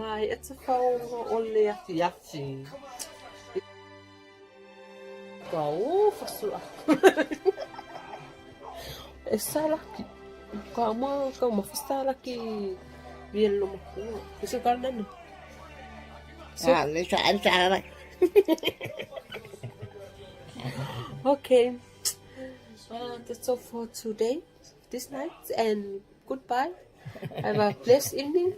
mai e te whao o le ati ati. Ka o whasua. E salaki. Ka mawhastalaki bielo makua. Kasi ka nana. Okay. That's all for today, this night, and goodbye. Have a blessed evening.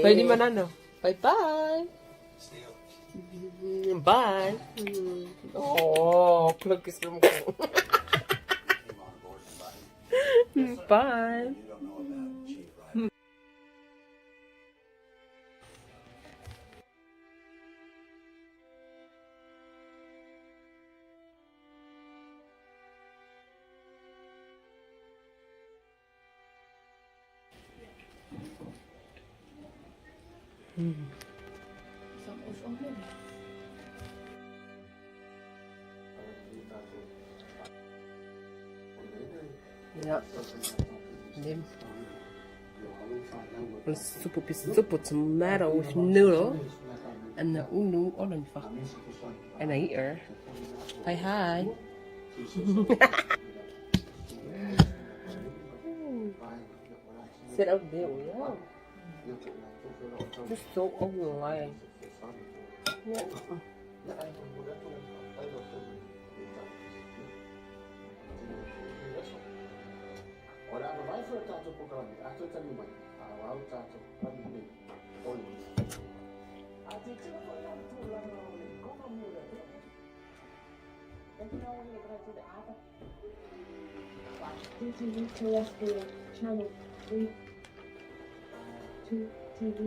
Pwede manano. Bye-bye. Bye. Oh, plug is mo. Bye. Ja. Dem. Super piece of super tomato with noodle and the unu orange fuck. And I eat her. Hi. Sit out there, yeah. Just so online. Yeah. Channel 3, 2 TV,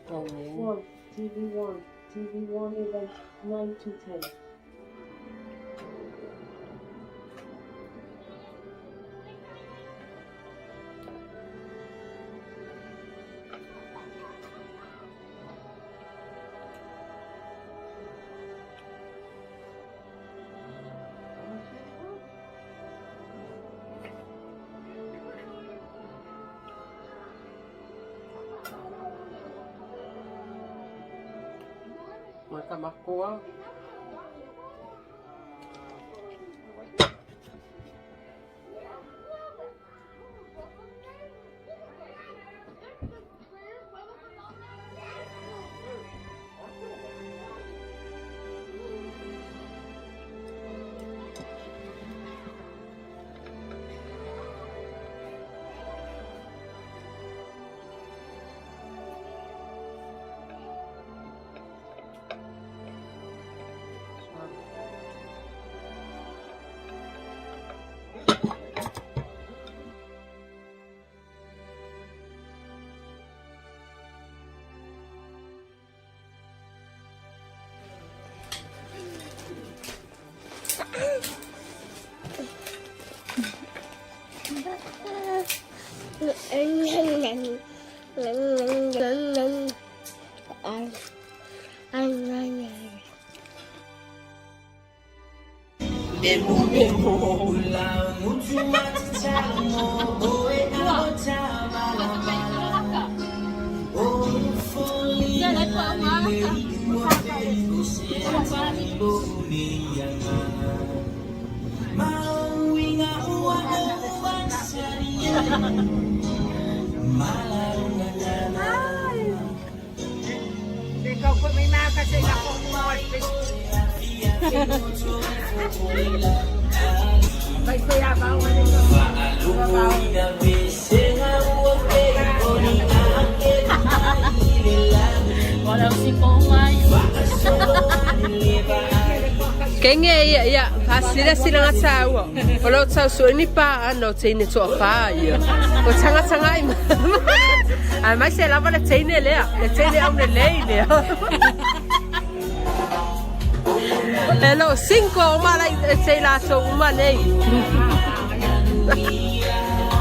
1 TV1 event 9 to 10. Makamako. Ikaw po may nakasay akong may kaya ba ako wala si Pomay Kenge ya hasira sila asawa wala sa so ni pa ano tine to fa ya o tanga ai ai mai se lava le tine le au le le hello 5 mala se la so uma nei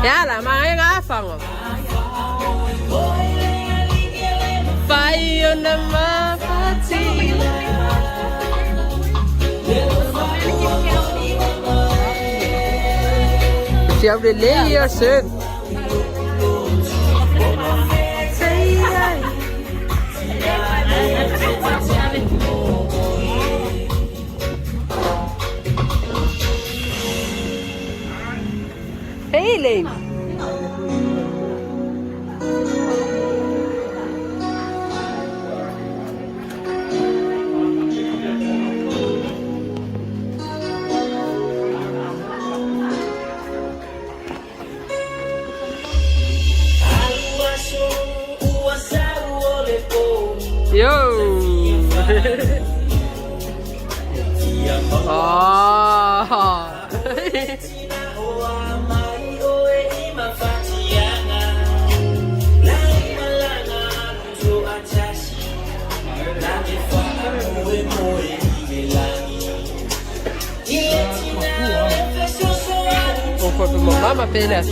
ya la mai nga fango fai una ma fati Ciao de lei, ilim. Yo. Oh. Por mamá ma pena.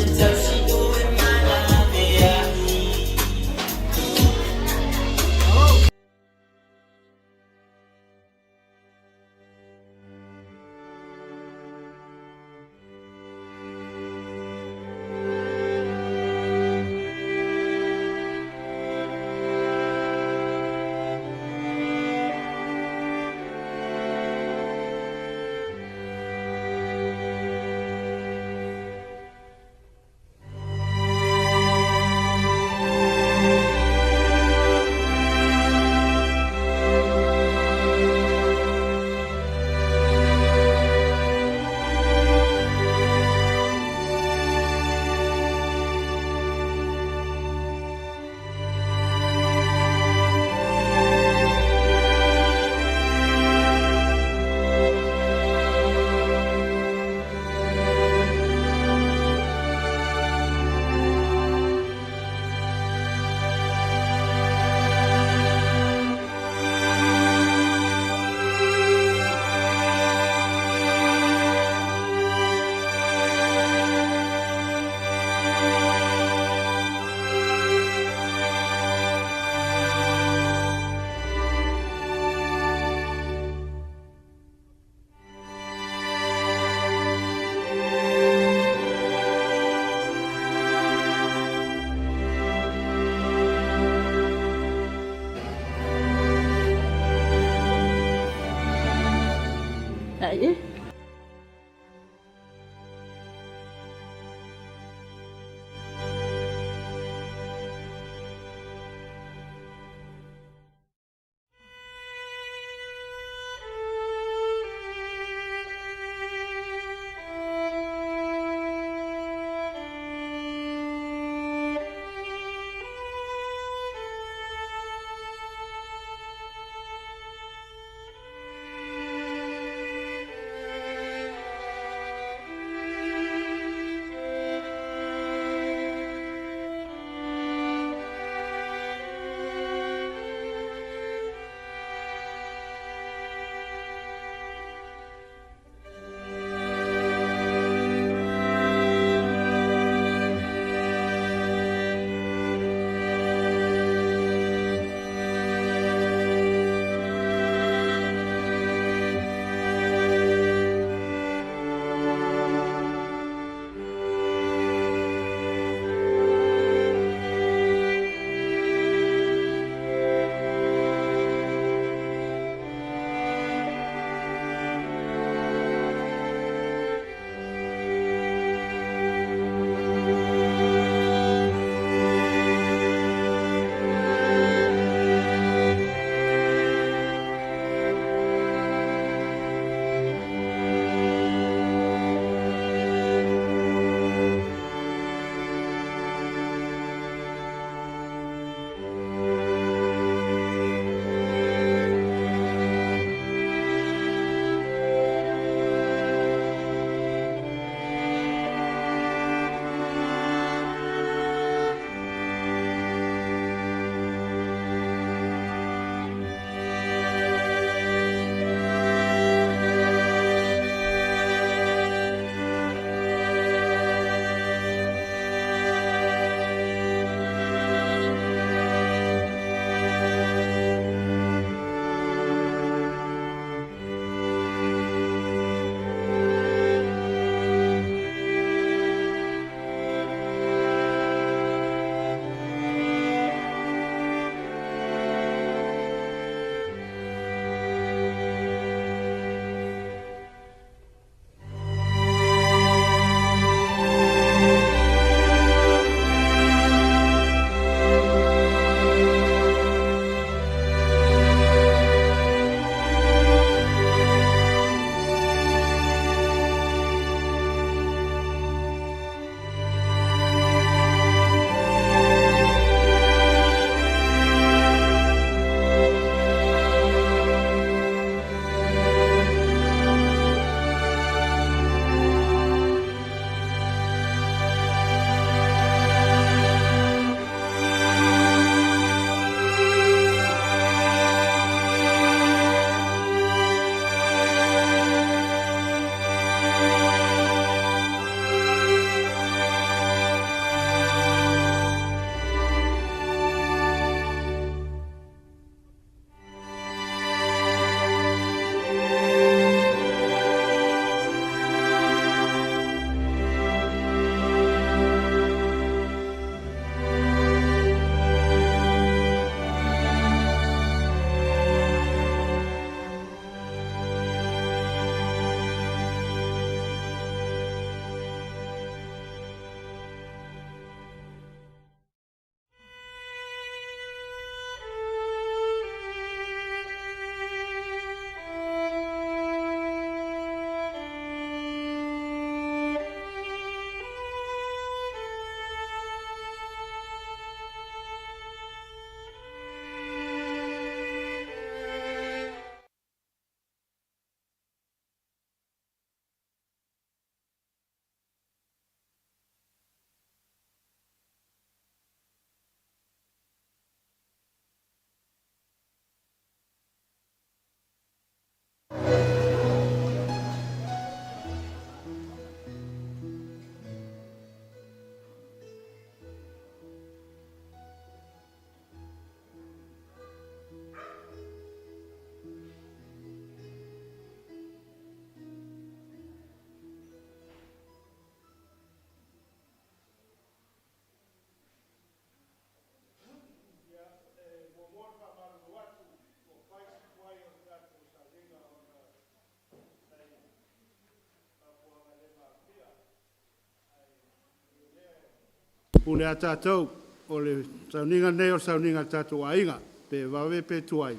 pule a tātou o le sauninga nei o sauninga tātou ainga pe wawe pe tuai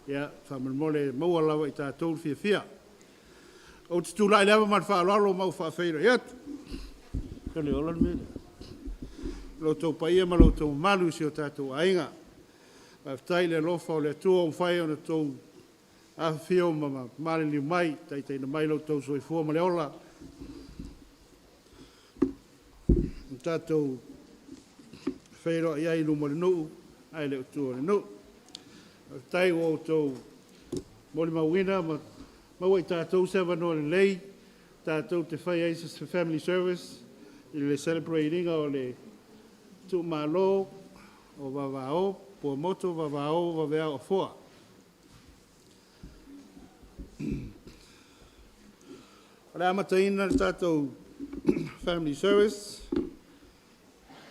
ia whamanmole maua lawa i tātou fia o te tūlai lewa man whaalalo mau whaafeira ia kale olan mele lo tau paia ma lo tau malu si o tātou ainga tai le lofa o le atua o whai o na tau awhio ma mare ni mai tai na mai lo tau soi fua ma le ola tātou whairo i ai luma le nuu, ai le utua le nuu. Tai o tau moli mawina, mawai tātou sewa no le lei, tātou te whai Aces for Family Service, i le celebrating o le tu malo o wawao, po moto wawao wawea o fua. Ole amataina tātou Family Service,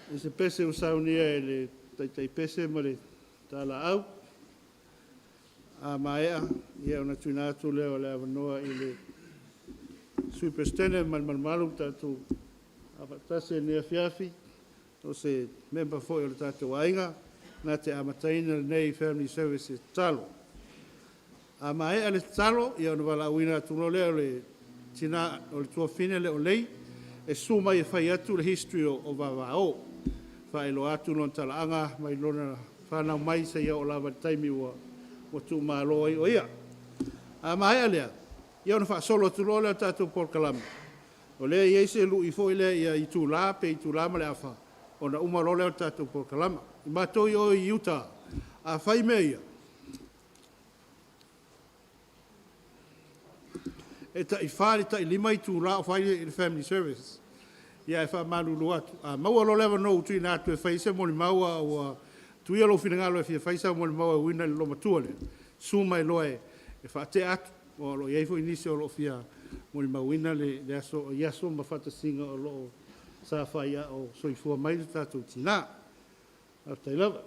e se pese o saunia e le taitai pese ma le tala au. A maea, ia ona tuina atu leo le awanoa i le superstene malmalu tātou awatase nea fiafi, o se member foi o le tātou ainga, nā te amataina nei Family Service talo. A maea le talo, ia ona wala awina atu leo le tina o le tuafine le o lei, e suma i whai atu le history o wawao. Whae lo atu lon talaanga, mai lona whanau mai se ia o lawa taimi ua tu maa loa i o ia. A maia lea, ia ona wha solo tu loa lea tātou Port Kalama. O lea i eise lu i fo i lea ia i tū la, pe i tū la ma lea wha. O na uma loa lea tātou Port Kalama. I mātou i o i Utah, a whai mea ia. E ta i whare ta i lima i tū la o whai i Family Services. Ia e wha manulu atu. Maua lo lewa no utui nā tu e whaisa moni maua o tui alo whina ngalo e fia whaisa moni maua wina le loma tua le. Suma e loe e wha te atu o lo iefo inisi o lo fia moni maua wina le aso o iaso ma whata singa o lo sa whaia o soifua mai le tātou tina. Aftai lava.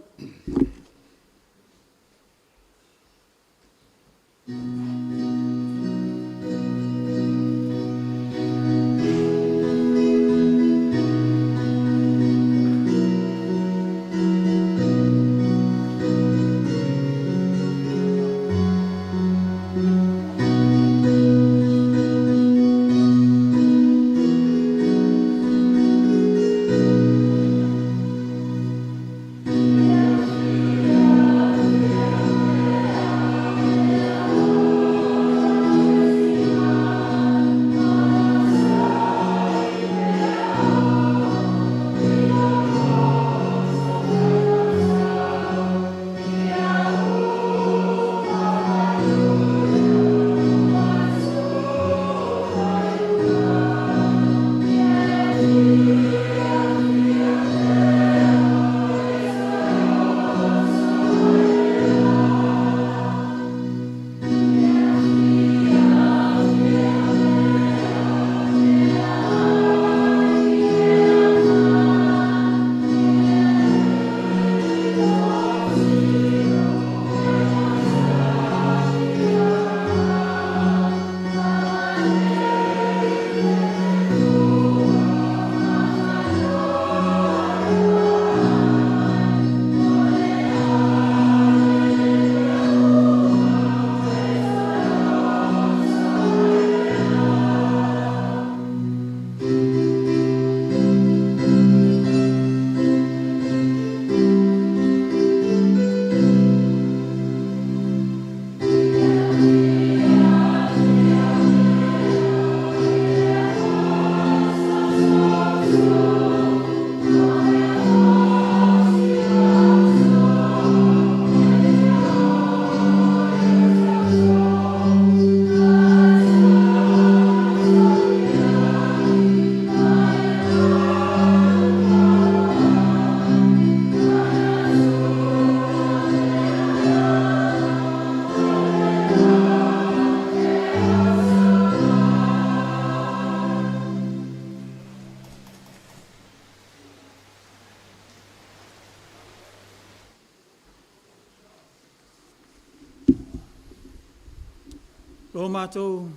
Lo mātou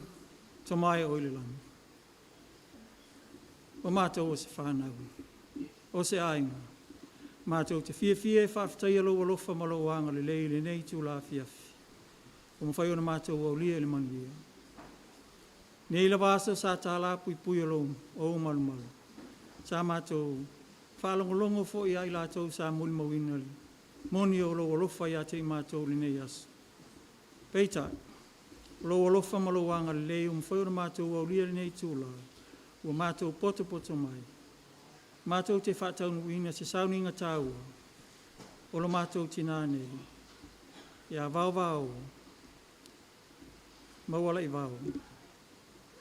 tamai o ile lama. O mātou o se whānau. o se ainga. Mātou te fie whawhitai alo alofa malo wanga le lei le nei tū la fiafi. O mwhai ona mātou au lia le manuia. Nei la vasa sa tā la pui alo o malu. Sa mātou whalongolongo fo i ai lātou sa muli mawina li. Moni o lo alofa ia te mātou le nei asu. Peita, lo alofa malo wanga le lei o mwhai ona mātou au lia le nei tū la. O mātou poto mai. Mātou te whātaunu ina se sauninga tāua. O lo mātou tina nei. Ia vau. Mawala i vau.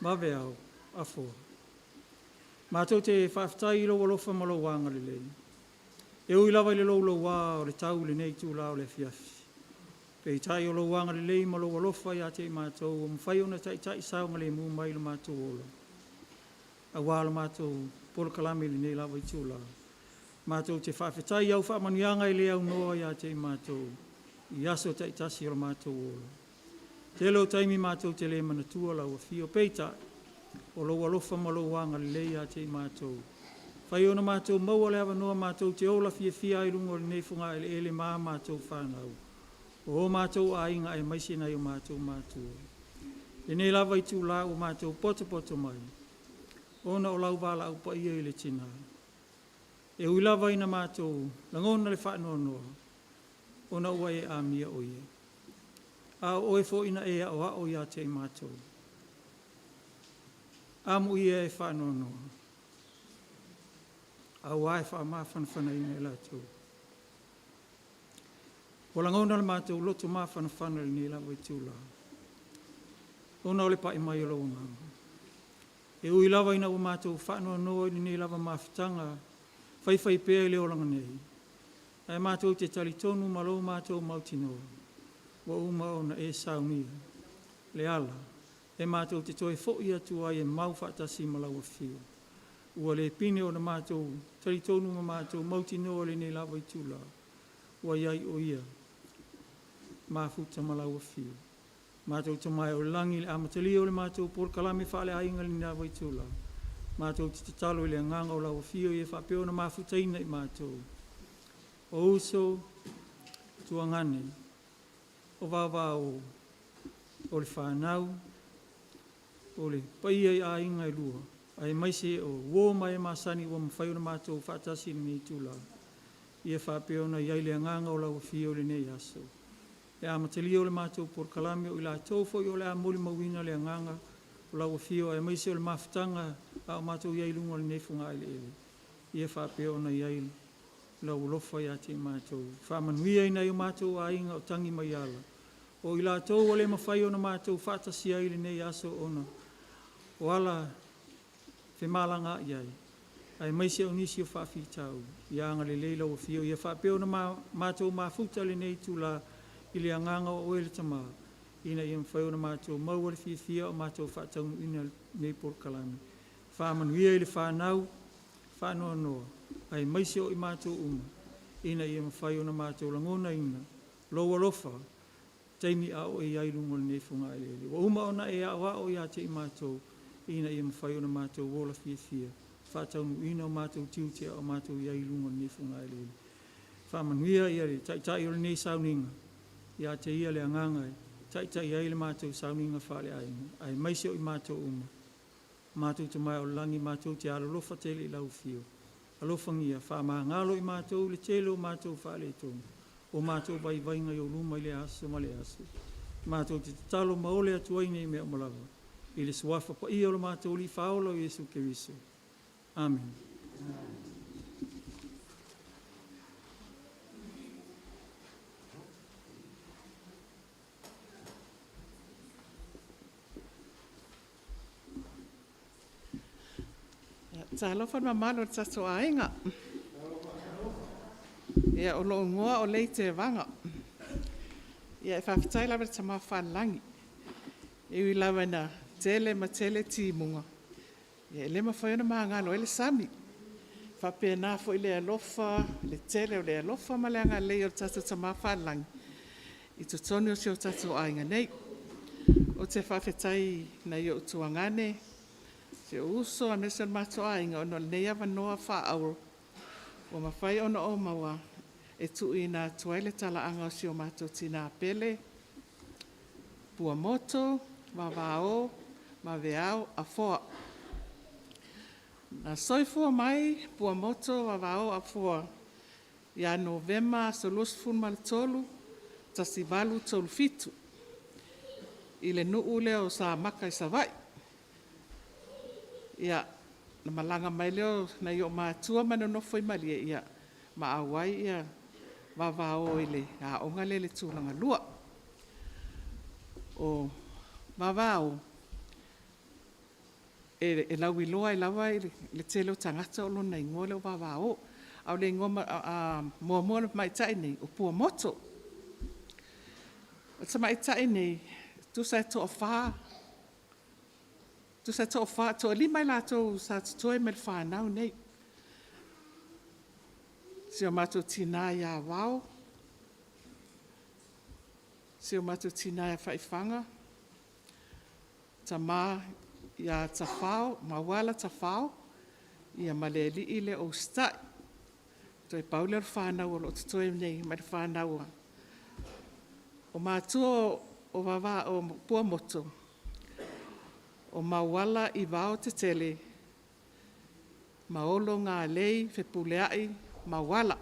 Mawe au, afo. Mātou te whāwhitai lo alofa malo wanga le lei. E ui lawa le lo wā o le tau le nei tū la o le fiafi. Pei tai o lo wanga le lei malo alofa ia te mātou. O mwhai ona tai saunga le mū mai lo mātou olo. A wāla mātou polo kalame le nei lawa i tū la. Mātou te whawhitai au whaamanianga i le au noa ia te mātou. I aso tai tasi o mātou olo. Te lo taimi mātou te le manatua lau a fio peita. O lo alofa malo wanga le lei ia te mātou. Whai ona mātou maua le awa noa mātou te ola fia i rungo le neifunga ele mā mātou whanau. O mātou a inga e maisena i o mātou mātua. Le nei lawa i tū la o mātou poto mai. Ona o lau wala au pa ia i le tina. E ui lawa ina mātou, langona le whaanoa noa. Ona ua e a mia o ia. A oe fo ina e a o ia te mātou. Amu ia e whaanoa noa. A wae wha maa whanawhana ina e lātou. O langona le mātou loto maa whanawhana ni lawa i tū la. Ona o le pa i mai o lau nganga. E ui lawa ina o mātou whaanoa noa i ni lawa mawhitanga, whai pēa i leo langa nei. Ai mātou te tali tonu malo mātou mauti noa. Wa uma ona e saunia. Le ala, e mātou te toi fo'i atu ai e mau whaatasi malau a whio. Ua le pine o na mātou tali tonu ma mātou mauti noa le nei lawa i tūla. Ua iai o ia, mafuta malau a whio. Mātou te mai o langi le amatali o le mātou por kalame whaale ainga le nāwa i tūla. Mātou te talo i le nganga o lau whio i e whapeo na mafutaina i mātou. O uso, tuangane, o wawao, o le whanau, o le paia i ainga i lua. Ai maise o wō mai masani o mwhai o na mātou whaatasi ni tūla. I e whapeo na iai le nganga o lau whio le nei aso. E amatali o le mātou por kalame o i la tōwho i o le amoli mawina le nganga o lau whio e maise o le mawhitanga a o mātou iai lunga le nefunga ele ele. I e whapeo na iai lau lofa i ate mātou. Whamanuia ina i o mātou a inga o tangi mai ala. O i la tō o le mawhai o na mātou whaatasi ai le nei aso ona. O ala whemalanga iai. Ai maise o nisi o whawhi tau. I anga le leila o whio. I e whapeo na mātou mafuta le nei tūla i le anganga o ele tama. Ina i mwhai o na mātou maua le whiawhia o mātou whaataunu ina nei por kalame. Whamanuia i le whanau, whanoa noa. Ai maise o i mātou uma. Ina i mwhai o na mātou langona ina. Loa lofa. Taimi a o i airungo le nefunga ele. Wa uma ona e a wa o i ate i mātou. Ina i mwhai o na mātou wola whiawhia. Whaataunu ina o mātou tiutea o mātou i airungo le nefunga ele. Whamanuia i are tai o le nei sauninga. Ia te ia le angangai, tai ai le mātou sauninga whale ainga. Ai maise o i mātou uma. Mātou te mai o langi, mātou te alolofa tele i lau whio. Alofangia, wha ngalo i mātou le tele o mātou whale tonu. O mātou vai ngai o luma i le aso ma le aso. Mātou te talo maole atu aine i mea malawa. I le suafa pa ia o mātou li whaola o Jesu Keriso. Amen. Talofa na malo tato ainga. Ia o lo ngoa o leite vanga. Ia e whawhitai lawa ta maa whalangi. Iwi lawa na tele ma tele timunga. Ia le ma whaiona maa ngalo ele sami. Whapea nā fo i le alofa, le tele o le alofa ma le anga lei o tato ta maa whalangi. I to toni o seo tato ainga nei. O te whawhitai na i o tuangane. Se uso a nesa mato ainga o no nei awa noa wha auro. O mawhai ona o maua e tui nā tuaile tala anga o si o mātou tina pele, pua moto, wawao, maweao, a foa. Nā soifua mai, pua moto, wawao, a foa. Ia Novema, solus fun malatolu, tasi valu tolu fitu. Ile nuu leo sa maka i sa vai. Ia, na malanga mai leo na i o mātua mana nofo i malie ia. Ma awai ia wawao ile a onga lele tūlanga lua. O wawao e lau i loa i lawa i le telo tangata o lona i ngole o wawao. Au le ngoma mua mai tai nei o pua moto. O ta mai tai nei tu sa to fa. Tu sa to fa to li mai la to sa to me fa nau nei. Si o mato tina ia wao. Si o mato tina ia whaifanga. Ta ma ia tafao, mawala tafao. Ia maleli ile o stai. Toi pauler whanau o lo toi nei mai whanau. O mātua o wawa o pua moto. O mawala i wao te tele. Maolo ngā lei, whepuleai, mawala.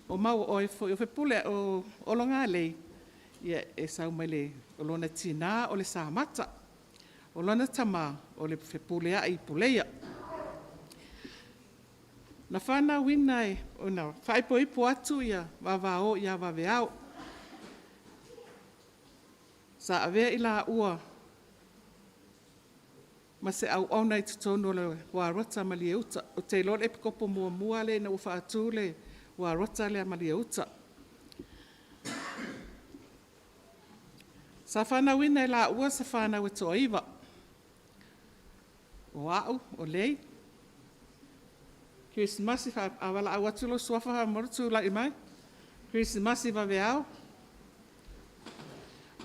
O mau oi fo o whepule o olo ngā lei. Ia e sau mai le o lona tina o le sāmata. O lona tama o le whepuleai puleia. Na whana winai o na whaipoipo atu ia wawao ia waweao. Sa avea i la ua. Ma se au au i tutono le warota mali uta. O te lor e pikopo mua le na ufa atu le warota le mali uta. Sa whana winai la ua sa whana we toa iwa. O au, o lei. Christmas awala awatulo suafa ha mortu la imai. Christmas waweao.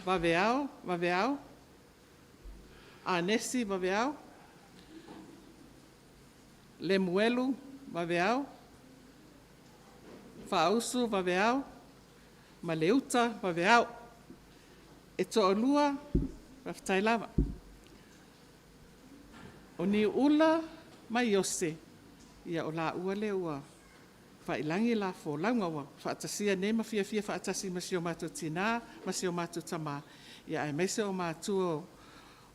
Waweao. Anesi waweao. Lemuelu waweao. Fausu waweao. Maleuta waweao. E toa lua raftai lava. O ni ula mai ose. Ia o la ua le ua whailangi la fo launga wa whaatasia ne mawhia whaatasi masio mātou tina, masio mātou tama. Ia ai meise o mātou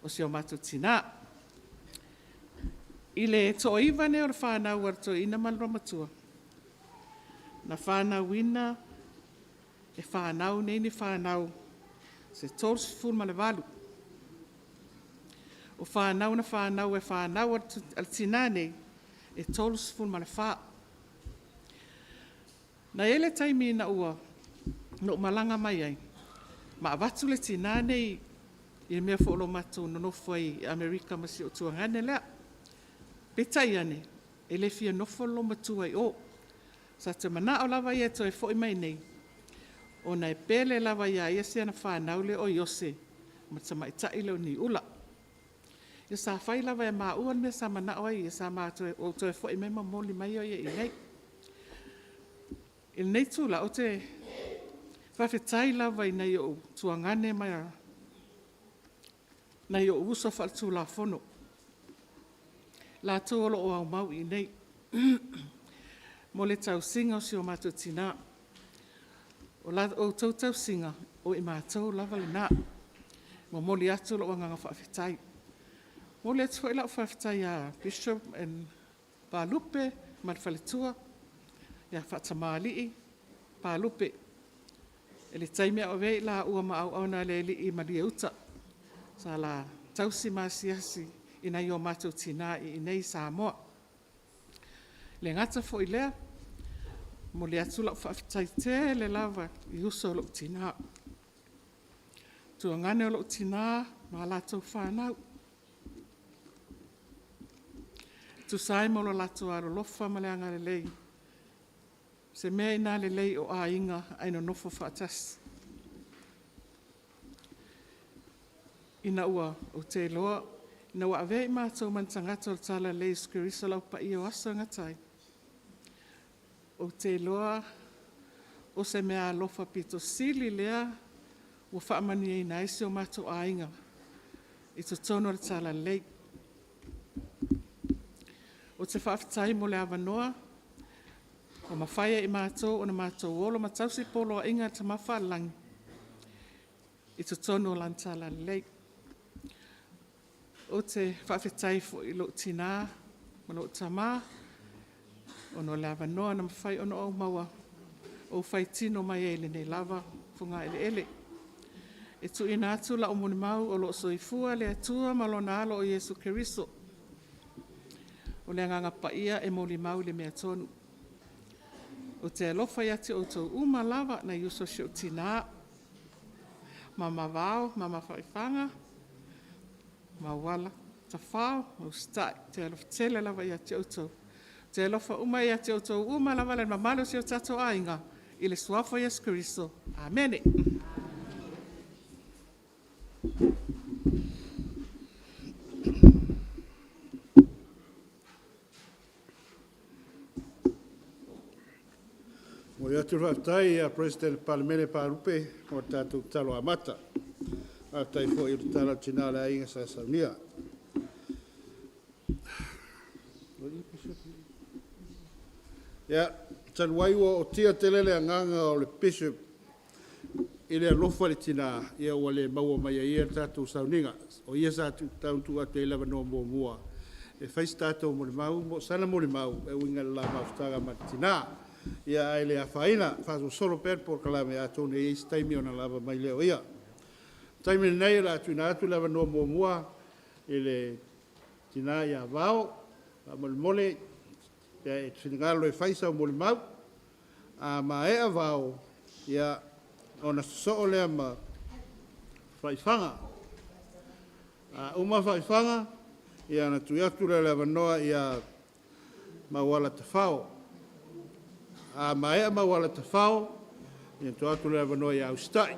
o sio mātou tina. I le to iwa ne o whanau ar to ina malra matua. Na whanau ina e whanau nei ni whanau se tors ful ma le walu. O whanau na whanau e whanau ar tina nei e tolus ful ma le wha. Na ele taimi na ua, no malanga mai ai. Ma avatu le tina nei, i mea fo olo matu no nofo ai Amerika masi o tuangane lea. Petai ane, e le fia nofo lo matu ai o. Sa te mana o lava ia to e fo i mai nei. O na e pele lava ia ia se ana whanau le o Iose, ma ta mai tai leo ni ula. Ia sa whai lava e maa uan mea sa mana oai, ia sa maa o to e fo i mai mamoli mai o ia i nei. I nei tūla o te whawhetai lava i nei o tuangane mai a nei o uso whal tūla whono. La tūolo o au mau i nei. Mo le tau singa o si o mātou tina. O tau singa o i mātou lava le nā. Mo moli atu lo o nganga whawhetai. Mole atu whai lau whawhetai a Bishop and Palupe, Marwhaletua, ia whatamālii, Palupe. E le taimea o vei la ua ma au na le li i malia uta. Sa la tausi maasiasi i nei o mātou tina i nei Samoa. Le ngata fo i lea, mole atu lau whawhetai te le lava i uso lo tina. Tua ngane o lo tina, ma la tau whanau. Tu sai mo lo lato aro lofa ma le anga le lei. Se mea ina le lei o a inga aino nofo whaatas. Ina ua o te loa Na wa ave I mātou man tangata o le tala le Yesu Keriso lau pa I o aso ngatai. O te loa, o se mea alofa pito sili lea, ua whaamani e na isi o mātou ainga. I to tono le tala le. O te whaafitai mo le awanoa, o mawhaia I mātou, o na mātou olo matausi polo a inga ta mawhaalangi. I to tono lan tala le. O te whaafitai fo I lo tina, ma lo tama, o no le awanoa na mawhai ono au maua, o whai tino mai ele nei lava, funga ele ele. E tu ina atu la o muni mau o lo soifua le atua malona alo o Yesu Keriso. O le anganga paia e moli mau le mea tonu. O te alofa iati o tau uma lava na yuso si o tina. Mama vau, mama whaifanga, ma wala, ta whao, o stai, te alofa tele lava iati o tau. Te alofa uma iati o tau uma lava le mamalo si o tato ainga. I le suafa Yesu Keriso. Amene. Mo ia tu whaftai a President Palemene Parupe o tātou talo amata. A tai fo I tala tina le ainga sa saunia. Ia, tanuai o tia telele a nganga o le Bishop I le alofa le tina ia o le maua mai ia tātou sauninga. O ia sa tauntua te ilawa no mua. E whais tātou mo le mau, mo sana mo le mau, e winga la mawhtaga ma tina. Ia ai le a whaina, whaso solo per por kalame a tone e staimi o na lava mai leo ia. Taimi nei la tuina atu lava no mua, e le tina ia vao, a mole, e finigalo e whaisa o mo le mau, a ma e a vao, ia ona so lea ma whaifanga. A uma whaifanga, ia na tuiatu le lava noa ia mawala te whao. A mai mawala te whao, ia tuatu le wanoa I Austai.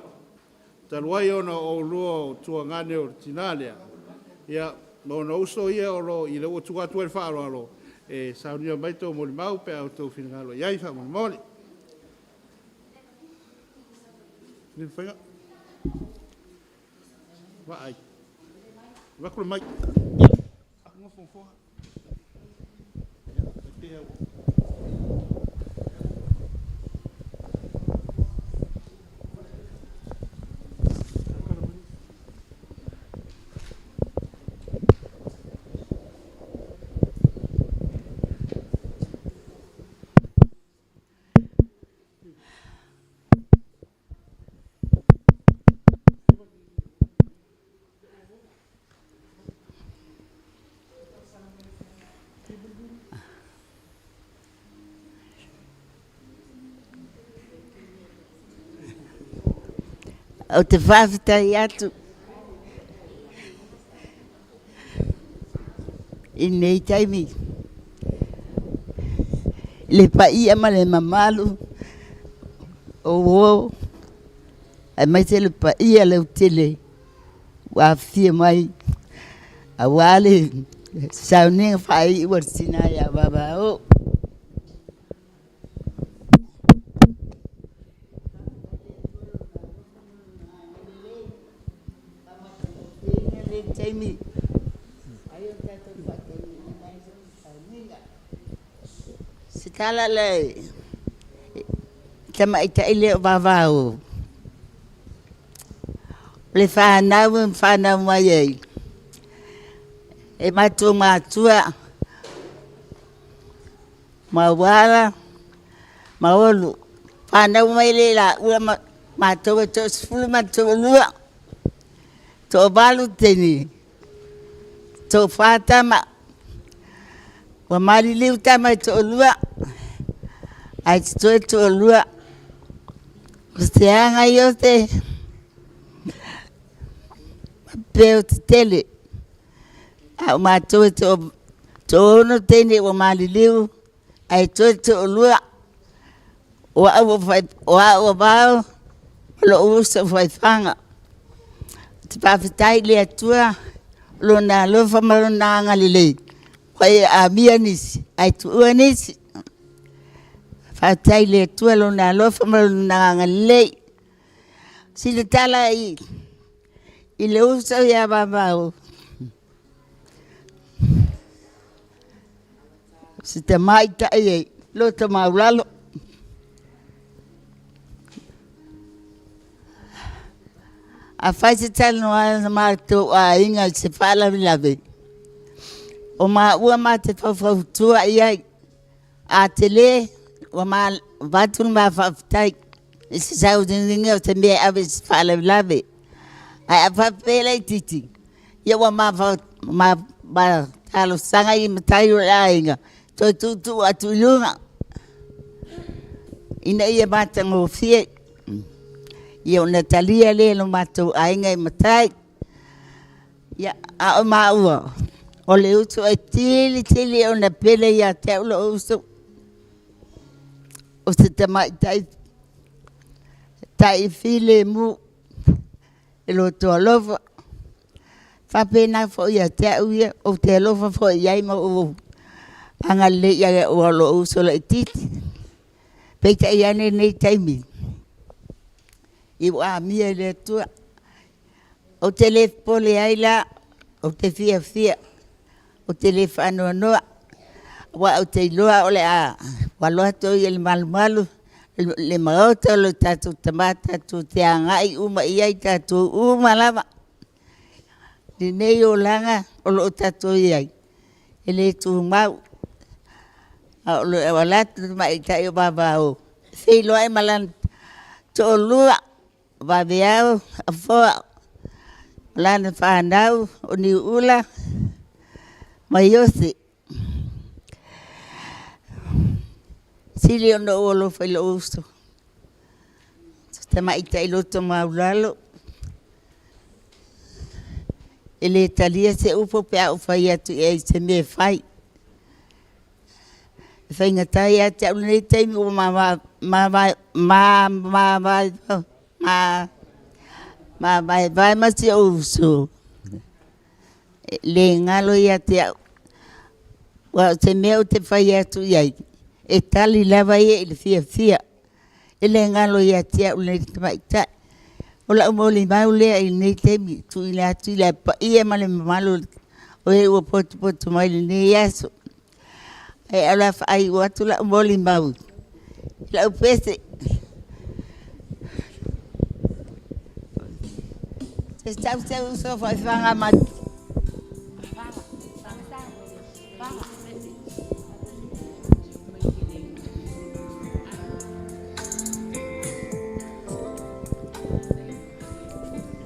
Taluai ona o lua o tua ngane o tinalea. Ia, mauna uso ia o lo, I leo tuatu e whaaro alo, e saunia maito o moli mau pe au tau finangalo. Iai wha moli moli. Ni whainga? Wa ai. Wakule mai. Aku ngofongfoha. Ia, te pia o. O te whawhitai atu. I nei taimi. Le paia ma le mamalu. O. A mai te le paia le utile. Wa fia mai. A wale. Sauninga whai iwa sina ya baba o. Jamie. Setala le tama ita ile vavao. Le whanau mai ei. E matua. Mawala. Maolu. Whanau mai le la ua matua to sfulu matua lua. To balu teni, to fatama, wa mali liu tama to lua, ai to lua, usteanga yote, peo tele, au mato to no teni wa mali liu, ai to lua, wa bao, lo usa fai fanga. Te whawhitai le atua, lona lo fa malona ngalile pai a mianis ai tu anis fa taile tu lona lo fa malona ngalile sile tala i le usa ya babao si te mai tai lo te maulalo a faz tal no a marto a inga se fala lave o ma ua ma te fa tu ai a tele o ma vatul ma fa tai se sau de ninga te me ave se fala lave a fa pele titi ia wa ma ba talo sanga i matai o inga to tu atu lunga ina ia mata ngo fie ia Natalia le no matou ainga i matai ia a o maua o le utu ai tili o na pele ia te ulo uso o se tamai tai file mu e lo to lova fa pena fo ia te uia o te lova fo ia i ma o anga le ia o lo uso le titi peita ia nei taimi i wa mia le tua o telefone ai la o te fia o telefano no wa o te loa o le a wa loa to i le malu le maota lo tatu tamata tu te angai uma i tatu uma lava ni nei o langa o lo tatu i ele tu mau o lo wala tu mai tai o baba o sei lo ai malan to lua va veao a foa lana whanau o ni ula mai osi sili ono olo whailo usto te maita iloto maulalo ele talia se upo pe au whai atu e se me whai whai ngatai ati au nei teimi o vai masi uso le ngalo ia te wa se meu te fai atu iai e tali lava ia il fia ele ngalo ia te le maita o la moli mau le il nei temi tu ile atu ile pa ia male malo o e o pot mai le yaso e ala ai o atu la moli mau la pese está usted uso fue fanga mat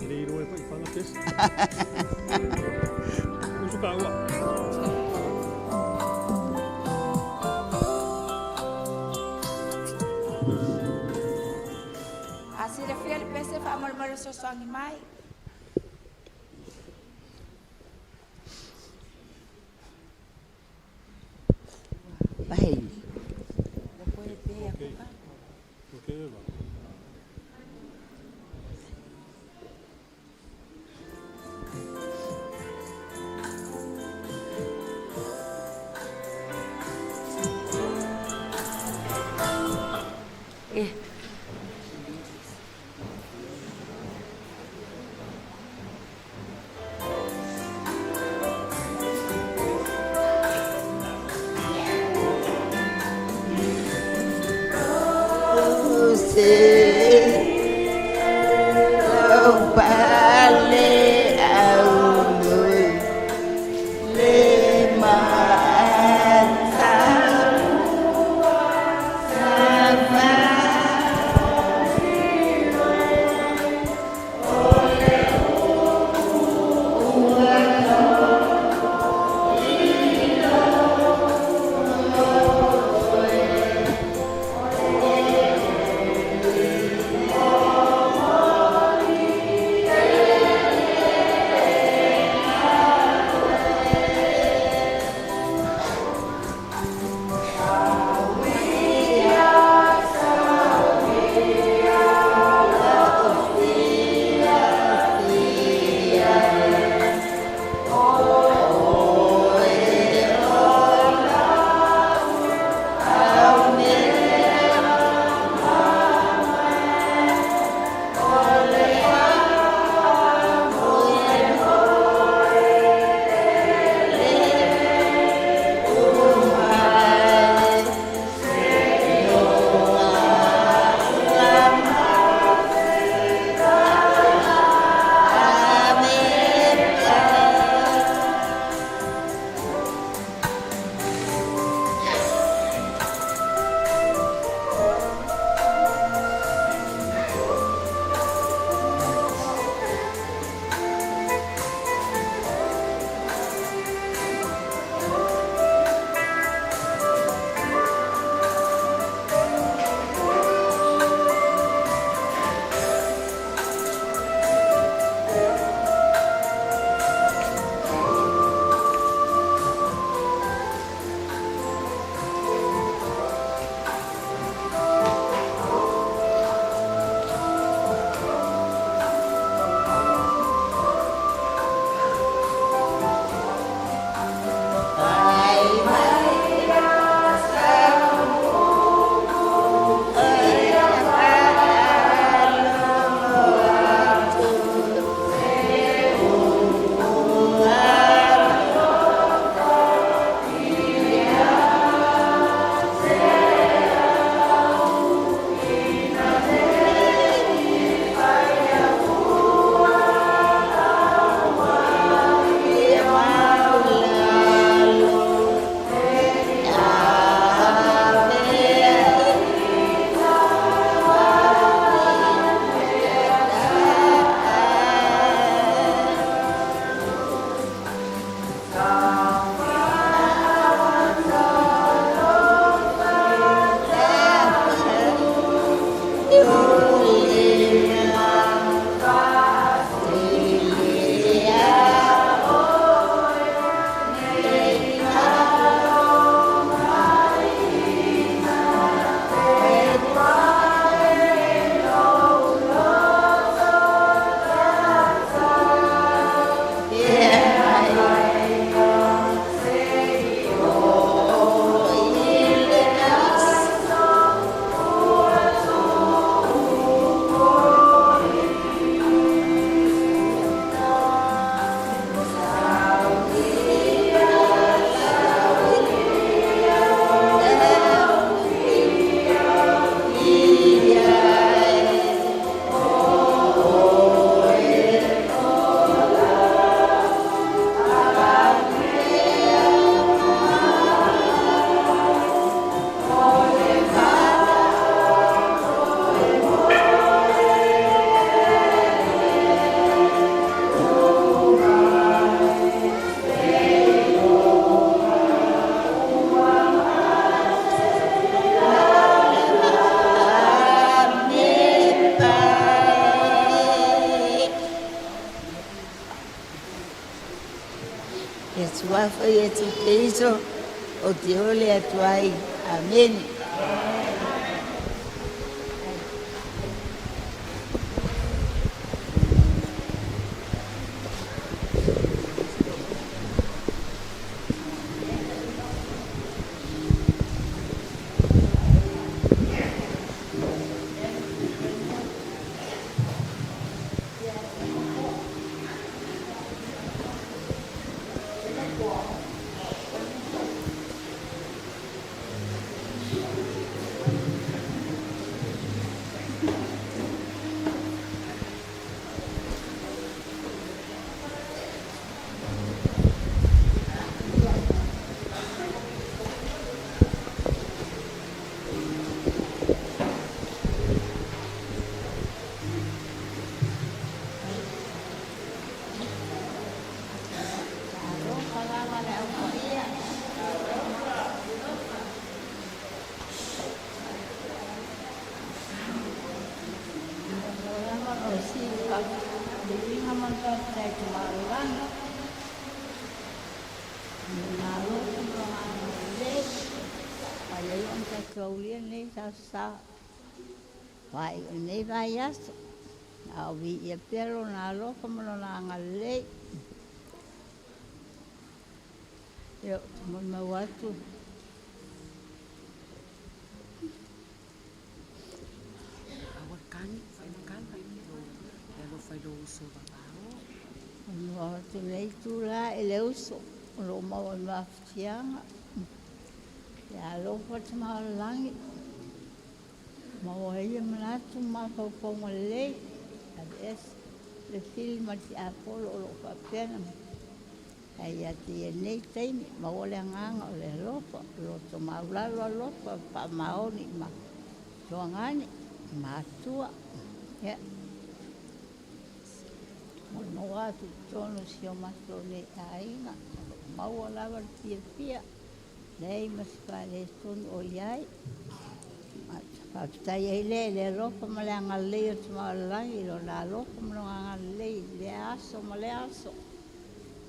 Ele não é para falar isso. Uso caua. Así le fui al PC para mormar esos animales. vai Okay, va. fai e tu te iso o te ole atu ai. Amen. Vai nei vai aso. Au vi ia pelo na loko mono na ngalei. Yo, mon ma watu. Awakani, fai do uso babao. No tu nei tu la ele uso. Lo mau ma fianga. Ya lo pot ma langi. Mau ia manatu ma ko malei. Ades le film ti Apollo lo fa pena. Ai ati nei taimi ma ole nganga ole lopa lo to maula lo pa maoni ma toangani ma tua ya no atu tono si o masone aina ma ola va pia nei mas pare ton o yai ma tai ele lopa ma le ngale to malai lo na lopa ma ngale le aso ma le aso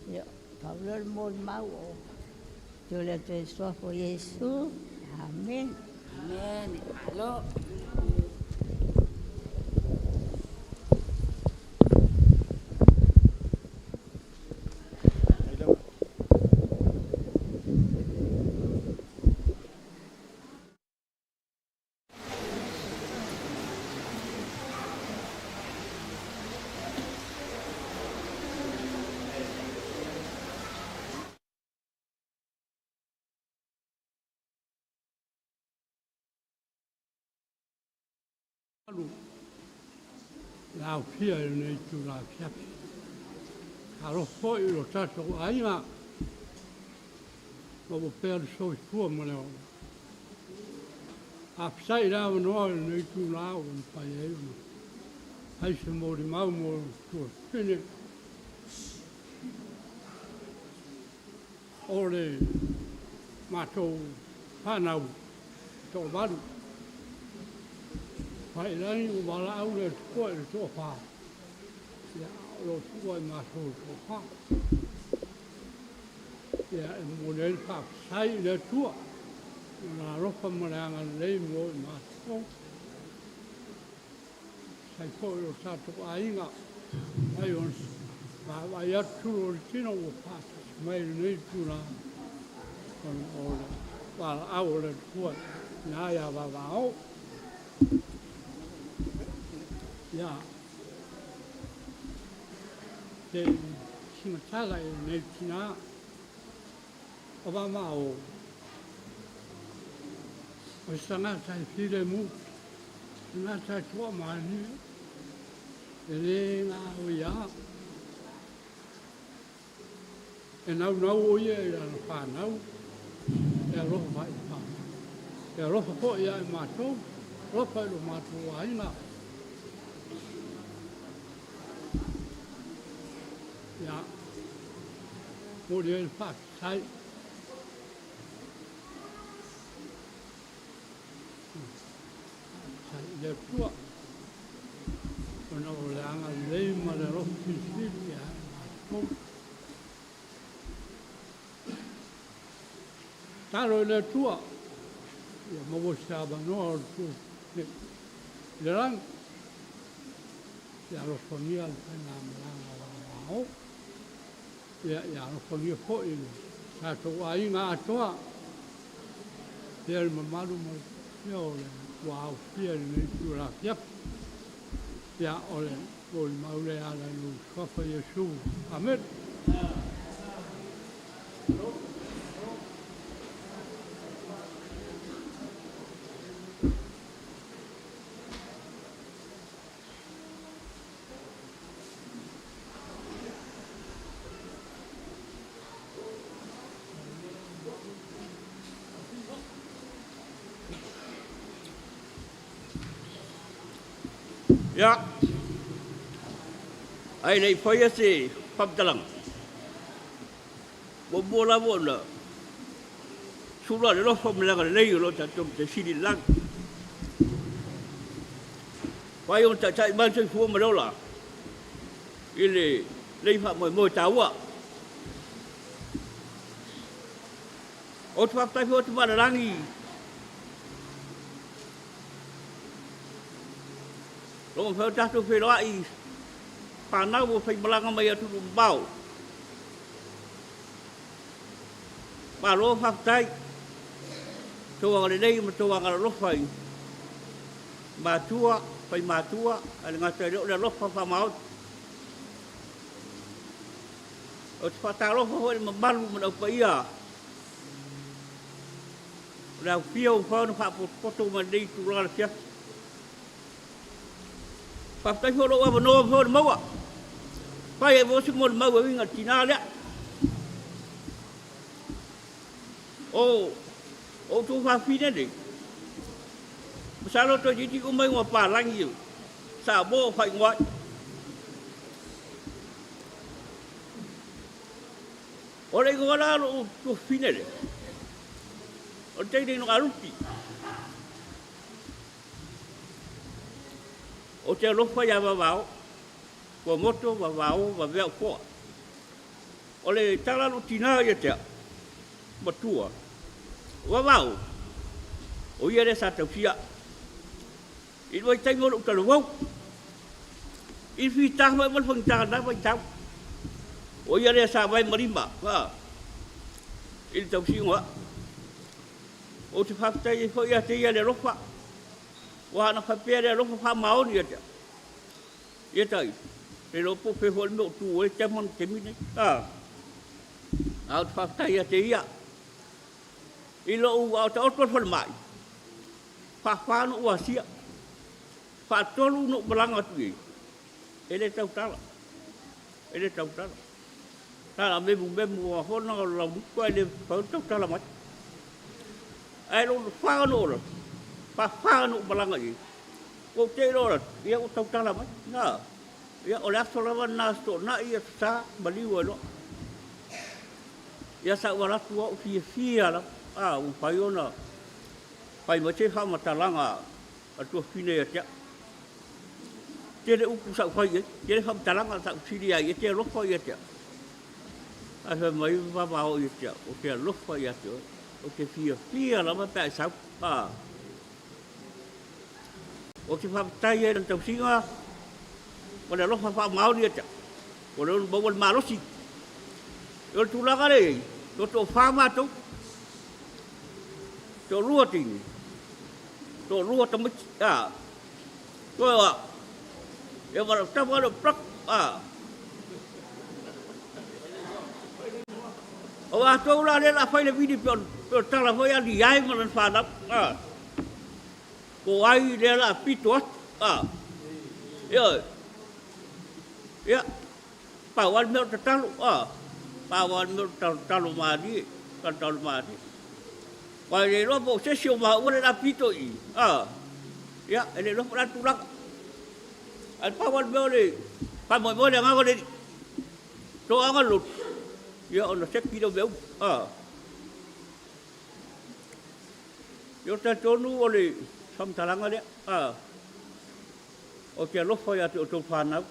ya Pablo el mau. Yo le te suafo Yesu. Amen. Amen. Alo. Lao pia nei tu la pia. Alo foi lo tato ainga. Mo per so fu mo le. A sai la no nei tu la un paio. Ai se mo di mau mo tu. Fine. Ole mato panau to baru. Phải lấy bà lão là tuổi chỗ phà, ya lột tuổi mà thôi chỗ phà, ya muốn đến phà say là chúa, là lúc mà đang lấy mồi mà thôi, say thôi rồi sao chỗ ấy ngạ, ai còn bà yết chúa chỉ nó phà, mấy nơi chúa là còn ổn, bà lão là tuổi, nhà ya bà bảo. Ya, te singa tala e nei tina, o wa mao, o sanga tai whire mu, sanga tai tua mani, e le ngā o ia, e nau o ia e ana whanau, e aloha vai whanau, e aloha ko ia e mātou, ropa e lo mātou aina, ya, model pak sai, sai le tua, ona o le anga lei ma le rofi sili ya, taro le tua. Ia mawo saba no tu. Le rang. Ia lo fonia le na o. Ia lo fonia po i. Sa to ai nga atoa. Ia mamalu mo. Ia ole. Wow, ia ni tu la fiap. Ia ole. Ol maule ala lu sofa Yesu. Amen. Ya. Ai nei foi esse papdalang. Bobola bola. Sura le lo fom la nei lo ta tom te sili lang. Pai on ta chai ban sai fu ma lo la. Ile lei fa mo mo ta wa. O tu pa o tu ba rangi. Lo fa ta tu fe lo ai. Panau wo fai belanga mai atu bau. Pa lo fa tai. To wa le nei mo to wa lo fai. Ma tua, fai ma tua, ale ngata le lo fa mau. O fa ta lo fa ho mo balu mo pa ia. La fio fa no fa poto ma dei tu la fia. Pa tai ho lo wa no ho mo wa. Pai e vosi mo mau winga tina le. O tu fa fine de. Masalo to jiti ko mai wa pa lang yu. Sa bo fai ngwa. Ore ko la lo tu fine de. O te de no alupi. O te lo fa ya ba ba. Wa moto wa wao wa veo ko. Ole tala no tina ia te. Matua. Wa wao. O ia re sa te fia. I voi tai mo ka lo. I fi ta mo mo fang ta na vai tau. O ia re sa vai marimba. Ha. I tau si ngwa. O te fa tai fo ia te ia le rofa. Wa na fa pe le rofa fa mao ni ia te. Ia tai. E lo po pe hol no tu e te mon te mine. Out fa ta ia te ia. I lo u au ta otro fol mai. Fa no u asia. Fa tolu no belanga tu e. Ele tau tala. Ele tau tala. Tala me bu wa hona lo bu ko ele fa tau tala mai. Ai lo fa no lo. Fa no belanga i. O te lo ia u tau tala mai. Na. Ya oleh solawan nasto na ia sa baliwa no. Ya sa wala tua fia la. U paiona. Pai mo te ha matalanga atu fine ya. Te le uku sa fai te le ha matalanga sa filia ia te lo fai ya. Asa mai va va o ya. O te lo fai ya. O te fia la ma pa sa. O te fa tai e tau singa. Wala lo fa mau dia ta. Wala bo wal malo si. Yo tu la gare. To fa ma to. To ruo ting. To ruo ta mit. To ya wala ta wala plak. O a to la le la fa le video pe ta la foi ali ai ngan fa da. Ko ai le la pito. Yo. Ya, pawan mel tertalu, pawan mel tertalu madi, tertalu madi. Kalau ini lo bos sesio mah udah lapito i, ya, ini lo pernah tulak. Al pawan mel ni, paman mel yang aku ni, tu angan lut, ya orang sek kilo mel, yo tertonu oleh sam talangan dia, okey lo faya tu fanau.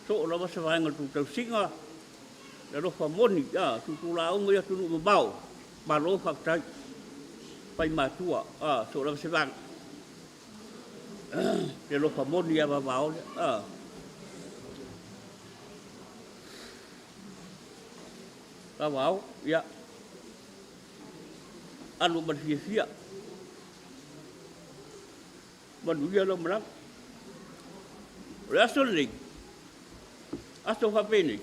So lo va ngal tu tau singa le lo fa moni tu la o ngai tu no bau Malo whaktai. Pai matua. So la se vang. Te lo famoni a vavao. Vavao, ya. Anu berfia-fia. Manuia lo menang. Rasul ni. Aso hapeni.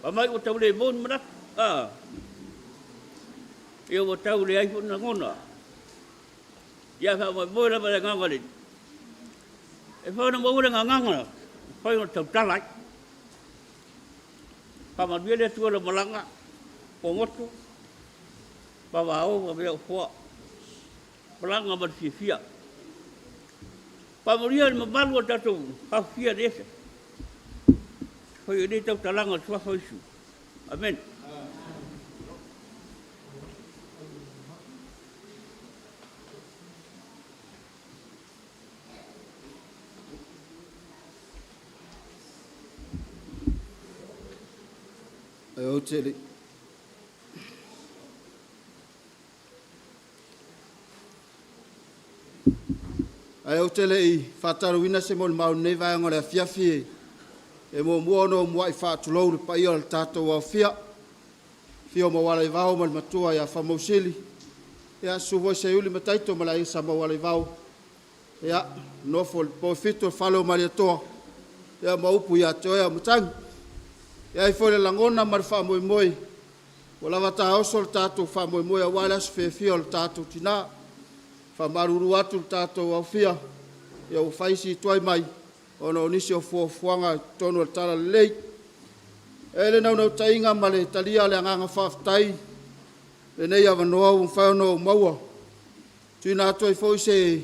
Pamai o tau le mon menang. Ia o tau le ai pun ngona. Ia fa mo bola ba ngangale. E fa no mo nganganga. Fa o tau talai. Pamaduia le tu lo malanga. Pongotu. Pavao va veo fo. Malanga ba fia. Pamaduia mo balu tatu. Ha fia desse. Foi ele tau talanga sua foi su. Amen. Ai tele. Ai tele I fataruina se mon mau nei vai ngore fiafi. E mo muono mo ai fatulou le pai o tato wa fia. Fio mo wala vao mal matua ya famosili. Ya suvo se uli mataito malai sa mo wala vao. Ya no fol po fito falo mariato. Ya maupu ya toya mutang. Ya I fole langona mar fa moi moi. Wala wata osol tato fa moi moi wala se fio o tato tina. Fa maruru atu tato wa fia. Ya u faisi toi mai. Ono nisi o fuanga tono tala lei. Ele nau tainga male talia le nganga whaftai. Le nei awa noa un whauno maua. Tuna toi foi se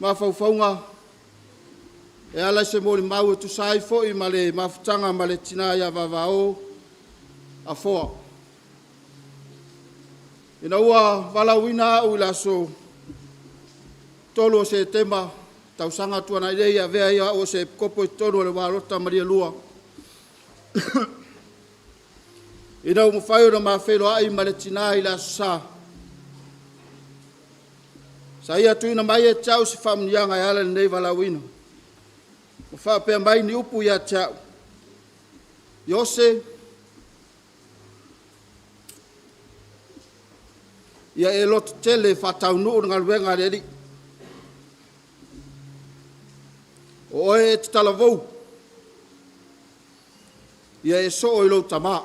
mawhauwhaunga. E ala se mori mau tu sai foi male mawhtanga male tina ia vavao a foa. Ina ua walawina u laso tolo se tema tau sanga tuana idea vea ia o se kopo tono le warota Maria Lua. Ina umu whaio na mawhelo ai male tina i la sa. Sa ia tuina mai e tau si whamnianga e ala nei walawina. Mo whapea mai ni upu ia tau. Iose. Ia e loto tele whatau nuu ngā ruenga reri. O e te talavou. Ia e so o ilo tama.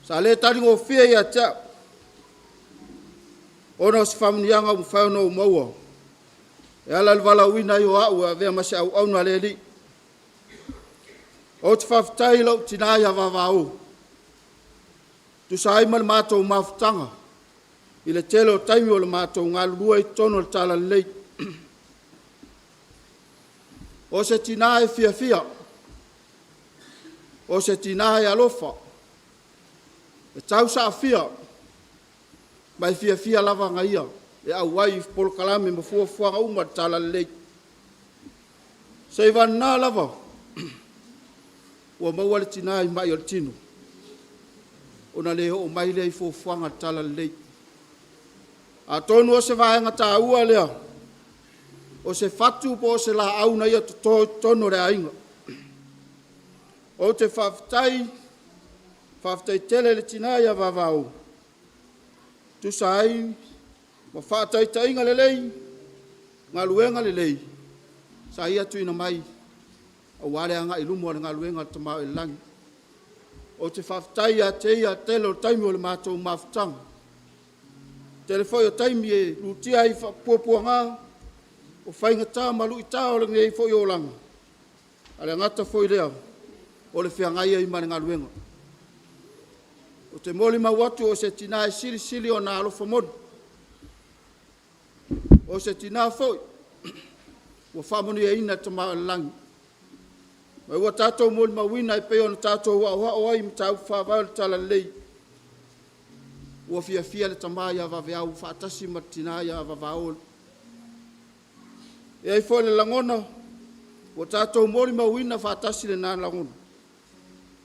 Sa le taringo fia ia tau. Ono si whamnianga mu whauno maua. E ala wala wina i o au a vea masi au na le li. O te whaftai lau tina ia vavao. Tu sa aimal mātou mawhtanga. I le tele o taimi o le mātou ngā lua I tono le tala lei. O se tina e fia fia. O se tina e alofa. E tau sa fia. Mai fia fia lava ngaia. E au wai polo kalame ma fua fua ngauma tala lei. Se iwan nā lava. Ua maua le tina I mai o le tino. Ona le o mai le I fua fua nga tala lei. A tonu o se vaenga tā ua lea. O se fatu po o se la au na ia tono rea inga. O te whaftai tele le tina ia vavau. Tu sai, ma whātai tainga le lei, ngā luenga le lei. Sa ia tuina mai, a wale anga I lumo ngā luenga tamau I langi. O te whaftai a te ia tele o taimi o le mātou mawhtanga. Telefoi o taimi e lutia I whapua ngā, o whainga tā malu I tā o le ngei fo I o langa. Ale ngata foi lea, o le whiangai I mane ngā luenga. O te moli mawatu o se tina e sili sili o nā alofa modu. O se tina foi, o whamoni e ina tamau langi. Mai ua tātou moli mawina I peo na tātou o ai mtau whawau le tala lei. Ua fia fia le tamai a waweau, whaatasi matina ia wawao. E ai foi le langona, ua tātou moli mawina whaatasi le nā langona.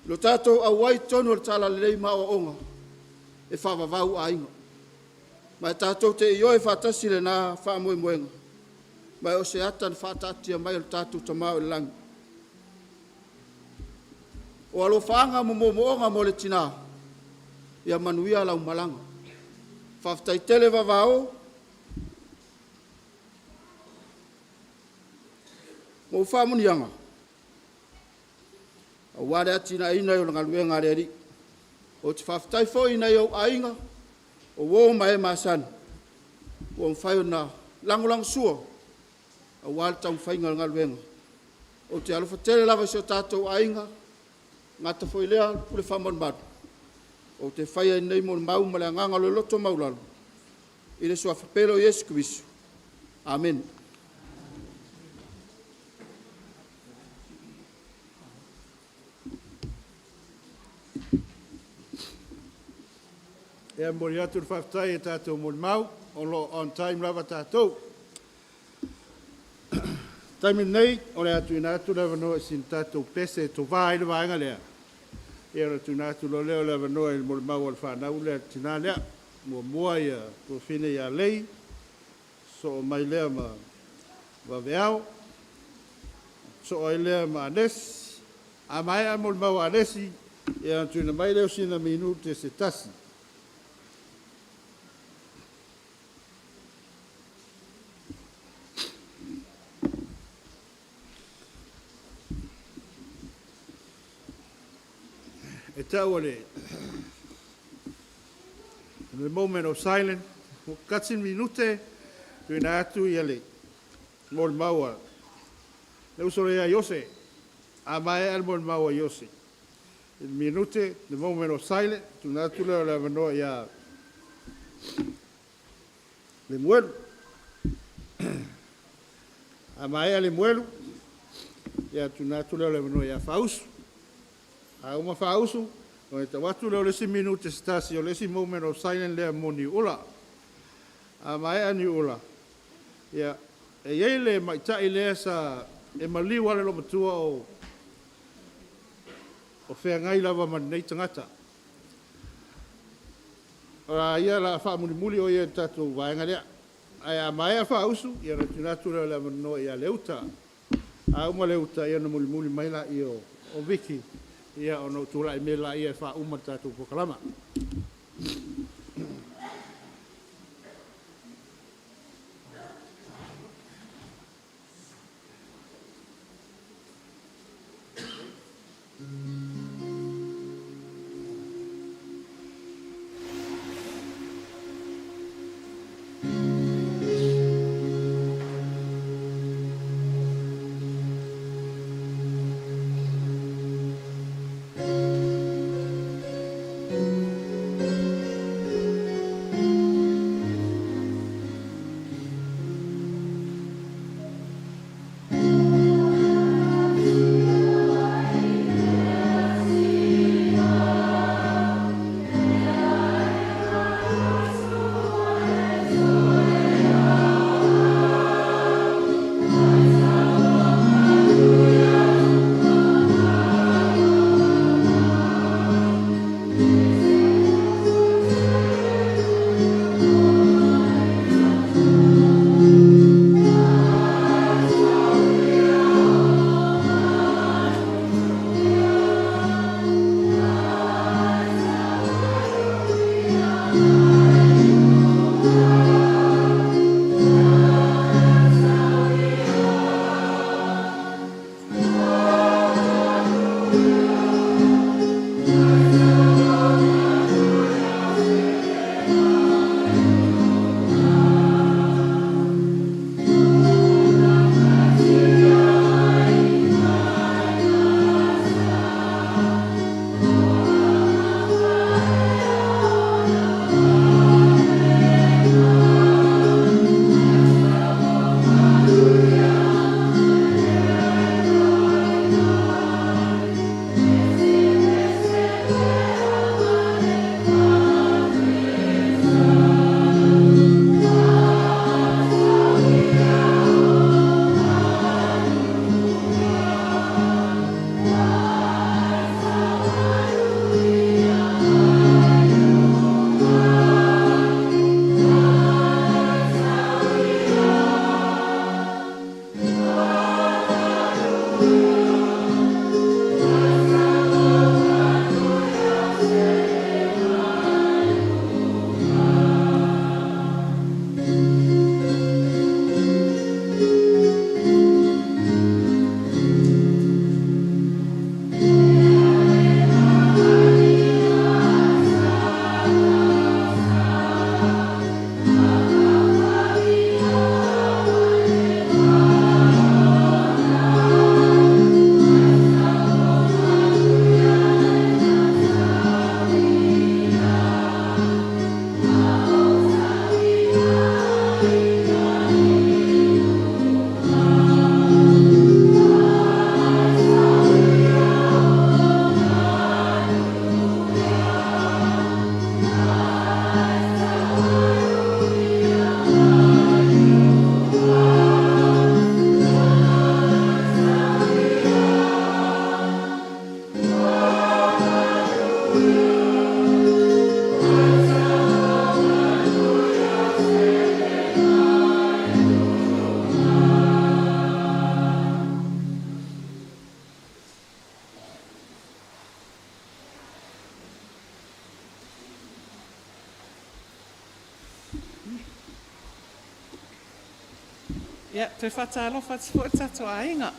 Lo tātou au wai tonu le tala lei ma o onga. E whawawau a inga. Mai tātou te i oe whātasi le nā whāmoe moenga. Mai o se atan whātatia mai o tātou tamau le langi. O alo whaanga mo onga mo le tina. Ia manuia lau malanga. Whaftai tele wawao. Mo whamunianga. A ware ati na ina o ngaluenga reari. O te whaftai fo ina i au ainga. O wo mai masan. O mwhai o na langulang sua. A wale tau whainga ngaluenga. O te alofa tele lava si o tātou ainga. Ngata fo ilea pule whamon batu. O te whaia nei mo mau ma le nganga le loto maulalo. I le sua whapelo Yesu Kristo. Amen. Ea mori atu le whaftai e tātou mo mau. On time lava tātou. Taimi nei, o le atu ina atu lava noa sin tātou pese e tō vāi le vāinga lea. E ora tu nātu lo leo lava noa i mo le mau al whanau lea tina lea. Mua ia profine ia lei. So o mai lea ma veao. So o lea ma anesi. A mai a mo le mau anesi. E atu ina mai leo sina minute se tasi. E tau le moment of silence, katsin minute, tuina atu i ale, mol maua. Le usore a Yose, a mai al mol maua Yose. Minute, the moment of silence, tuina atu le la vano ia le muelu. A mai ale muelu, ia tuina atu le la vano ia fausu. A uma fausu, o te watu leo lesi minute stasi o lesi moment of silence lea mo ni ula. A mai a ni ula. Ia, e iei le maitai lea sa e mali wale lo matua o whea ngai lava manei tangata. Ora ia la wha muli muli o ia tatou vaenga lea. Ai a mai a fausu, ia na tunatu leo lea mano ia leuta. A uma leuta ia na muli muli maila i o Viki. Ia ono tula i mela ia wha umata tu pokalama. Ia, te whatalofa te fo tato ainga.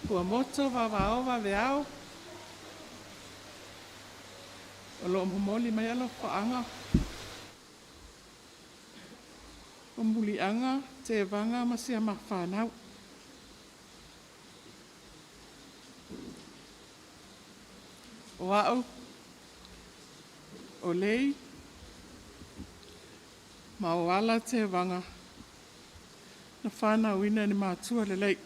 Kua moto wawao waweao. O lo momoli mai alo whaanga. O muli anga, te vanga masia mawhanau. O au, o lei, ma o ala te vanga. Na whanau ina ni mātua le lei.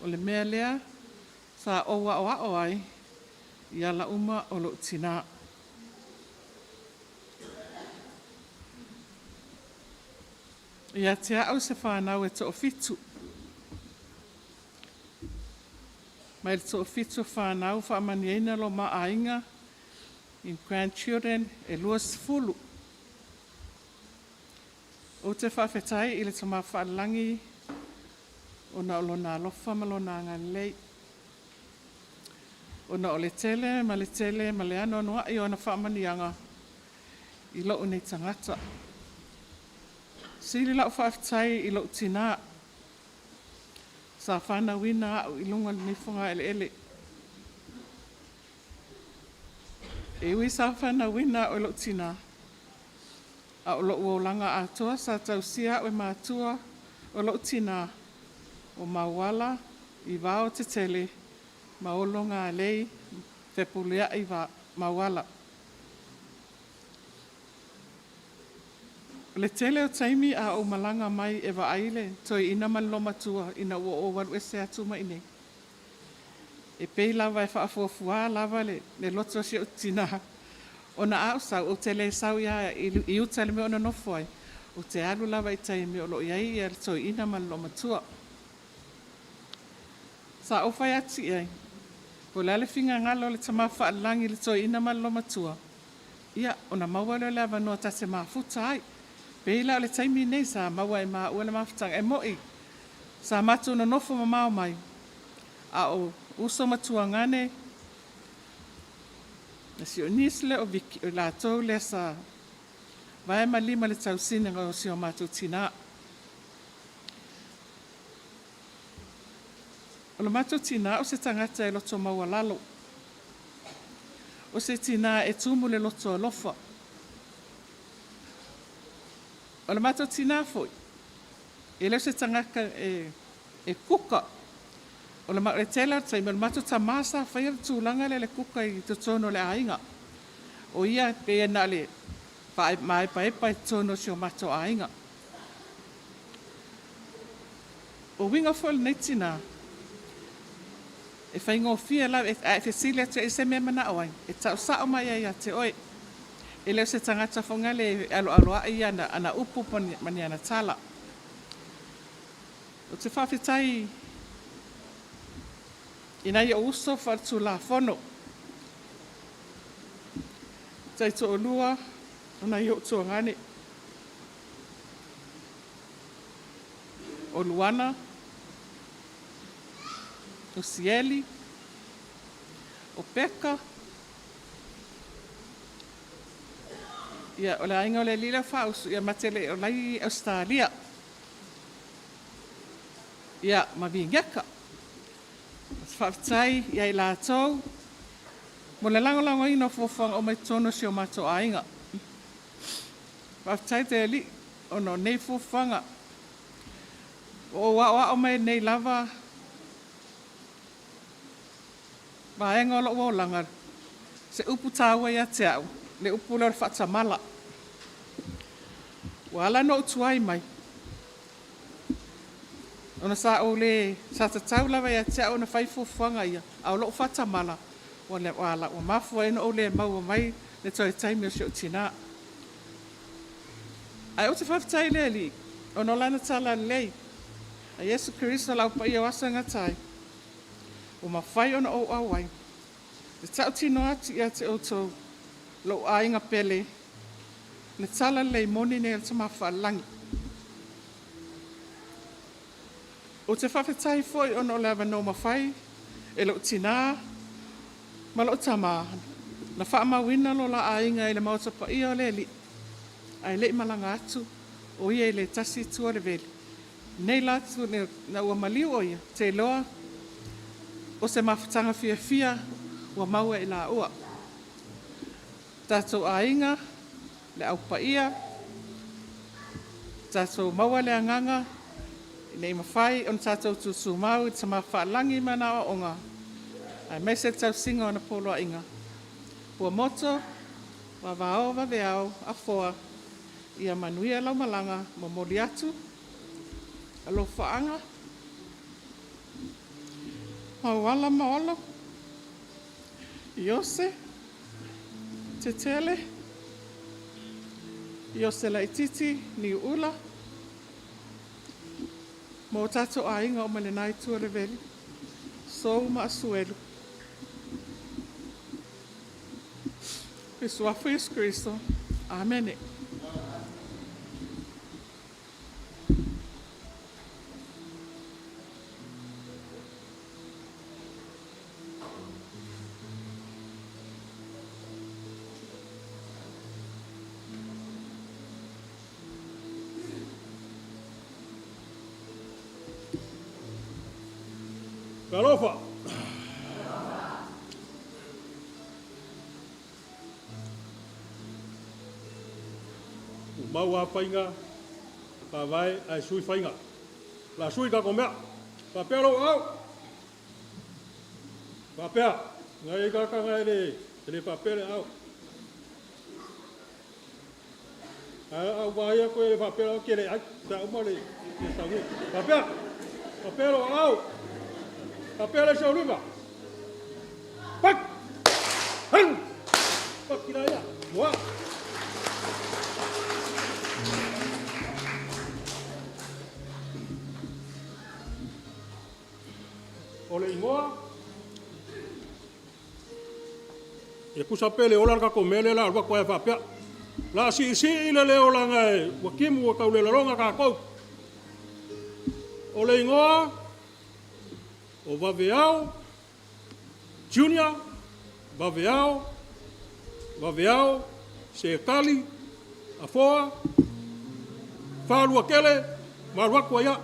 O le mea lea, sa oua o ao ai, i ala uma o lo tina. Ia te au se whanau e to o fitu. Mai le to o fitu whanau whaamaniaina lo ma ainga in grandchildren e luas fulu. O te whawhetai i le tama whaalangi o na olo nā lofa ma lo nā ngalei. O na o le tele ma le ano anua i o na whaamanianga i lo nei tangata. Sili lau whawhetai i lo tina. Sa whana wina au i lunga ni whunga ele ele. E ui sa whana wina o lo tina. A o lo uolanga atua sa tausia o mātua o lo tina. O mawala i wao te tele. Maolonga lei whepulea i mawala. Le tele o taimi a o malanga mai e wa aile toi ina maloma tua ina ua o walu e se atuma ine. E pei lava e whaafuafua lava le loto si o tina. O na au sau o tele sau ia i utale me o na nofoai. O te alu lava i taimi o lo iai e toi ina maloma tua. Sa o whai ati ai. Ko le ale finga ngalo le tama whaalangi le toi ina maloma tua. Ia o na mawalo le avanoa ta se mafuta ai. Peila o le taimi nei sa maua e maa ua le mawhitanga e moi. Sa matu na nofo ma mao mai. A o uso matua ngane. Na si o nisle o viki o la tau le sa. Vai ma lima le tausine o si o matu tina. O le matu tina o se tangata e loto maua lalo. O se tina e tumu le loto lofa. O le mato tina foi. E leo se tangaka e kuka. O le tela tai me le mato tamasa whaia tūlanga le kuka i te tono le ainga. O ia pe e na le mai paepa i tono si o mato ainga. O winga foi le netina. E whaingo fia la e whesilia te e se mea mana oai. E tau sao mai ai te oi. E leo se tangata whongale alo ai ana upu mani ana tala. O te whawhitai ina i o uso whartu la whono. Tai to o lua, ona i o tua ngane. O Luana, o Sieli, o Peka, ia o le ainga o le lila whausu, ia matele o lai Australia. Ia mawingeka. Whawtai, ia i lātou. Mo le lango ino fofang o mai tono si o mato ainga. Whawtai te li, o no nei fofanga. O wa o mai nei lava. Vaenga o lo o langar. Se upu tāua ia te au. Le upu lor whatamala. Wala no utuai mai. Ona sa o le sa tatau lava ia te au na whaifufuanga ia. Au lo whatamala. O le wala o mafua ino o le maua mai le toi taimi o si o tina. Ai o te whawtai le li. O no lana tala lei. A Yesu Kristo lau pa ia wasa ngatai. O mawhai ona o awai. Te tau tino ati ia te outou. Lo ainga pele. Ne tala lei moni ne el tama whaalangi. O te whawhetai foi ono le avano mawhai. E lo tina. Ma lo tama. Na whaamawina lo la ainga e le mauta pa ia o le li. Ai le malanga atu. O ia le tasi tua le veli. Nei latu na ua maliu o ia. Te loa. O se mawhatanga fia fia. Ua maua i la ua. Tātou ainga. Le au pa ia. Tātou maua le anganga. Nei mawhai. On tātou tutu mau. I tama whaalangi mana o onga. Ai mai se tau singa o na polo inga. Ua moto. Wa vao wa veao. A foa. Ia manuia lau malanga. Mo mori atu. Alo whaanga. Mawala mawala. Iose. Te tele. Iose la ititi ni ula. Mo tato ainga o male nai tua le veli. So ma asuelu. Pesu afu Yesu Kristo. Amene. Garofa. Mau a whainga, ka vai ai sui whainga. La sui ka ko mea, ka pea lo au. Ka pea, ngai ka ngai le papere au. Au vai ko le papere ke le ai, sa umale, sa ngi. Ka pea lo au. Papel sa uliba. Pak! Han! Pak kiraya. Mua. Ole ingoa. E kusa pele ola ka komele la wa kwa papel. La si ile le ola ngai wa kimu wa kaule la ronga ka ko. Ole ingoa. O Waveao, Junior, Waveao, Sekali, Afoa, Whālua Kele, Marwakua ia.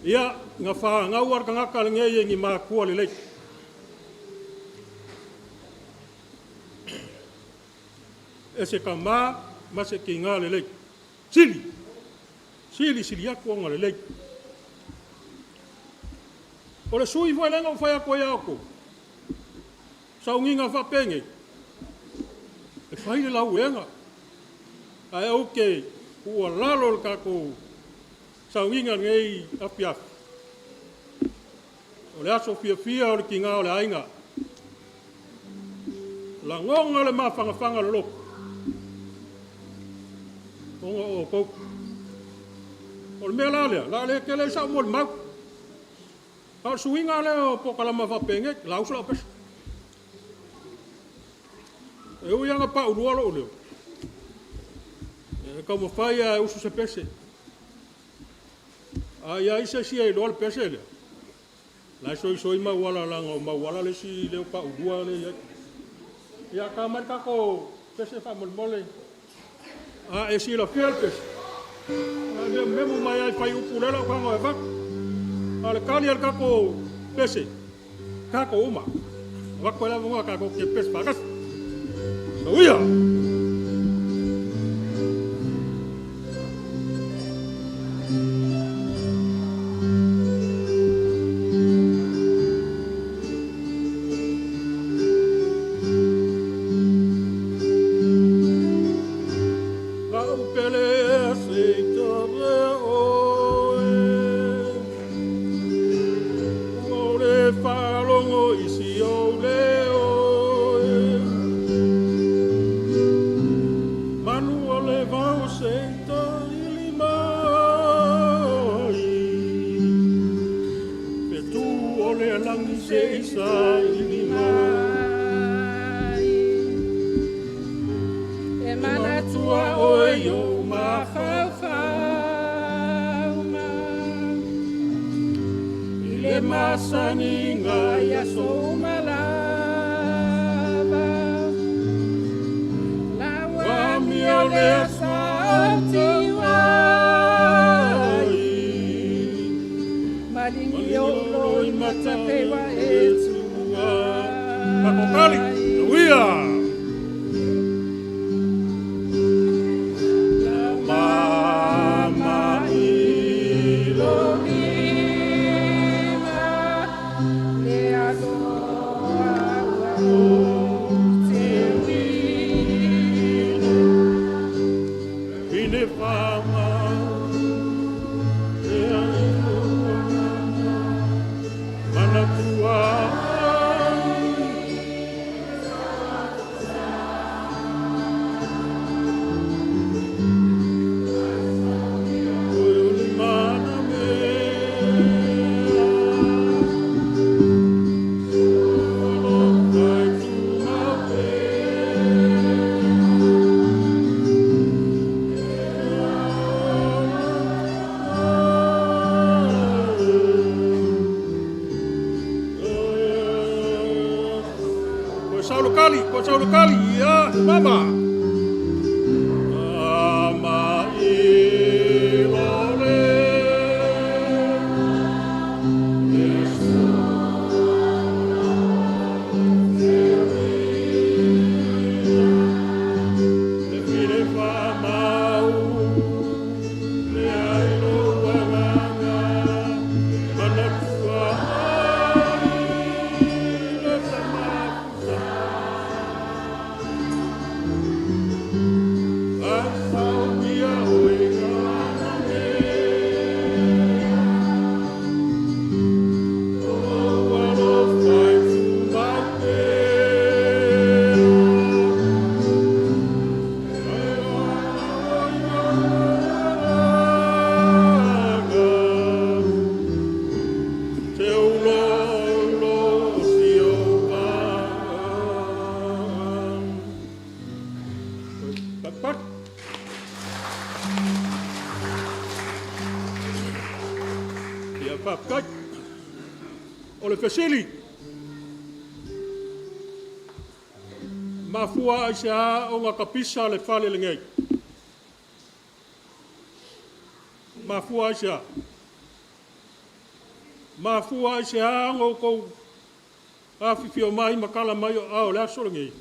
Ia, ngā whāngau ar ka ngaka le ngei ngi mā kua le lei. E se ka mā, ma se ki ngā le lei. Sili aku ngale lei. Ole sui foi lenga foi ako ia ko. Saunginga fa penge. E fai le lau enga. Ai oke ua lalo ka ko. Saunginga ngei apia. Ole aso fia ole kinga ole ainga. La ngonga le mafanga le loko. Onga o ko. O me la le ke le sa mo ma. A suinga le o pokala ma fa penge, la usla pes. E o yanga pa urualo o le. E ka mo fai a usu se pese. A ia isa si e lo pese le. La so ma wala la ngo ma wala le si le pa urua le. Ya ka mar ka ko pese fa mo mole. A e si la fiel pese. Le memo mai ai fai upulela kwa ngo eva. Ale kali al kako pese. Kako uma. Wa kwa la ngo kako ke pese pagas. Uia. le masaninga ia soumalava lawa mio le asati wai malingi o i matapewa e tunga Kakokali, Luia. Saulo Kali, ya mama. O le fesili. Mafua aisa o ngā kapisa le whale le ngai. Mafua aisa. Mafua aisa ngō kou awhiwhi o mai makala mai o ao le aso le ngai.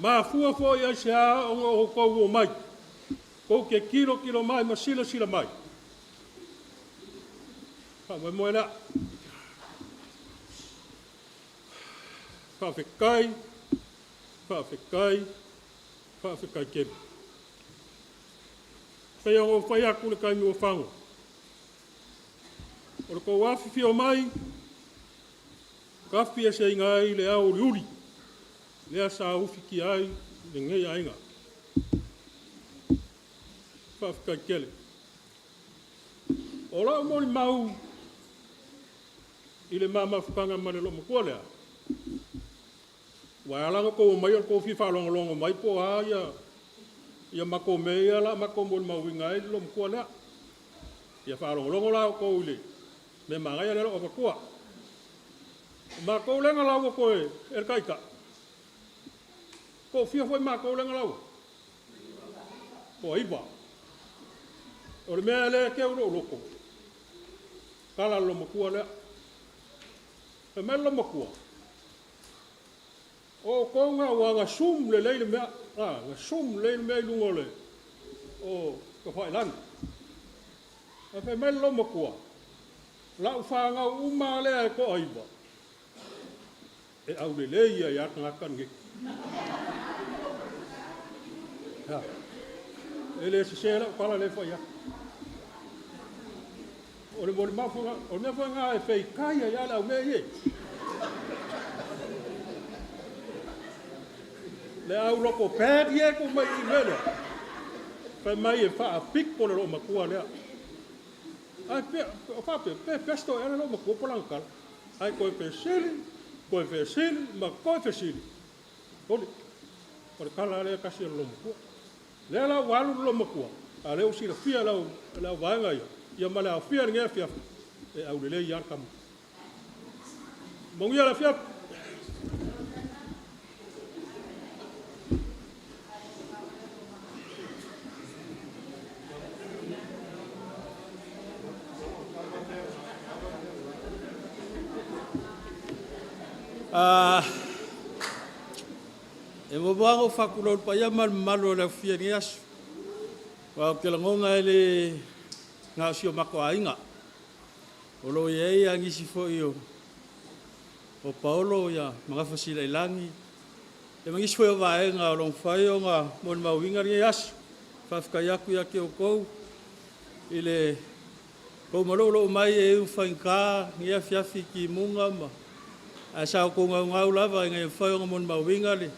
Mafua foi aisa o ngō kou o mai. Kou ke kilo mai ma sila mai. Mai moe la. Whawhekai kemi. Whai o whai aku le kai mua whango. O le kou awhiwhi o mai, kawhia se ngai le au uri. Lea sa uwhi ki ai, le ngei ainga. Whawhekai kele. O lau mori mau, i le mamawhukanga mane lo makua lea. Wai alanga kou mai o kou whiwha longa mai po a ia mako mea la mako mori mawinga e lo makua lea. Ia wha longa la o kou ile. Me mangai alelo o makua. Mako lenga lau o koe er kaika. Kou whia foi mako lenga lau. Ko iwa. O le mea lea keu lo loko. Kala lo makua lea. E mela makua. O konga wa sum le leile mea. Nga sum leile mea lungole. O ka whai lana. E pe mela makua. Lau whanga uma lea e ko aiwa. E au le leia i aka ngakan nge. E le se sela pala le whai aka. O le mori mafunga, o le mea ngā e whei kaia i ala au mea ie. Le au loko pēdi e ko mai i mele. Whai mai e wha a piko le lo makua lea. Ai whape, pesto e lo makua polankala. Ai koe whesili, ma koe whesili. Ole, o le kala lea kasi lo makua. Lea la walu lo makua. A leo si la fia lau vaenga ia. Ia male au fia ngea fia. e au lele iar kam. Mongia la fiap. E mo wango whakulo pa ia malo la fia ni asu. Wa ke langonga ele ngā sio mako ainga. O lo ia ngisi fo io. O Paulo ia mga fasila ilangi. E mangisi fo ia vaenga o long whaio ngā mon mawinga ni asu. Whafkaiaku ia ke o kou. Ile kou malolo mai e whainka ni a fiafi ki munga ma. A sao ko ngau lava ngai whaio ngā mon mawinga le.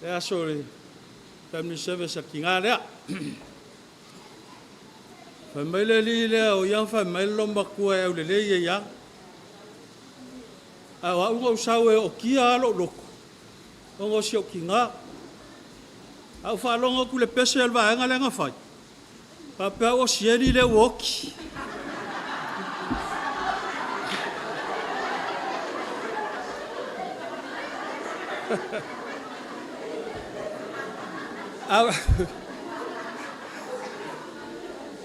E aso le family service a ki ngā rea. Whamaile li lea o iang whamaile lomba kua e au le leia ia. A wa unga usau e o kia alo loko. Ongo si o ki ngā. Au whaalonga ku le pese alwa anga le ngā whai. Papea o sieni le woki.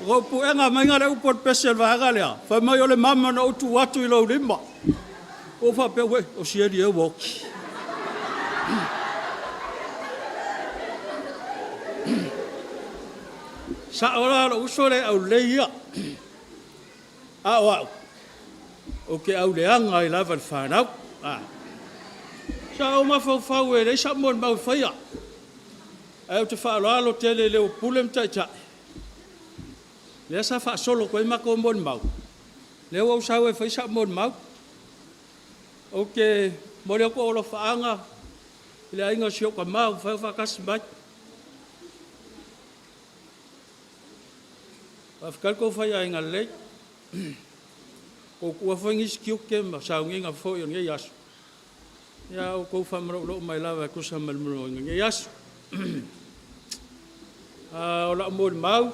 Ropu enga mainga le upor pesel vaga lea. Fa mai ole mama na utu watu i lau lima. O fa pe we o sieri e woki. Sa ora lo usole au leia. A wau. O ke au leanga i lava whanau. Sa o mawhau e rei sa mon mau whaia. Au te whaaloalo tele leo pulem tai tai. Lea sa wha solo koe mako mon mau. Leo au sau e whaisa mon mau. O ke mori ako olo whaanga. Ile ainga sio ka mau whau whakasi mai. Whafkalko whai ainga lei. Ko kua whangis kiuke ma sau nginga whoi o ngai asu. Ia o kou whamaro lo mai lawa kusa malmuro o ngai asu. Ola mon mau.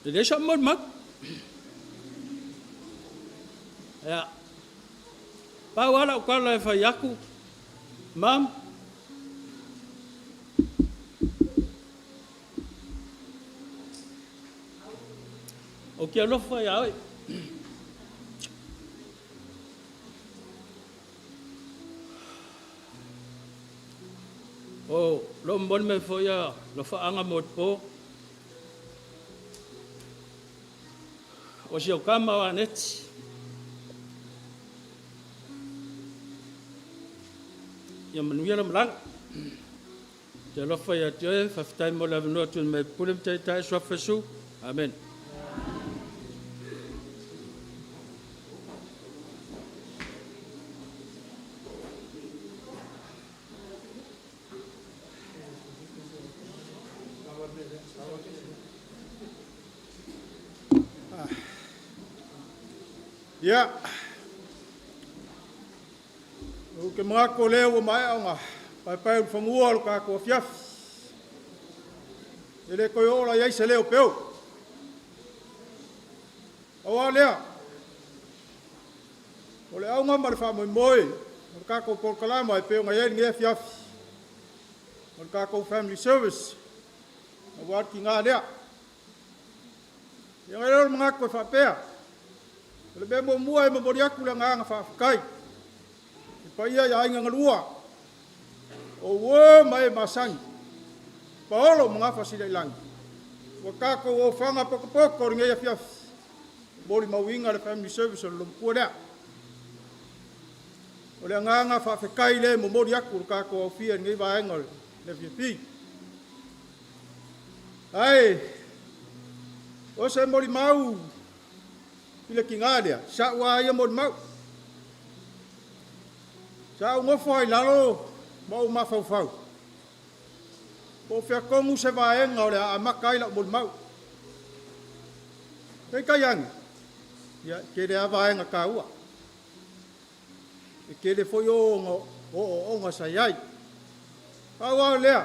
Dia sa mon mau. Ya. Pa wala ko la fa yaku. Mam. O que lo fa ya. O lo mon me fo ya lo fa anga mot po. O si o kama wa net. Ya manuia la mlang. Te lo fa ya te fa tai mo la no tu me pulem tai tai so fa su. Amen. Ya. O ke mga ko leo o mai au ngā. Pai whangua lo ka ko fiaf. Ele koe ola iai se leo peo. Awa lea. O le au ngā mare wha moi moi. O ka ko polkalama e peo ngai ngai fiaf. O ka ko family service. Awa ki ngā lea. Ia ngai leo mga koe wha pea. Le be mo mua e mo mori aku la nganga whaakai. I paia ia inga ngalua. O wo mai masangi. Paolo mga whasida ilangi. Wakako o whanga pokopoko ringa ia fiaf. Mori mawinga le family service o lumpua lea. O le nganga whaakai le mo mori aku kako o fia ngai vaenga le fiafi. Ai. O se mori mau. Pila ki ngā rea, sa ua ia mon mau. Sa ngofo ai lalo, mau mawhau. Po whia kongu se vaenga o le a makai la mon mau. Kei kai angi, ia ke rea vaenga ka ua. E ke le foi o onga sa iai. Ka ua lea,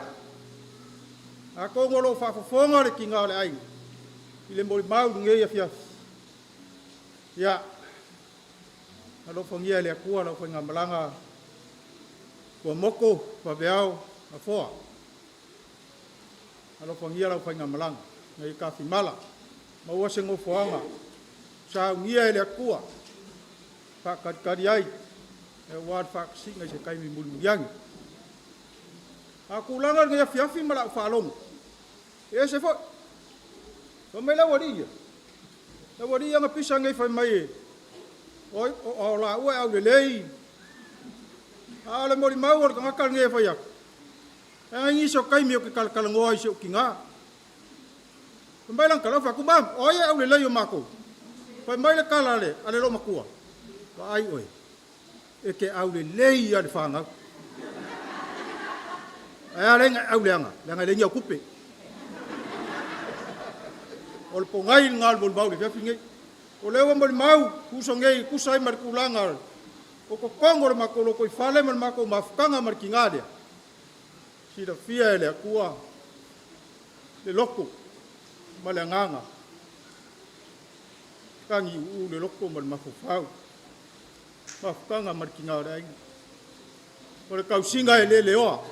a kongo lo whafafonga le ki ngā le ainga. I le mori mau ngei a fiafi. Ia. Alo whangia le akua lau whainga malanga. Kua moko, waweao, a foa. Alo whangia lau whainga malanga. Ngai ka whimala. Maua se ngofoanga. Sa ngia le akua. Whakari ai. E wad whakasi ngai se kaimi mulu yangi. Aku langar ngai a fiafi mala whalongo. E se fo. Whamai la waria. La waria nga pisa ngai whai mai. Oi, o la ue au le lei. Ale mori mau or ngakal ngai whai ak. E ngai ngiso kaimi o ke kalkalangoa i se o ki ngā. Whamai lang kala whakumam. Oi au le lei o mako. Whai mai le kala le, ale lo makua. Wa ai oi. E ke au le lei a le whangau. E a lenga au leanga. Lenga lengi au kupe. O le pongai ngal bol bau le fiafi ngai. O lewa mori mau, kuso ngai, kusai mar kulanga. O ko kongo le mako lo koi fale mar mako mafukanga mar kingade. Sida fia ele akua. Le loko. Ma le nganga. Kangi u le loko mar mafufau. Mafukanga mar kingade ai. O le kausinga ele leoa.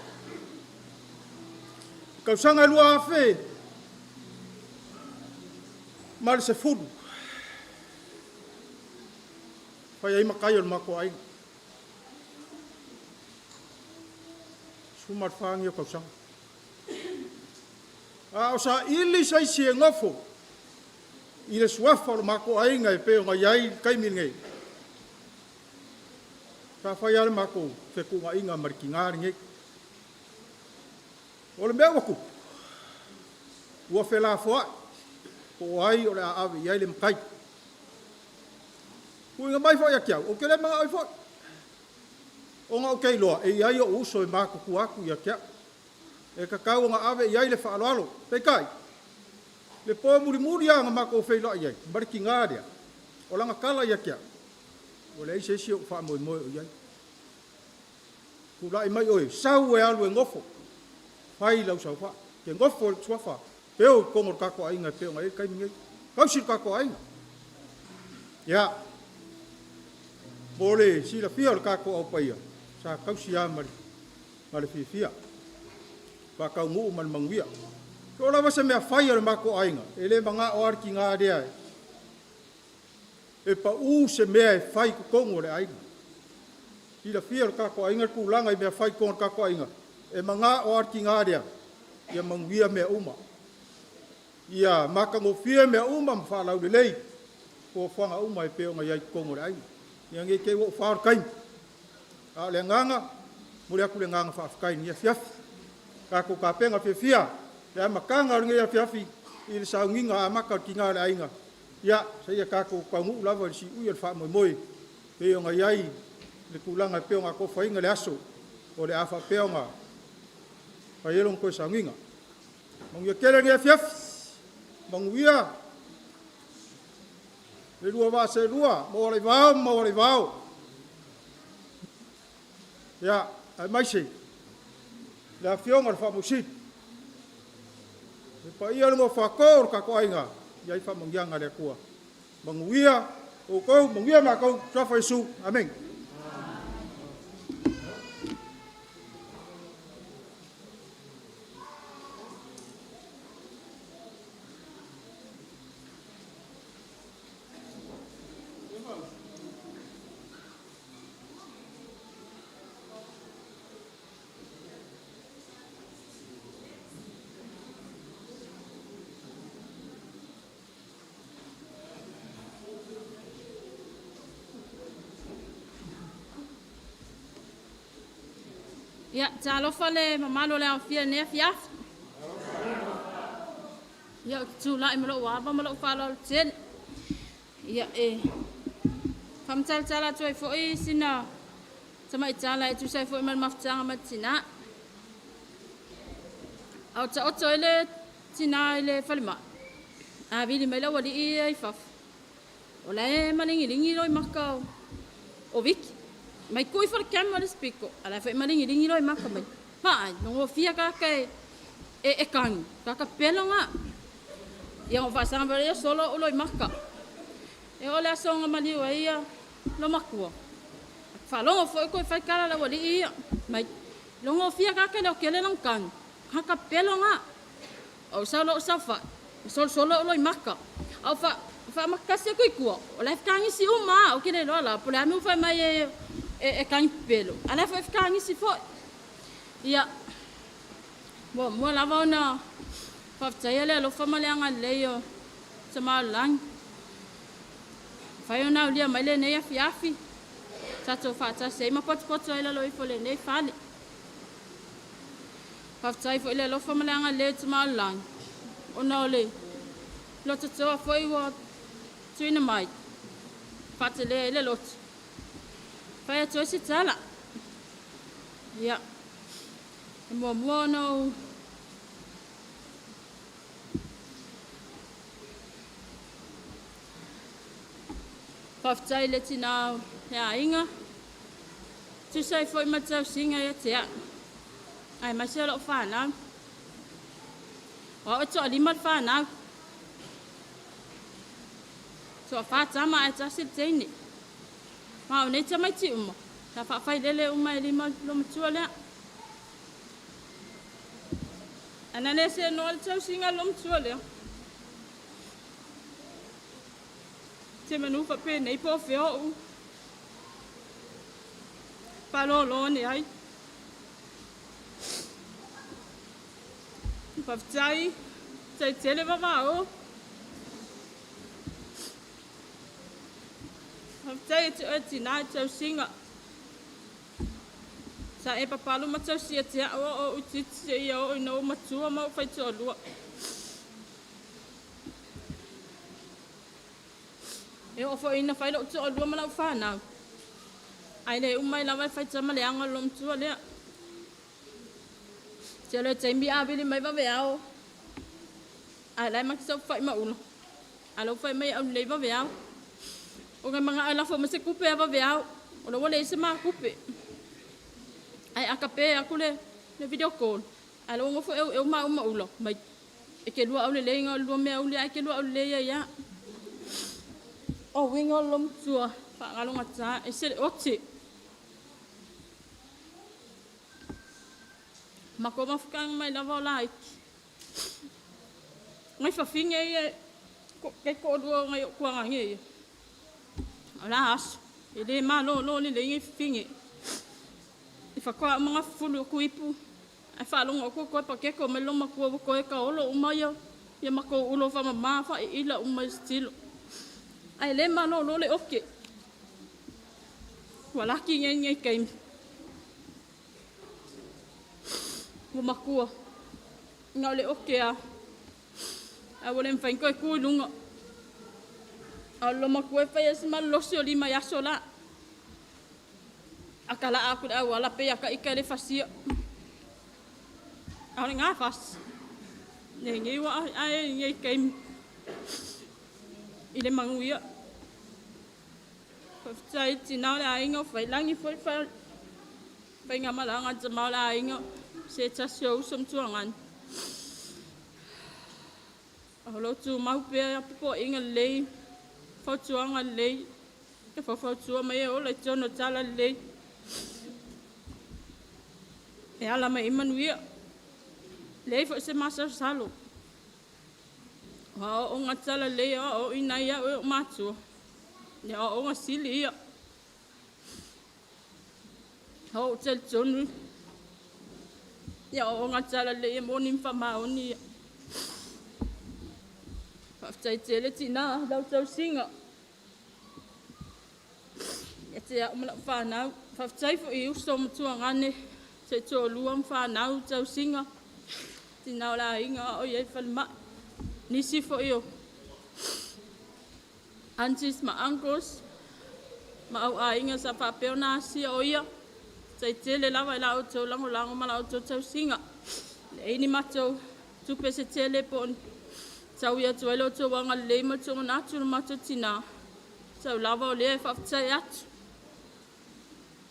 Kausanga lua afe. Mal se fudu. Pai ai makai o mako ai. Sumar whangi o kausanga. A o sa ili sai sie ngofo. I le suafa o mako ai ngai peo ngai ai kaimi ngai. Ka whai ale mako wheku ngai inga mariki ngāri ngai. O le mea waku. Ua whela foa. O ai o le awe iai le mkai. Kui ngā mai fo ia kiau. O ke le mga oi fo. O ngā o kei loa. E iai o uso e mako kuaku ia kiau. E kakau ngā awe iai le whaaloalo. Pei kai. Le po muri muri a ngā mako o wheilo iai. Mariki ngā rea. O langa kala ia kiau. O le eise esi o wha moe moe o iai. Kula i mai oi. Sau e alu e ngofo. Whai lau sau wha. Ke ngofo le tuafa. Peo kongor kako ainga, peo ngai kai mingai. Kausir kako ainga. Ya. Bole sila fia le kako au paia. Sa kausia mali fia. Pa kau mu mal manguia. Ko la va se me faia le mako ainga. Ele manga o arki nga dia. E pa u se me fai ko kongor ainga. Sila fia le kako ainga ku langa me fai kongor kako ainga. E manga o arki nga dia. Ia manguia me uma. Ia maka ngo fia me uma mfalau de lei. Ko fanga uma e peo ngai ai kongo ai. Ia ngai ke wo faar kai. A le nganga, mule aku le nganga fa kai ni fiaf. Ka ko ka penga fia. Ya makanga ngai fiafi. Il sa nginga maka kinga le ainga. Ya, saya ka ko ka ngu lava si u fa moi moi. Peo ngai ai le kulanga peo nga ko fainga le aso. O le afa peo nga. Pa yelong ko sa nginga. Mong ya kele ngai fiaf. Manguia. Le lua va se lua, mo le vao. Ya, ai mai se. La fionga fa musi. E pa ia mo fa kor ka ko ainga. Ya fa mangianga le kua. Manguia, o ko manguia ma ko sa fa su. Amen. Ya, talofa le mamalo le afia ne fiaf. Ya, tula imelo wa ba malo falo chen. Ya Fam tala tu fo sina. Sama itala tu sai fo mal maftanga matina. Au ta oto ile tina ile falma. A vili mela wali I faf. Ola malingi lingi loi makau. O vik. Mai koi for camera spiko. Ala fa malingi lingi loi makau mai. Pa, no fia ka kai e kang. Ka pelonga. Ia o whaasanga vare ia solo ulo I maka. E ole asonga mali wa ia lo makua. Whalongo fo koe whaikara la wali ia. Mai longo fia kake leo kele lang kan. Haka pelo nga. O salo safa. Solo ulo I maka. Au fa makasi koe kua. O la fkangi si uma o kele lola. Pole anu fa mai e kangi pelo. Ala fa fkangi si fo. Ia. Mua lava ona. Whaftaia lea lo whamaleanga leo. Sa maalang. Whai ona ulia mai le nei afi afi. Tato whaatase. Ima potu ai lalo I fo le nei whale. Whaftai fo ile lo whamaleanga leo sa maalang. Ona ole. Lo tatoa fo iwa tuina mai. Whate lea ile lotu. Whai atoa si tala. Ia. Mua no. Whaftai le tina hea inga. Tusai fo I matau singa ia tea. Ai masea lo whanau. O toa lima whanau. Toa whatama ai tasi teini. Mao nei tamai ti uma. Ta whawhai lele uma I lima lo matua lea. Ana ne se no tau singa lo matua lea. Te manu whape nei po whio u. Palolo ne ai. Whaftai, tai tele wawao. Whaftai e te oti nai tau singa. Sa e papalu matau sia te o utiti ia o ina o matua mau whaitu o lua. E o fo ina whailo utu o lua malau whanau. Ai le umai lawa whaitama le anga lom tua lea. Te le taimi awili mai wawe ao. Ai lai maki sau whai mauna. Alo whai mai au lei wawe ao. O ngai mga alafo mase kupe a wawe ao. O na wale ise maa kupe. Ai akape aku le video call. Alo ngofo eu maa ulo. Mai e ke lua au le leinga lua mea au le ai ke lua au le leia ia. O wingo lom tua. Whaangalonga taa. E sere ote. Mako mafukang mai lava o laik. Ngai whawhinge ia. Kei kodua ngai o kuangange ia. O la aso. E le maa lo le ngai whinge. I whakoa mga fulu o kuipu. Ai whaalonga o koe pakeko me loma kua koe ka olo umaya. Ia mako ulo whamama wha I ila umai stilo. Ai le maa lo le oke. Walaki ngai kaimi. Wa makua. Nga le oke a. A wale mwhainko e kui lunga. A lo makua e whai esi ma losi o lima yaso la. A kala aku le au ala pe aka ika le fasia. A le ngā fas. Ngai wa ai ngai kaimi. I le manguia. Whai tina le ainga whai langi whai ngā malanga ta mau le ainga. Se tasi o usam tuangan. Aholo tu maupea ya pipo inga lei. Fau tuanga lei. E fau tua mai e ola tono tala lei. E ala mai imanuia. Lei fau se masa salo. O ngā tala lei o inai a o matua. Ne o ngā sili ia. Ho tel tonu. Ia o ngā tala le e moni mwhamaoni. Whaftai tele tina, lau tau singa. Ia te au mala whanau. Whaftai fo I uso matua ngane. Te tō lua whanau tau singa. Tina o la inga o iei whalma. Nisi fo I o. Aunties ma uncles. Ma au a inga sa whapeo nasi o ia. Tai tele lava I lau tau lango ma lau tau singa. Le eini matou tupe se tele pon. Tau ia tu elo tau wanga leima tau natu na matou tina. Tau lava o lea whaftai atu.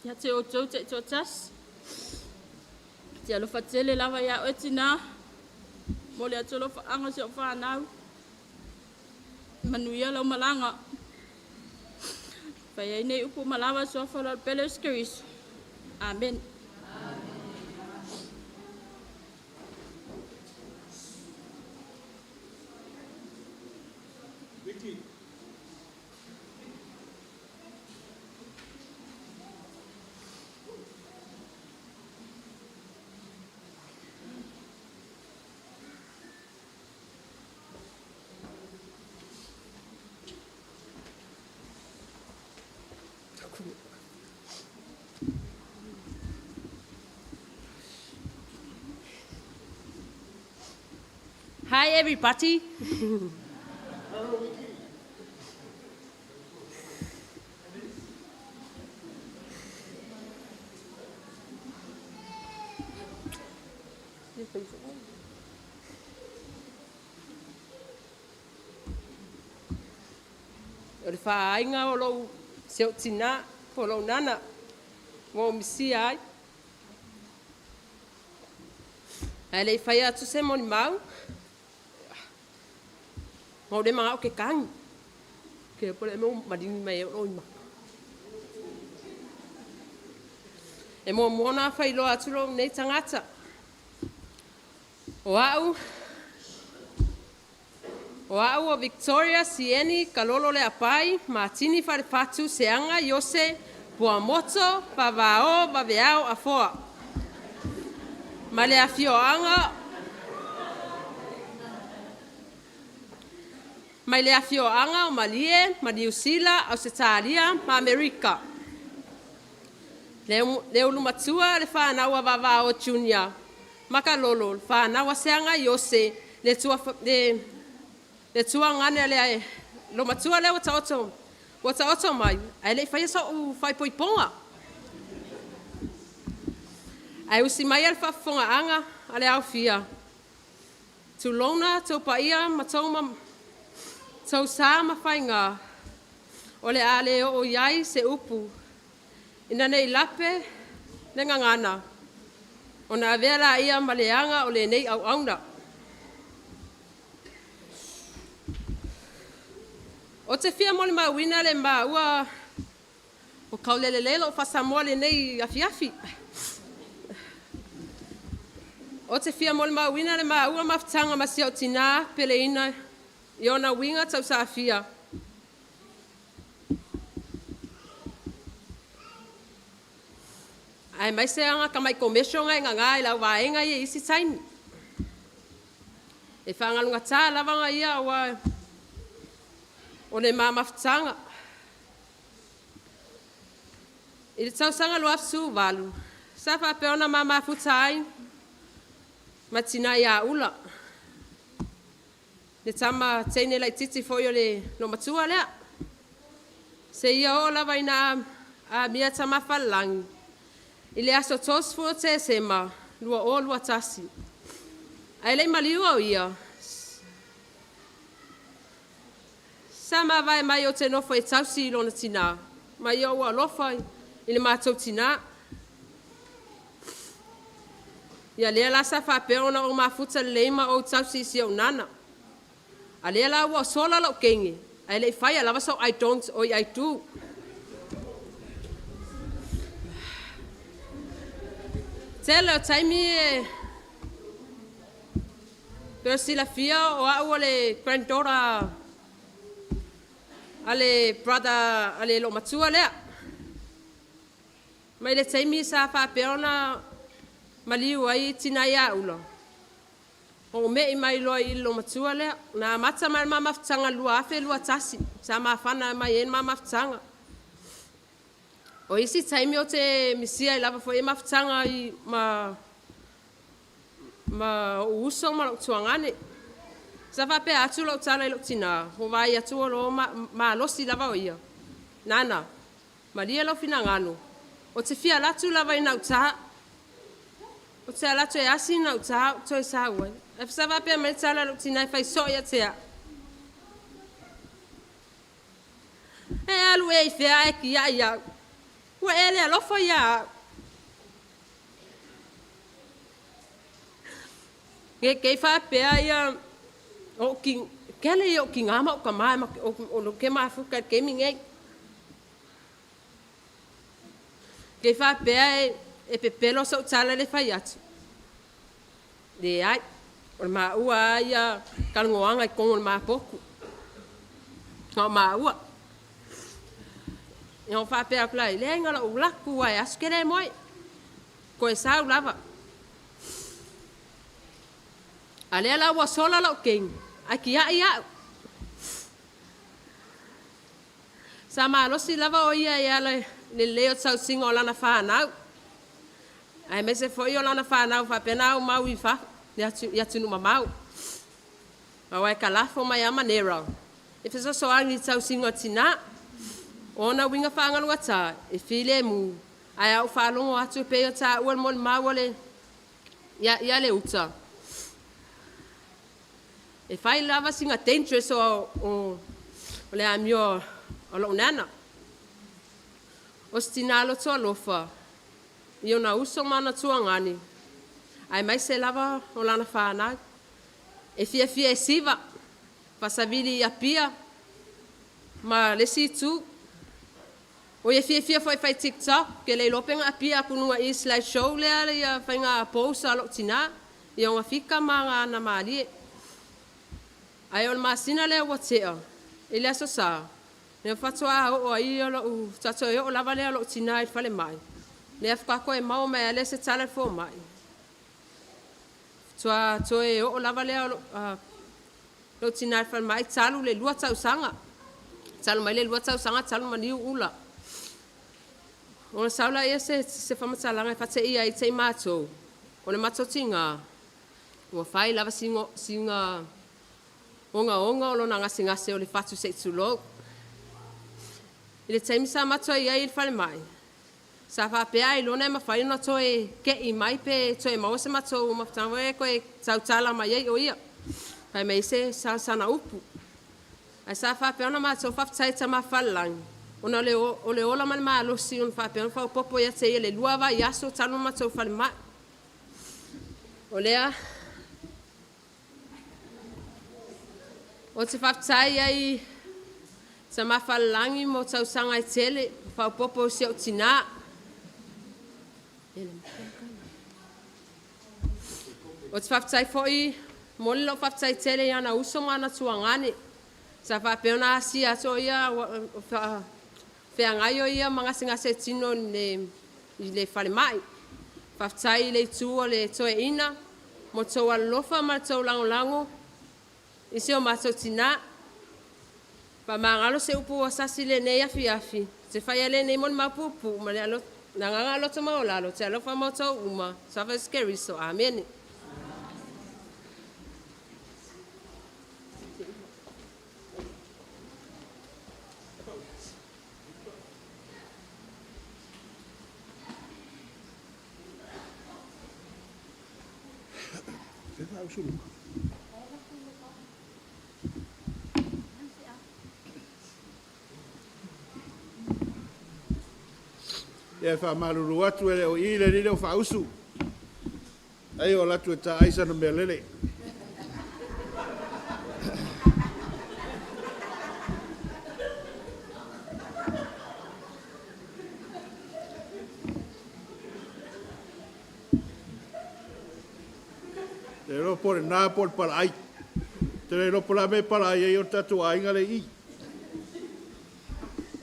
Ia te o tau te tau tas. Te alo whatele lava ia o tina. Mo lea tau lo whaanga se o whanau. manuia lau malanga. Pai ai nei upu malawa sofa lau pele skaris. Amen. Hi everybody. O le whaainga o lou seo tina po lou nana ngō misi ai. Ai lei whai atu se moni mau. Ngau le mga o ke kangi. Ke pole mo maringi mai o ima. E mo mona whai loa atu lo nei tangata. O au o Victoria Sieni kalolo le apai matini whare patu seanga Yose Pua moto pavao baveao afoa. Ma le afioanga mai le afioanga o Malie, ma New Zealand, Australia, ma Amerika. Le ulumatua le whanaua vavao Junior. Makalolo, le whanaua seanga Yose, le tua ngane le lo matua le wata oto mai. Ai le whai sa u whai poiponga. Ai usi mai al whafonga anga ale au fia. Tulona, tau paia, matau tau sa mawhainga. O le ale o iai se upu. Ina nei lape, le ngangana. O na avela ia maleanga o le nei au auna. O te fia mole mawina le maua o kaulele lelo o whasamoa le nei afiafi. O te fia mole mawina le maua maftanga masi o tina pele ina i ona winga tau sa afia. Ai mai se anga ka mai komesho ngai nganga i lau waenga i isi taini. E whangalunga tā lavanga ia o le mamafutanga. I le tausanga lo afsu walu. Sa whapeona mamafutai ma tina ia ula. Le tama teine lai titi foi o le no matua lea. Se ia o lava ina a mia tama whalangi. I le aso tosfu te sema lua o lua tasi. Ai lei maliua o ia. Sama vai mai o te nofo e tausi i lona tina. Mai o ua lofa i le mātou tina. Ia lea la sa whapeona o mafuta leima o tausi si au nana. A lea la ua sola lau kenge. Ai lei whai a lava so I don't o I do. Tele o taimi e persila fia o au le granddaughter ale brother ale lo matua lea. Mai le taimi sa whapeona maliu ai tina ia ula. O me i mai loa i lo matua lea. Na mata mai mamafutanga lua afe lua tasi. Sa mawhana mai en mamafutanga. O isi taimi o te misia i lava fo e mafutanga i ma uso ma lo tuangane. Sa whape atu lo tala i lo tina. Ho vai atu o lo ma losi lava o ia. Nana, maria lo fina ngano. O te fia latu lava i nautaha. O te alatu e asi i nautaha, to e sa uai. E sa whape mai tala lo tina i fai soia tea. E alu e i fea e ki ia ia. Ua ele alofa ia. Nge kei whapea ia O king kele o king ama o kama o lo ke ma fu ka ke mi ngai. Ke fa pe e pe pelo so tsala le fa yat. De ai o ma ua ia kalngoanga I kongo ma poku. O ma ua. Ia fa pe akla le ngala o la ku ai askere moi. Ko e sa lava. Ale la wa sola lo king. Aki ia. Sama lo si lava o ia le leo tsau singo lana fa na. Ai me se foi o lana fa na fa pena o mau I fa. Ya tunu mamau. Awai kala fo mai amanera. E fesa so angi tsau singo tina. Ona winga fa ngalo ngata e file mu. Ai au fa longo atu pe o ta ua mon mawale. Ya le uta. E fai lava singa dangerous o le amio o lo nana. O stinalo to lofa. Io na uso mana tuangani. Ai mai se lava o lana whānau. E fia e siva. Pasavili ia pia. Ma lesi tu. O ia fia foi fai TikTok. Ke le lopenga a pia kununga I slideshow lea ia whainga post alo tina. Ia onga fika ma ngā na maali. Ai o masina lea watea. E lea so sa. Nea whatua o ai alo u. Tato e o lava lea alo tina I whale mai. Lea whakako e mau mai ale se tala fo mai. Tua e o lava lea lo tina I whale mai. Talu le lua tau sanga. Talu mai le lua tau sanga. Talu mani ula. O na saula ia se whamatalanga I whate ia I te mātou. O na matotinga. Ua whai lava singa onga o lo na ngase o le whatu se tulo. I le taimisa matua ia I le whale mai. Sa whapea I lona e mawhai na toe ke I mai pe toe mawase matou mawhtango e koe tautala mai ei o ia. Pai mei se sana upu. Ai sa whapea na matou whaftai ta mawhalangi. Ona o le ola man maa losi on whapea na whaupopo ia te ia le luawa I aso tanu matou whale mai. O lea. O te whaftai ai sa mawhalangi mo tau sanga I tele. Whaupopo si au tina. O te whaftai foi, mole lo whaftai tele ia na uso mana tuangane. Sa whapea na asi ato ia, wheangai o ia mga singase tino I le whale mai. Whaftai le tu o le toe ina, mo tau alofa ma tau lango. Isi o mato tina. Pa mangalo se upu o sasi le nei afi. Se whai le nei mon mapupu, ma le alo. Nanganga loto maolalo, te alofa moto uma. Sawa scary so, amen. Ia whamaruru atu ele o I le rire o whausu. Ai o latu e ta aisa na mea lele. Te ropo le nā por para ai. Te ropo la me para ai o tatu ainga le I.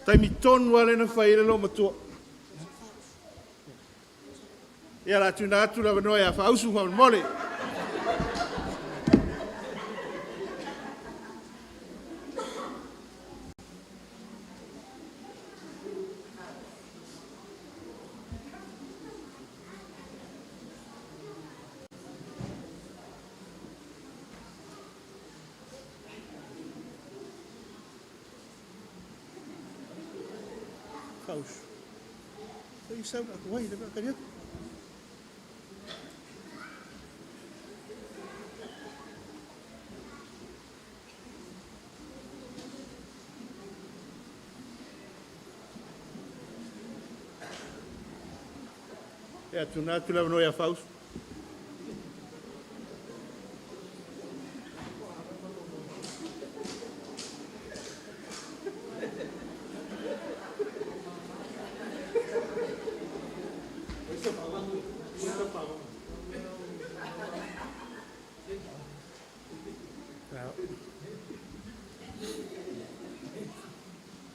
Taimi tonu ale na whaile lo matua. Ia la tuna atu la vanoe a whausu ma mole. Whausu. Ei sauna aku wai na kanya. E tuna tu la no ia faus.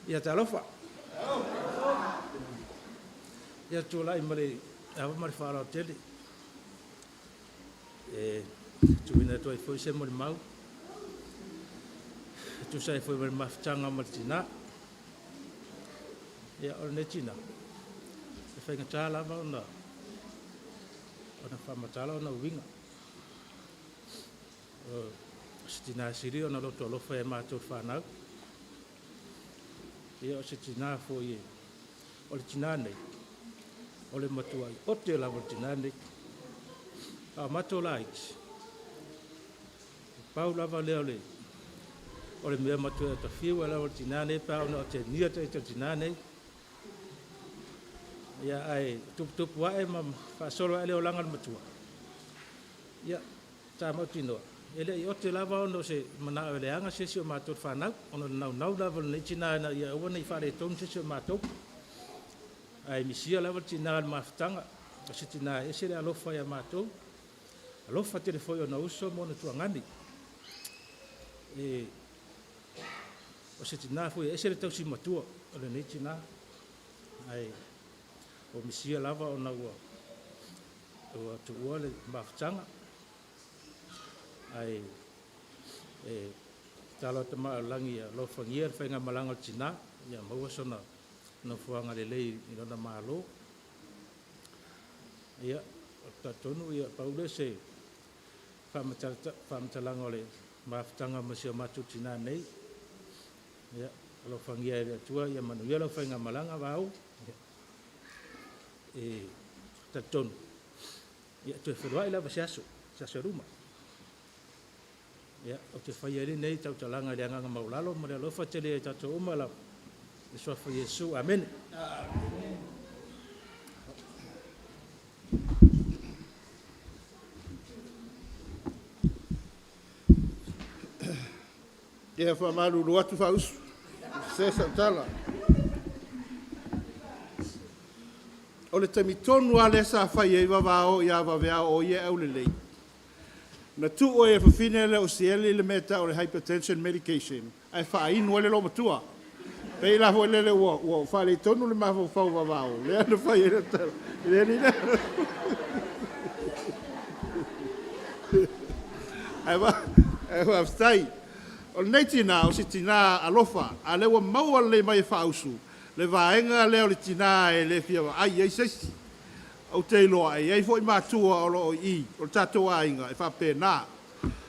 Ia te alofa. Ia tūlai mare, awa mare whārau tele. Tuina toi foi se mare mau. Tu sai foi mare mawhitanga mare tina. Ia ora ne tina. E whainga tāla ma ona. Ona whamatala ona uinga. Se tina siri ona loto alofa e mātou whanau. Ia o se tina foi o le tina nei. O le matua i o te lawa tina nei. A mato la iti. Pau lava leo le. O le mea matua ta fiu e lawa tina nei. Pau na o te nia te tina nei. Ia ai tupu wae ma whaasoro e leo langa matua. Ia tā mau tinoa. Ele i o te lava ono se manao ele anga sesi o mātou whanau. Ono nau lava nei tina na ia ua nei whare tonu sesi o mātou. Ai misia lava tina al mawhitanga. O se tina e se le alofa ia mātou. Alofa te le foi o na uso mo na tuangani. O se tina foi e se le tausi matua. O le nei tina. Ai o misia lava o na ua. O tu ua le mawhitanga. Ai talo te maa langi a lo whangia re whainga malanga tina ia maua sona no fuanga le lei i rona maalo ia o tatonu ia paule se whamatalanga o le mawhitanga masio matu tina nei ia lo whangia e atua ia manu ia lo whainga malanga wau tatonu ia tue whurua ila wasiasu siasu ruma. Ya, o te whai eri nei tau talanga le anganga maulalo, ma le alofa te le tato umala, e sofa Yesu, amen. Ia whamaruru atu whausu, sesa tala. O le tamitonu ale sa whai e wawao ia wawea o ia au le lei. Na tu o e whawhine le o siele le meta o le hypertension medication. Ai whainu le lo matua. Pei la fo le o whale tonu le maho whau wawao. Le anu whai e le tala. Le ni le. Ai wa stai. O nei tina o si tina alofa. A le wa maua le mai whausu. Le vaenga le o le tina e le fia wa. Ai sesi. O te loa e ei foi matua o lo i o tatou ainga e whapena.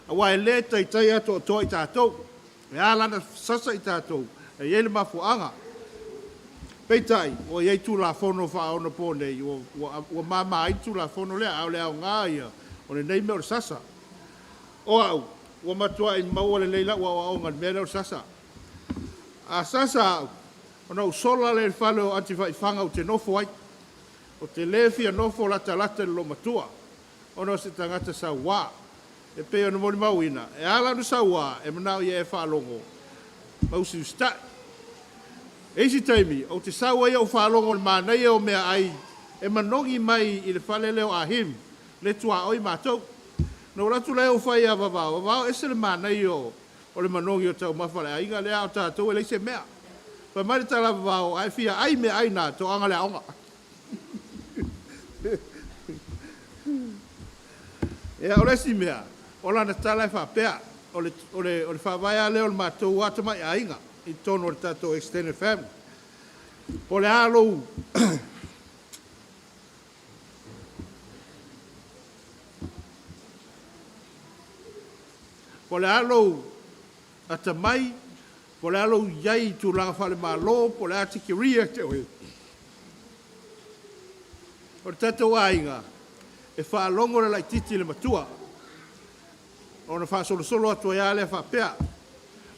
A wai le tai ato to i tatou. E alana sasa i tatou. E ele mafuanga. Peitai, o ei tu la fono wha ono pone, o mama ai tu la fono lea, au lea o ngā ia, o le nei mea o sasa. O au, o matua i maua le leila, o au ngan mea o sasa. A sasa au, o nau sola le whale o ati whaifanga o te nofo ai. O te lewhia nofo lata le lo matua. Ono se tangata sa wā. E peo na mori mauina. E ala no sa wā. E manao ia e whaalongo. Mausi ustai. Eisi taimi. O te saua ia o whaalongo ma nei o mea ai. E manongi mai i le whale leo a him. Le tua oi mātou. No ratu leo whai a wawao. Wawao ese le ma nei o le manongi o tau mawhale. A inga lea o tātou e leise mea. Pa mari tala wawao. Ai fia ai mea aina. To anga lea onga. E o lesi mea, o lana tala e whapea, o le whawaya leo le mātou watama i ainga, i tono le tātou extended family. Po le alou, po le alou atamai, po le alou iai tu langa whale malo, po le atikiria te oe. O le tātou ainga, e whaalongo le laititi le matua. O na whaasolo atu e ale whapea.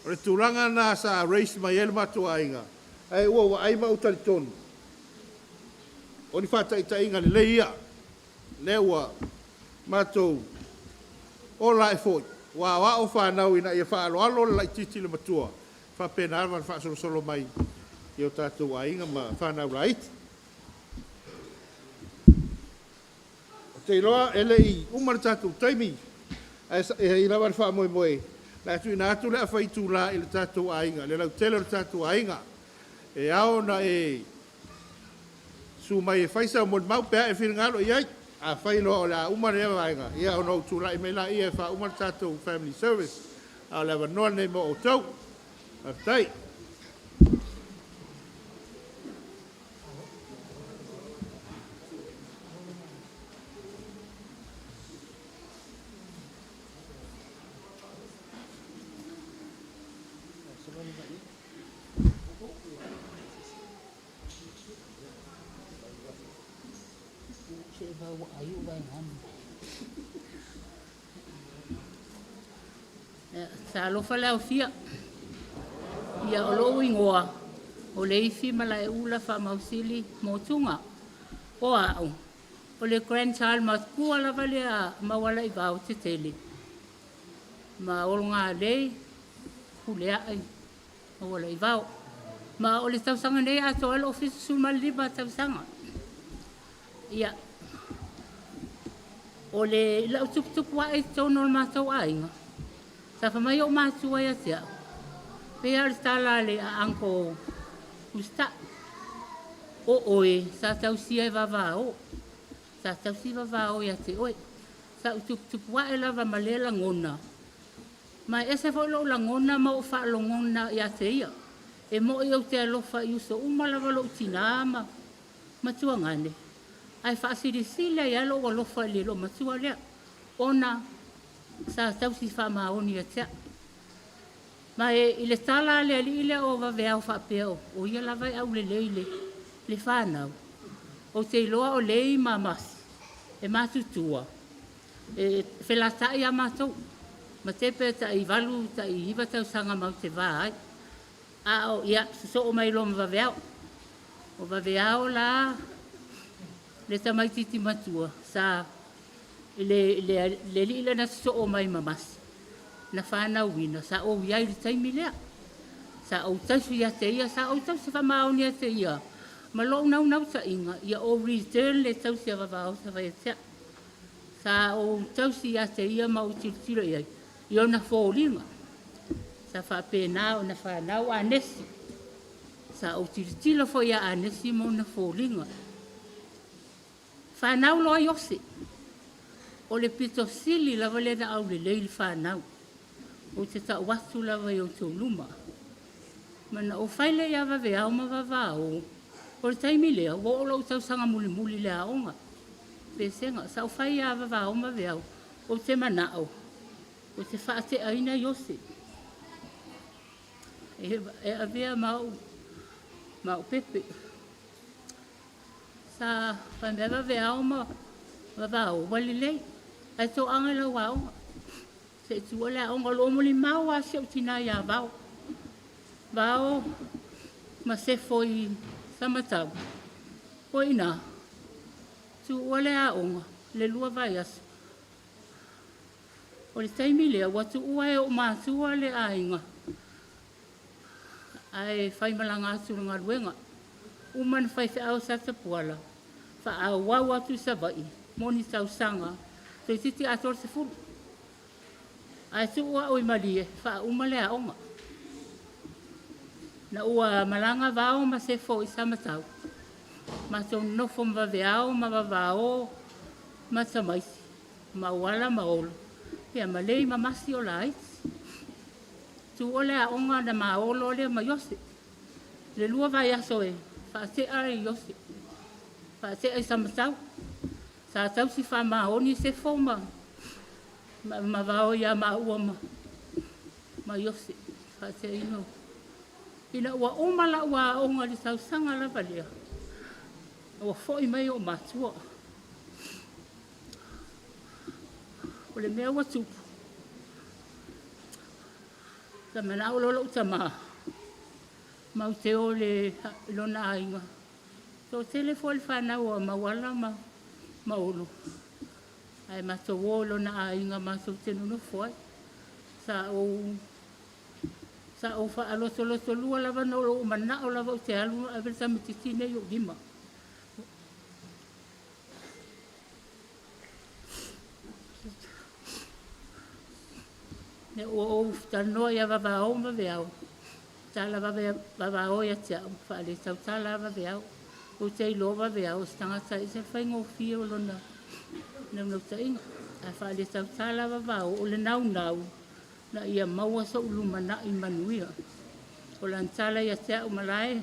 O le tūranga nā sa race mai ele matua inga. Ai ua wa aima utari tonu. O ni whataita inga le leia. Le ua matou. O la e foi. Wa wa o whanau ina i whaalo alo le laititi le matua. Whapea na alwa whaasolo mai. I o tātou a inga ma whanau laiti. Te loa ele i umar tātou taimi. E i lawa wha moe moe. La tu ina tu le fai tu la il tatu ainga le la tele le tatu ainga e ao na e su mai fai sa mo mau pe e fil ngalo ia a fai lo la uma le ainga ia no tu la me la ia fa uma tatu family service a la va no ne mo o tau a tai Sa alofa le au fia. Ia o loo ingoa. O le ifi ma la e ula wha mausili mō tunga. O au. O le grandchild ma kua lava le a mawala i vau te tele. Ma o ngā lei. Hulea ai. Mawala i vau. Ma o le tausanga nei a to ele ofisi suma liba tausanga. Ia. O le lau tuk wa e tono le mātou ainga. Sa whamai o mātua ia tia. Pea le tala le a anko usta. O oe, sa tausia e vavao. Sa tausi vavao ia te oe. Sa utuk wa e lava male la ngona. Ma ese fo lo la ngona ma o wha lo ngona ia te ia. E mo i au te alofa i uso umalava lo utina ma. Matua ngane. Ai wha asiri sila i alo o alofa le lo matua lea. Ona sa tausi wha maoni a tea. Ma e le tala le ali ile o waweau wha peo. O ia lava au le leile. Le whanau. O te iloa o lei mamasi. E matutua. E whelatai a matou. Ma tepe ta i walu ta i hiva tau sanga mau te vai. A o ia so o mai lo ma waweau. O waweau la le tamaititi matua. Sa le lila na so o mai mamasi. Na whanau wina. Sa o iai le taimi lea. Sa o tausu ia te ia. Sa o tausu whamaoni ia te ia. Ma lo nau sa inga. Ia o return le tausi a wawao sa vai atea. Sa o tausi ia te ia ma o tiro iai. Ia na fōringa. Sa whapena o na whanau a nesi. Sa o tiro fo ia a nesi mo na fōringa. Whanau loa yose. O le pito sili lava le na au le leili whanau. O te ta watu lava i o tō luma. Mana o whaile ia wawe au ma wawao. O le taimi lea, wo o lau tau sanga muli muli lea onga. Pesenga, sa o whai ia wawao ma weau. O te manao. O te whaate aina yose. E avea mau pepe. Sa whamea waweao ma wawao wali lei. Ai tō anga lau waonga. Se tua lea onga lo muli mau a se o tina ia wao. Wao ma se foi samatau. Hoi nā. Tu ole a onga. Le lua vai asu. O le taimi lea watu ua e o mātua le a inga. Ai whai malanga atu ngā ruenga. Uman whai au sa tapuala. Wha au wau atu sa vai. Moni tau sanga. Toi titi ator se furu. Ai tu ua oi malie. Wha umale a onga. Na ua malanga vao ma se fo i samatau. Ma tau nofo ma veao ma vavao ma tamaisi. Ma wala ma olo. Pea ma lei ma masi o la aiti. Tu ole a onga na ma olo ole ma yose. Le lua vai aso e. Wha te are yose. Wha te ai samatau. Sa tau si wha ma oni se fo ma. Ma vao ia ma ua ma yose. Wha te ino. Ina ua umala ua onga li tau sanga lava lea. Ua foi mai o matua. O le mea ua tupu. Sa mana o lolo utama. Mau te o le lona ainga. So telefo le whanau a mawala ma olo. Ai mato o lona ainga mato te nuno foi. Sa o fa alo solo lua lava no lo mana o lava o te alu a versa mititine yo gima. Ne o tano ia vavao ma veao. Tala vavao ia tia whaale tau tala vavao. O te ilova veao stangata i se whaingo fia o lona. Nau ta inga. A whaale tau tala vavao o le nau na ia maua so ulumana i manuia. O lan tala ia tia o malae.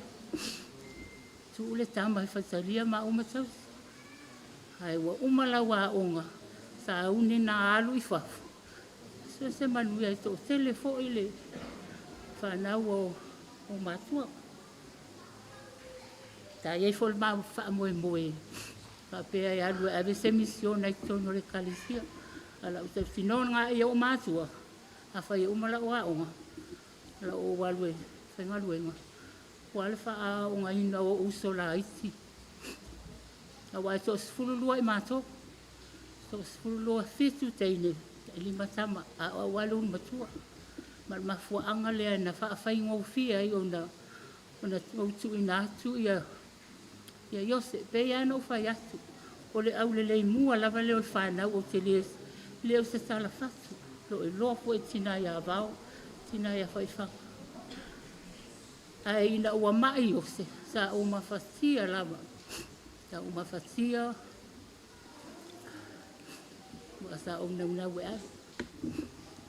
Tu ule tama i whaitaria ma umatau. Hai wa umala wa onga. Sa une na alu i whafu. So se manuia i tō telefo i le whanau o matua. Ta iei fol ma wha moe moe. Ka pēa i alu e ave se misiona i tono le kalisia. Ala uta tino ngā i o matua. A whai umala o a onga. Ala o walue, whainga luenga. Wale wha a onga ina o uso la iti. A wai tō sfululua i mato. Tō sfululua fitu teine. Lima tama a walu matua. Ma fuanga lea na wha whaingo fia i ona tu ina atu ia Iose. Pe ano whai atu. O le au le lei mua lava leo i whanau o te leo se tala fatu. Lo e lofo e tina ia vau. Tina ia whai whanga. Ai ina ua mai ose. Sa o mawhatia lava. Sa o mawhatia. Sa o nauna we ai.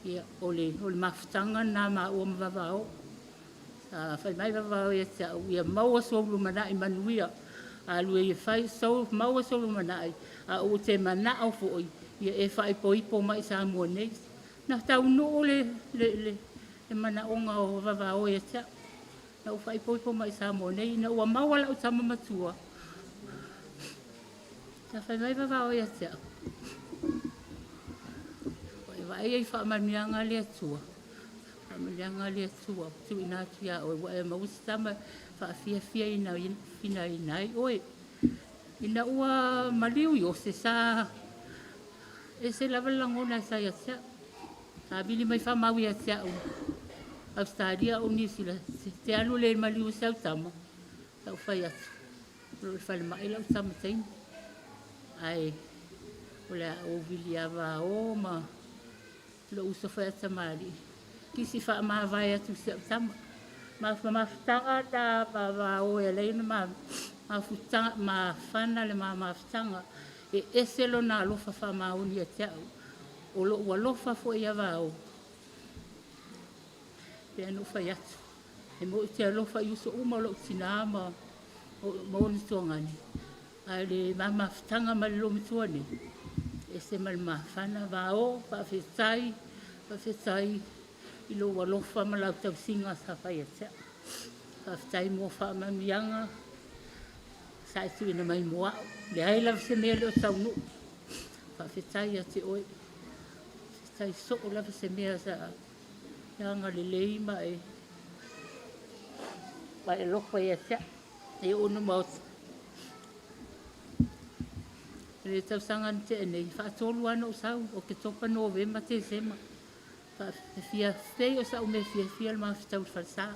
Ia o le mawhitanga nā ma ua mawawao. Sa whai mai wawao ia tia o ia maua soulu mana i manuia. A lue ia whai maua soulu mana i. A o te mana au fōi. Ia e whai poipo mai sa mua nei. Na tau no le mana onga o wawao ia tia. Na o whai poipo mai sa mua nei. Na ua maua lau tama matua. Sa whai mai wawao ia tia. Vai ai fa manianga le tua. Manianga le tua. Tu ina tia o e maustama fa fia ina oi. Ina ua maliu yo se sa e se lava langona sa ia tia. Sa bili mai fa mau ia tia o. Australia o New Zealand. Te alu le maliu sa tama. Sa fa ia. Lo fa le mai la tama tain. Ai. Ola o viliava o ma lo uso fa tamari kisi fa ma vai atu se tama ma tanga da va o ele ma futa ma fana le ma tanga e eselo na lo fa ma o ni tia o lo fa fo ia va o pe no fa ya e mo tia lo fa uso uma lo tina ma mo ni tongani ale ma tanga ma lo mituani ese mal ma fana va o pa fesai ilo walofa ma la tau singa sa fai ese pa fesai mo fa ma mianga sa tu ina mai mo le ai la se me lo tau no pa fesai ate oi fesai so la se me sa yanga le lei ma e pa lo fai ese e ono mo le tau sangan te nei fa tolu ano sau o ke topa novemba te sema fa fia fei o sa o me fia ma tau farsa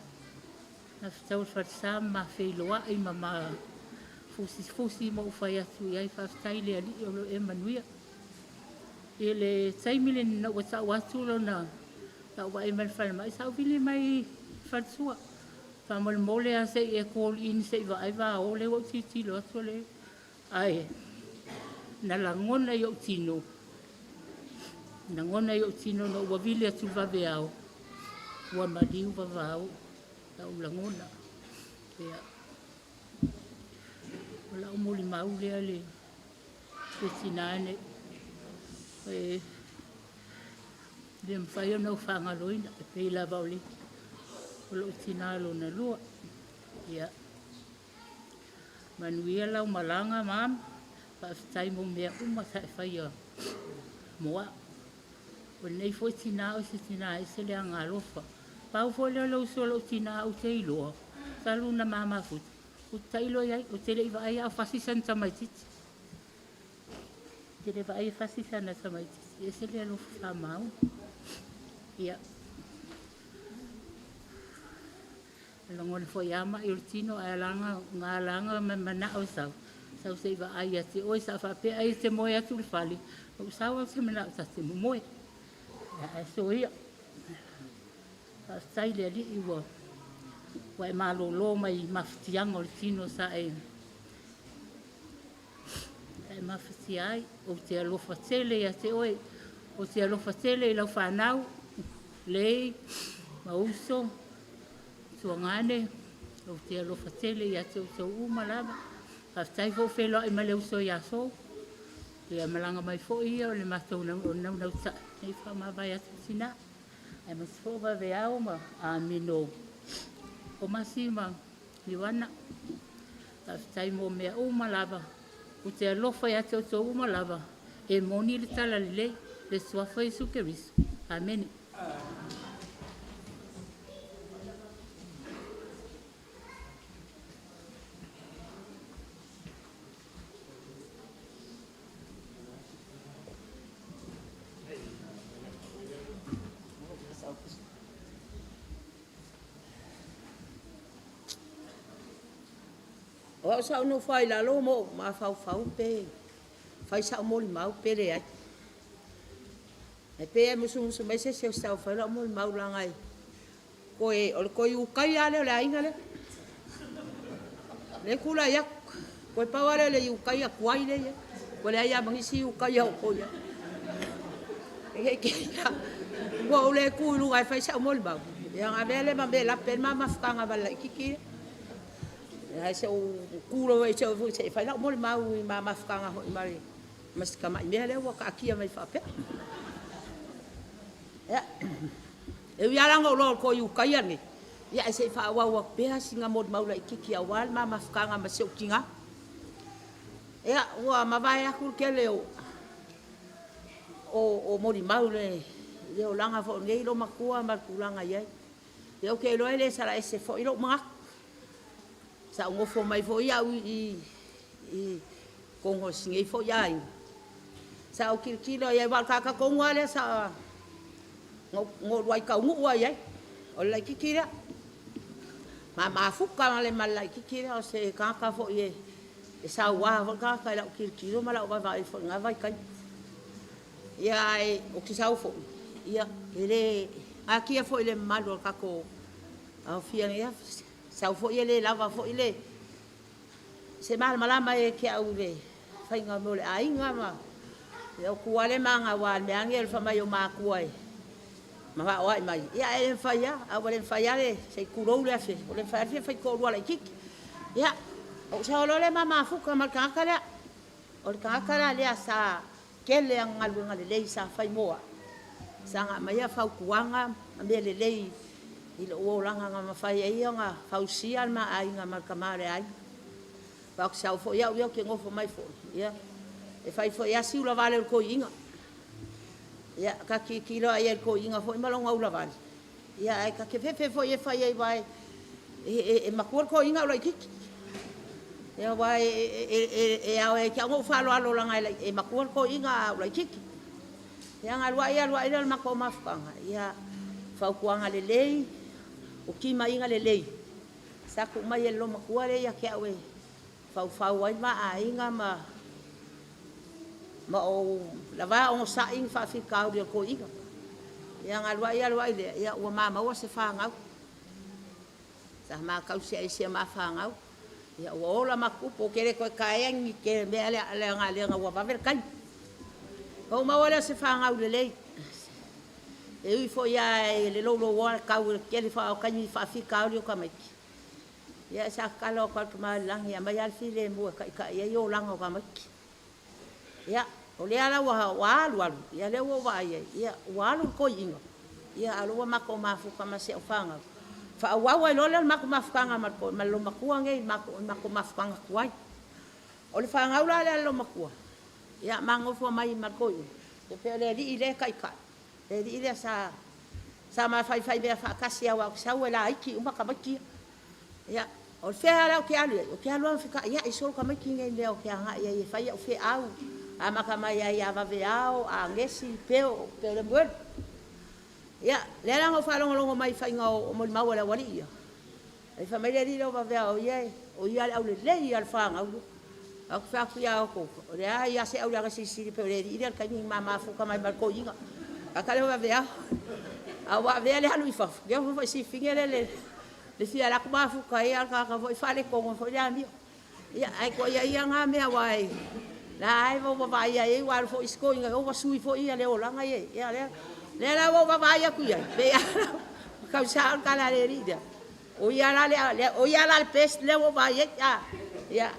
na tau farsa ma fei loa i mama fusi mo fa ya tu ai fa stai le ali o e manuia ele sai mile na o sa wa tu lo na ta wa e mal fa mai sa vile mai fa sua fa mol mole a se e call in se va o le o ti lo so le ai na langona yo tino no wa vile tu va veao wa madiu va vao ta langona ya wala o moli mau le ale kusinane e dem faio no fanga loina pe la bauli lo tinalo na lua ya manuela malanga mam pa sai mo me uma sai faia moa o nei foi tina o se tina se le anga lofa pa o foi lo solo tina o te ilo salu na mama fut o tailo ia o te le vai a fasi santa mai titi te le vai fasi santa mai titi se le lo fa mau ia longo foi ama il tino a langa ngalanga mana o sa sau se va ai ati oi sa fa pe ai te moe atu le fali o sa wa se mena sa te moe a so ia sai le ali ua wa malolo mai maftianga o le tino sa e maftiai o te alofa tele ya te oe o te alofa tele i lau whanau lei mauso tuangane o te alofa tele ya te o umalama haftai fo whelo i male uso ya so le amalanga mai fo ia o le matou nau ta nei whamawai atu sina ai mas fo ba ve au ma a mino o masima ni wana haftai mo mea umalava o te alofa ya te o umalava e moni le tala le le suafa i sukerisu ameni. O sa no fai la lo mo ma fau pe fai sa mo li mau pe le ai e pe mo su me se sa fai la mo li mau la ngai ko e o ko yu kai ale le ainga le kula ya ko pa wale le yu kai a kwai le ya ko le ya mangi si yu kai o ko ya e ke ya wo le ku lu ai fai sa mo li mau ya ngabele ma be la pe ma fkanga bala kiki ai se o kulo e se o se fai la mo le mau ma fkanga ho mari mas kama me le wa ka kia mai fa pe ya e ya la ngo ko yu kai ani ya se fa wa pe singa mo mau la kiki awal ma fkanga ma se o kinga ya wa ma vai a ku ke le o mo di mau le o langa fo nei lo makua ma kulanga ye e o ke lo ele sala ese fo ilo ma sa ngofo mai fo ia i kongo singe fo ia sa o kirkilo ia wal ka kongo ale sa ngo wai ka ngu wa ia o la kikira ma fuka le mal la kikira o se ka fo ia e sa wa fo ka la kirkilo ma la wa vai fo nga vai ka ia o ki sa fo ia ele aki fo ile malo ka ko a fia ia sa fo ile lava fo ile se mal malama e ke au le fai nga mo le ainga ma e ku ale manga wa me angel fa mai o ma ku ai ma va o ai mai ia e fai ya a le fai ale se ku ro le fe o le fai fai ko ro le kik ia o sa lo le mama fu ka ma ka kala o ka kala le sa kele ngalu ngale le sa fai moa sa nga mai fa kuanga me le le ilo o langa nga mafai ai nga fausia ma ai nga markamare ai pa sa fo ia ke ngofo mai fo ia e fai fo ia si ula vale ko inga ia ka ki kilo ai ko inga fo malonga ula vale ia ai ka ke fe fo ia fai ai vai e makur ko inga ula kik ia vai e au e ka ngo falo alo langa e makur ko inga ula kik ia nga lua ia ma ko mafanga ia fa kuanga le lei o ki mai nga le lei sa ku mai lo makua le ya ke awe fa wai ma ainga ma o lava o sa ing fa fi ka o ko iga ya nga lua ile ya o mama o se fa nga sa ma ka se ma fa nga ya o la maku po kere ko kaeng ke me ale nga le nga wa va ver kan o ma wala se fa nga le lei e ui fo ia le lolo wa ka u ke le fa ka ni fa fi ka o ka mai ya sa ka lo ka ma lang ya ma ya fi le mo ka ya yo lang o ka mai ya o le ala wa ya le wa ya wa ko ingo ya alo ma ko ma fu ka ma se fa nga fa wa lo le ma ko ma fa nga ma ko ma lo ma ku nge ma ko ma fa nga kwai o le fa nga ula le lo ma ku ya ma ngo fo mai ma ko e pe le li ile kai ka e ile sa ma fai be fa kasi wa sa wala iki uma ka maki ya o fe ala o ke alu fika ya iso ka maki ngai le o ke nga ya fai o fe au ama ka mai ya va ve au a ngesi pe le mo ya le la ngo fa lo mai fai nga o mo ma wala wali ya e fa mai le lo va ve au ya o ya au le ya fa nga au fa ya ko ya se au la si pe le ile ka ni mama fu ka mai balko inga akale va ve Awa vele halu ifa. Ge fo si fingere le fia la kuma fu kai ka fo fale ko fo ya mi. Ya ai ko ya nga me wai. La ai vo va ya e wa fo isko inga o sui fo ia le o langa ye. Ya le la vo va ya ku ya. Be ya. Ka sa ka la le rida. O ya la pes le vo va ya. Ya.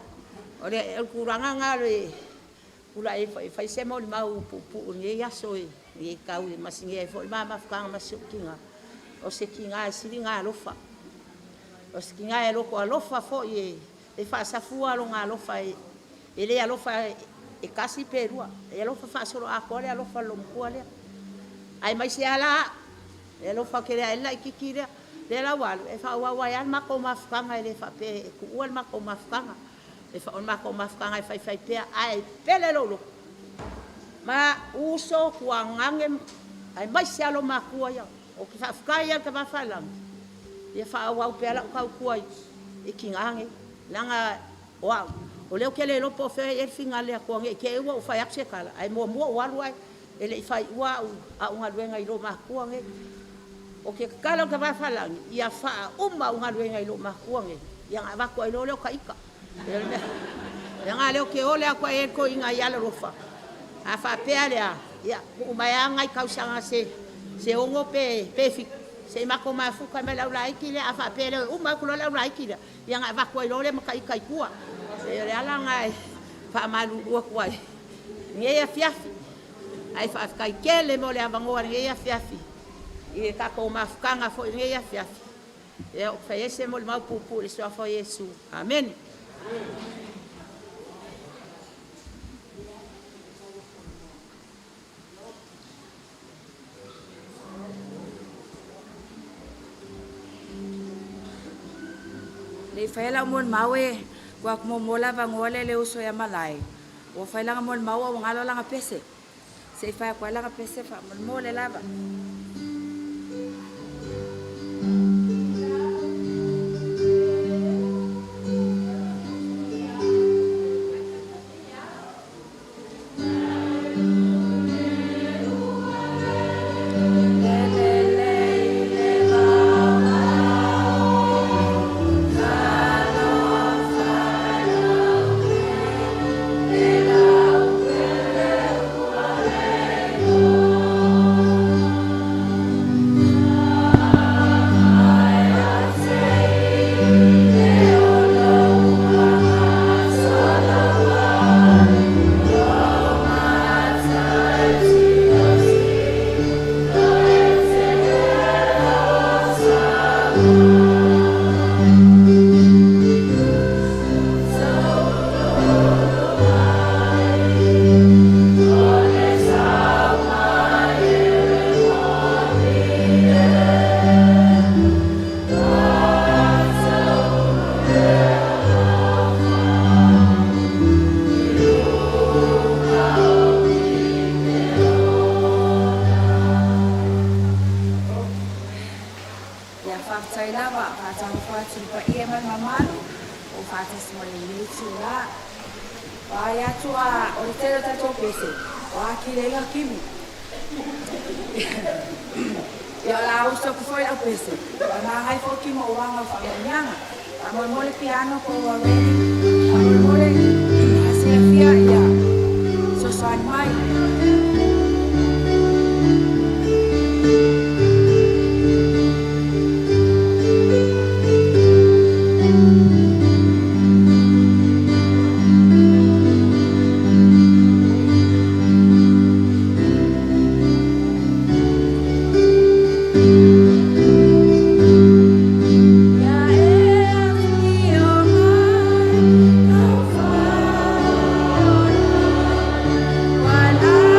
Ore el kuranga nga le kula e fa se mo ma pu ni ya so e kau e masinge fo ma fkanga masukinga o se kinga silinga lofa o se kinga e loko alofa fo e fa sa fua lo nga lofa e le alofa e kasi perua e alofa fa solo a kole alofa lo mkuale ai mai se ala e alofa ke le la kikira le la wal e fa wa ya ma ko mafkanga e fa pe ku wal ma ko mafkanga e fa on ma ko mafkanga e fa pe ai pele lo ma uso kuangange ai mai se alo makua ya o ki fa fkai ya ka falang ye fa wa pela ka kuai e kingange langa wa o le ke le lo po fe e finga le kuange ke wa fa ya se kala ai mo wa luai ele fa wa a unga luenga i lo makua nge o ke kala ka falang ya fa unga luenga i lo makua nge yang ava ko lo ka ika yang ale ke ole ko e ko inga ya lo fa a fa pelea ya umaya ngai kausanga se ongo pe fi se mako mafu ka mela ulai kile a fa pele uma ko la ulai kile yang ava ko le makai kai kua e le ala ngai fa malu ko kwai nge ya fiafi ai fa kai kele mo le avango nge ya fiafi e ka ko mafukanga fo nge ya fiafi e o fa ese mo ma pu le so fa Yesu amen. Le faila mon mawe kwa mo mola va ngole le uso ya malai o faila mon mawe o ngalo la pese se fa kwa la pese fa mon mole lava Wala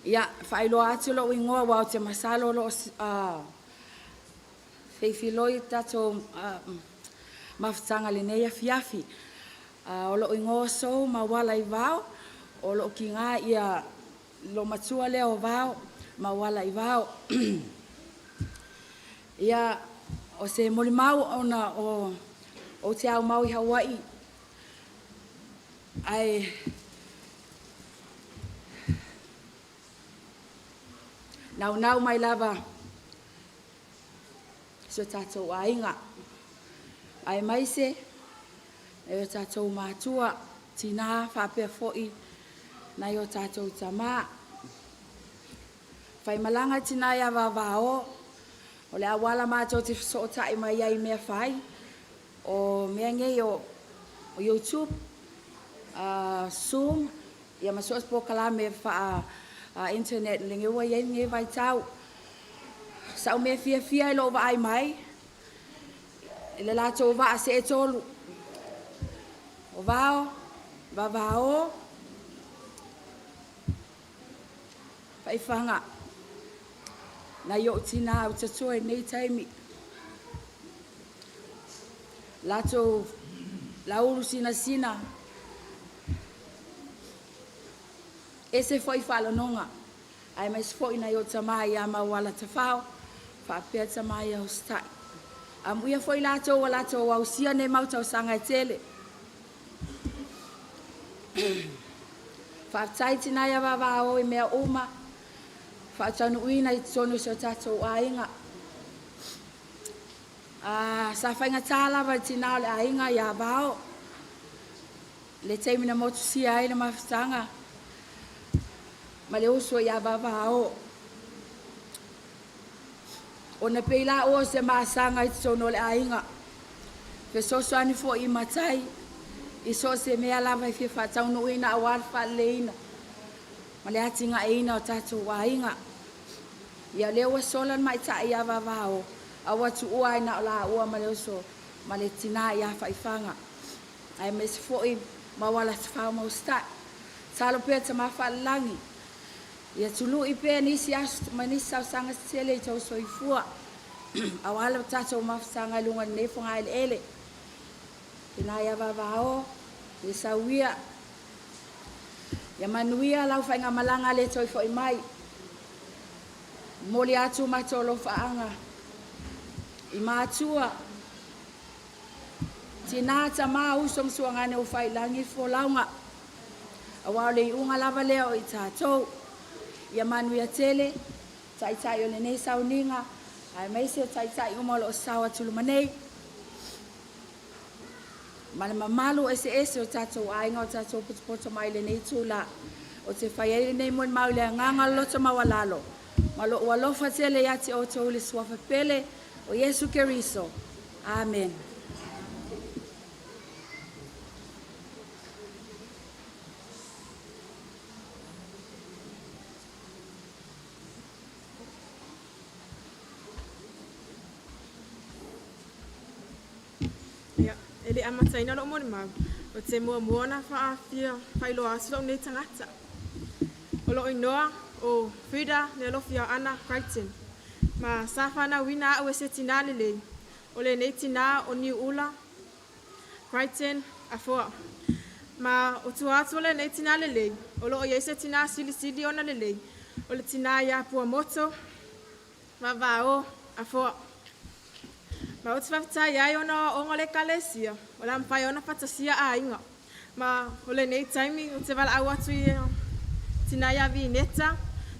Ia, whailoa atu lo ingoa wau te masalo lo feifiloi tato mawhtanga le nei afiafi. O lo ingoa sou ma wala I vau, o lo ki ngā ia lo matua leo vau, ma wala I vau. Ia, o se moli mau ona o te au mau I Hawaii. Ai, nau mai lava so tātou ainga. Ai maise, e o tātou mātua, tina whapea fo'i, nai o tātou tamā. Whai malanga tina ia wawao, o le awala mātou te so tai mai ai mea whai, o mea ngei o YouTube, Zoom, ia masoas po kala me wha internet le ngewa iei nge vai tau. Sau me fia ilo wa ai mai. Ile lato wa se e tolu. O vao, vavao. Whaifanga. Na yo tina au tatoe nei taimi. Lato lauru sina. Ese foi whalononga. Ai mai foi na yo tamai a mawala te whao. Whapea tamai au stai. Uia foi lato au sia ne mautau sanga e tele. Whaptai tina ia wawao I mea uma. Whaatanu uina I tonu so tatou ainga. Sa whainga tālawa tina le ainga ia wao. Le teimina motu sia ai na mawhitanga. Ma le oso ia vavao. O na peila o se maasanga I tono le ainga. Fe soso ani fo I matai. I so se mea lava I whiwha taunu ina a warwha leina. Ma le atinga eina o tatou ainga. Ia lewa solan mai ta ia vavao. A watu ua ina o la ua ma le oso. Ma le tina ia whaifanga. Ai mes fo I mawala te whao mau stai. Talo pia te mawhalangi. Ia tulu I pēr nisi astu manisi au sanga tele I tau soifua. Awala tatou mawhitanga lunga nefonga ele. Kina ia vavao, le sauia. Ia manuia lau whainga malanga le toi fo I mai. Moli atu matolo whaanga. I mātua. Tina tama usong suangane o whailangi fo launga. Awale I unga lava leo I tātou. Ia manuia tele, tai o le nei sauninga, ai maise tai umalo o sawa tulu manei. Male mamalu ese o tatou ainga o tatou putupoto mai le nei tula. O te whaiere nei mon mau le nganga lota mawalalo. Malo ua lofa tele yati o tau le suafa pele o Yesu Keriso. Amen. Ele amataina lo mon mau. O te mua na whaafia whailo asu nei tangata. O lo inoa o Frida ne lo fia ana Crichton. Ma safana wina o se tina lele. O le nei tina o New Ula. Crichton a foa. Ma o tuatu le nei tina lele. O lo ye se tina sili ona lele. O le tina ya Puamoto. Ma vao a foa. Ma o te whawhitai ai ona o ngole kalesia, o la mpai ona whatasia a inga. Ma o le nei taimi o te wala au atu I tina ia vi neta,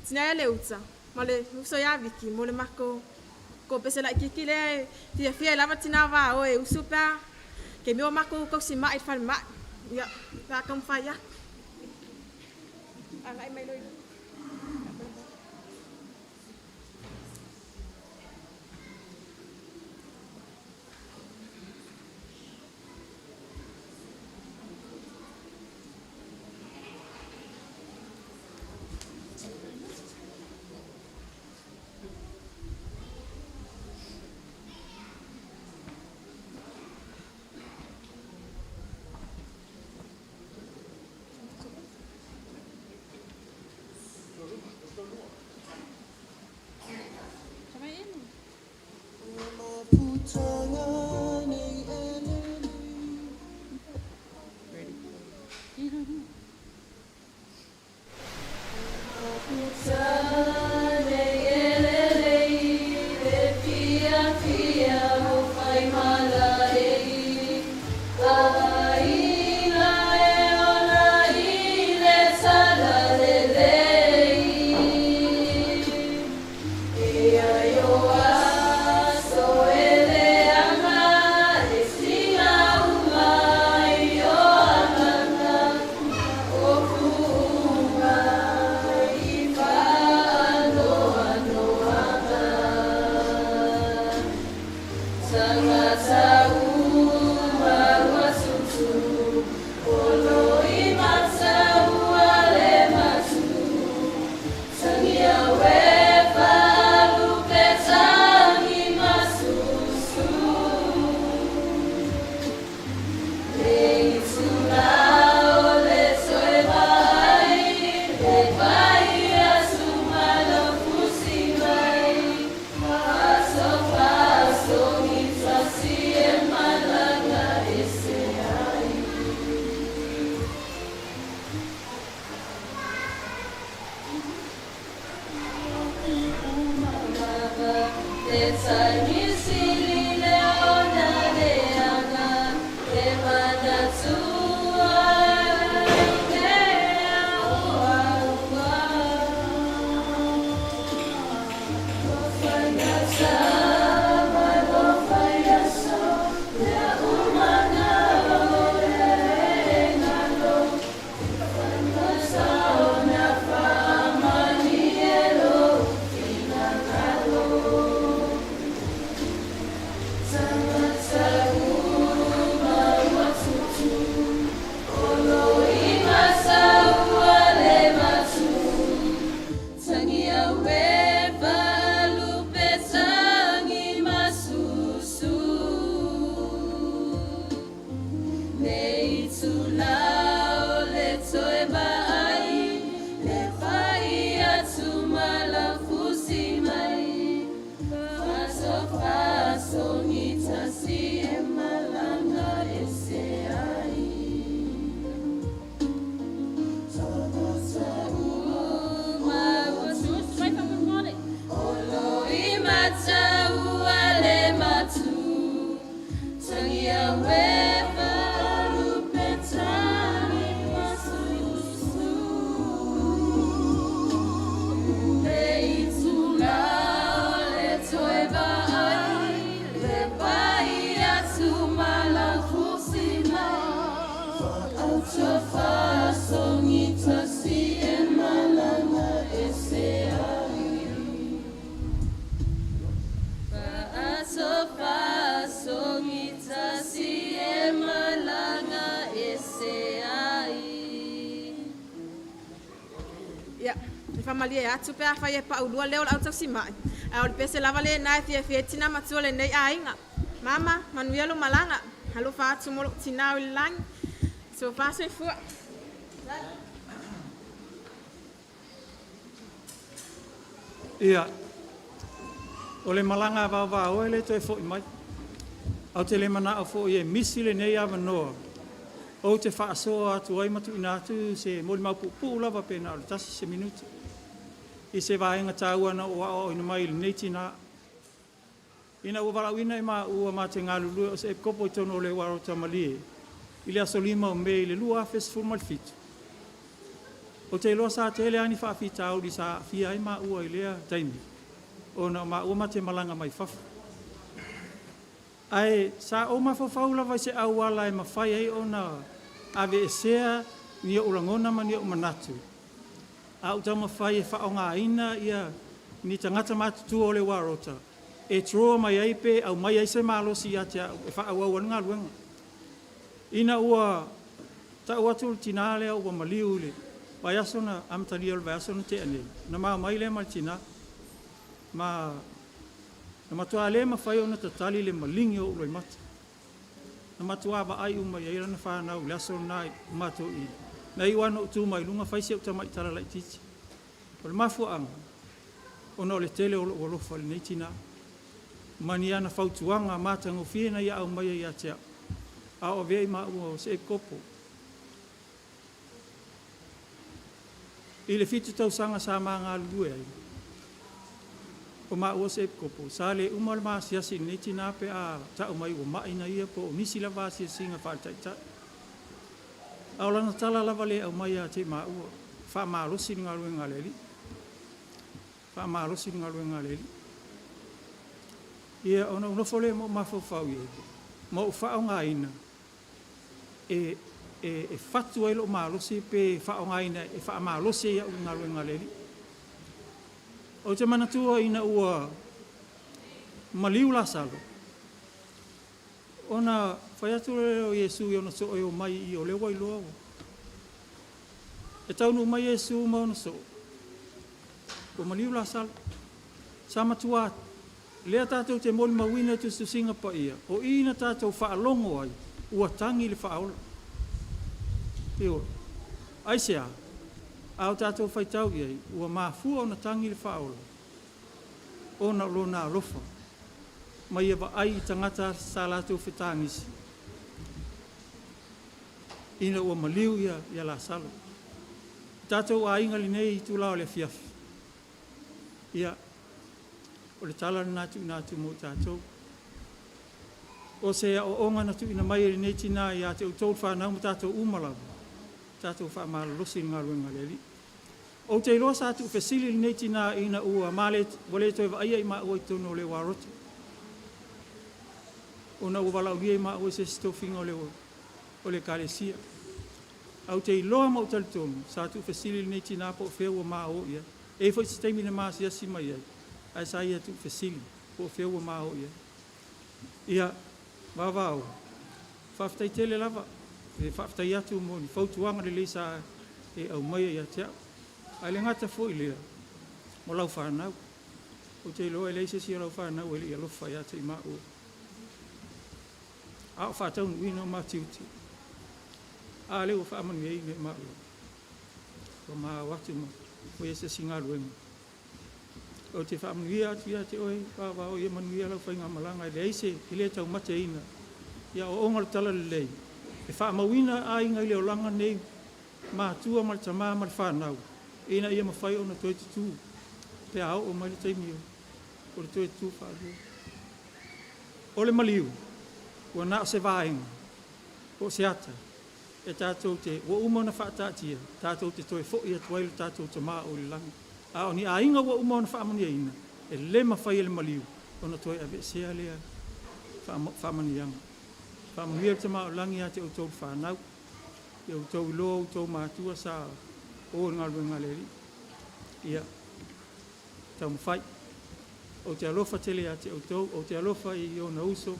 tina ia leuta. Ma le uso ia viki, mo le mako ko pese la kiki le fia lava tina wa o e usu pa. Ke mi o mako ko si mai whal mai. Ia, ta kam whai ia. Angai mai loi. Malia ya tupe afa ye pa ulua leo la utau simai. Ai ol pese lava le na fie tina matua le nei ainga. Mama, Manuelo Malanga. Halo fa atu mo tina o lang. So fa se fu. Ia. Ole Malanga va o ele to fo mai. Au te le mana fo ye misile nei ava no. O te fa so atu ai matu ina tu se mo mau pu lava pena o tasi se minuti. I se vaenga tāua na o ina mai nei tina. Ina ua warawina i maa ua maa te ngā lulu o se e kopo i tono o le waro tamalie. I le aso lima o mei le lua fes fumal fitu. O te loa sa te ele ani whaafi tāu li sa fia i maa ua i lea taimi. O na maa ua maa te malanga mai fafu. Ai sa o maa faula vai se au wala e mawhai ei o na ave e sea ni o urangona ma ni o manatu. A uta mawhai e whao ngā ina ia ni tangata matutu o le warota. E troa mai aipe au mai aise malosi ia te e whao au ngā luenga. Ina ua ta ua tūru tina lea ua maliu le. Vai asona amtani al vai asona te ane. Na maa mai le mal tina. Ma na matua le mawhai o na tatali le malingi o uloi mata. Na matua ba ai umai eira na whanau le asona nai mato i. Na iwana utu mai lunga whaise o tamai tala lai titi. O le mafuanga, ona o le tele o lofa le nei tina. Mani ana fautuanga matanga whiena ia au mai ia tea. A o vei ma ua o se kopo. I le fitu tau sanga sa maa ngā lue ai. O ma ua se kopo. Sa le umal maa siasi nei tina pe a tau mai ua maina ia po o nisi lava siasi nga whātai. Au lana tala lava le au mai a te ma ua. Wha maa rosi ngā lue ngā leli. Wha maa rosi ngā lue ngā leli. Ia ona unofole mo mafofau ia. Mo ufao ngā ina. E fatu ai lo malosi pe fao ngā ina. E faa malosi ia ngā lue ngā leli. O te manatua ina ua maliu la salo. Ona whaiatu leo Yesu i ona so o mai i o lewa i loa. E taunu mai Yesu ma ona so. O maliu la salo. Sama tua lea tātou te moli mawina tu su singa pa ia. O ina tātou whaalongo ai. Ua tangi le whaola. Pio. Aisea. Au tātou whaitau iai. Ua mafua ona tangi le whaola. Ona lona lofa. Mai eva ai i tangata sa lātou whetangisi. Ina ua maliu ia la salo. Tātou a inga li nei i tūlao le fiafi. Ia. O le tala nātu mo tātou. O se o onga natu ina mai e nei tina i a te utau whanau mo tātou umalawa. Tātou whamala losi ngā ruenga leli. O te iloa sa atu whesili nei tina ina ua male wale toi wa aia i maa ua i tono le waroto. O na ua wala uria i maa ua se stofinga o le kalesia. Au te iloa ma utali tono sa atu whesili nei tina po whewua maa o ia. E fo i sistemi na maa siasi mai ai. Ai sa ia tu whesili po whewua maa o ia. Ia, wawao, whaftai tele lava, e whaftai atu mo ni whautuanga le leisa e au mai ia tea. Ai le ngata fo i lea, mo lau whanau. O te loa e leisa si lau whanau e le alofa ia te ima o. Ao whatau nuino ma tiuti. A leo whaamani ei ne ma o. O maa watu mo, o ia se singa luenga. O te whaamanuia atu ia te oe, wāwao ia manuia lau whainga malanga i le eise i le tau mate ina. Ia o onga le tala le lei. E whaamawina a inga i leo langa nei, mā tua ma le tamā ma le whanau. Ina ia mawhai o na toi te tū. Te ao o mai le taimio. O le toi te tū whaadua. O le maliu, ua nā se vāinga. O se ata. E tātou te, ua umona whaatātia. Tātou te toi fo ia tuailu tātou te mā o le langa. A o ni a inga ua umona whaamania ina, e le mawhai e le maliu, o na toi awe sea lea whaamanianga. Whaamania te mao langi a te outou whanau, e outou iloa, outou mātua sa o ngā ruenga leri. Ia, tau mawhai, o te alofa tele a te outou, o te alofa i o na uso,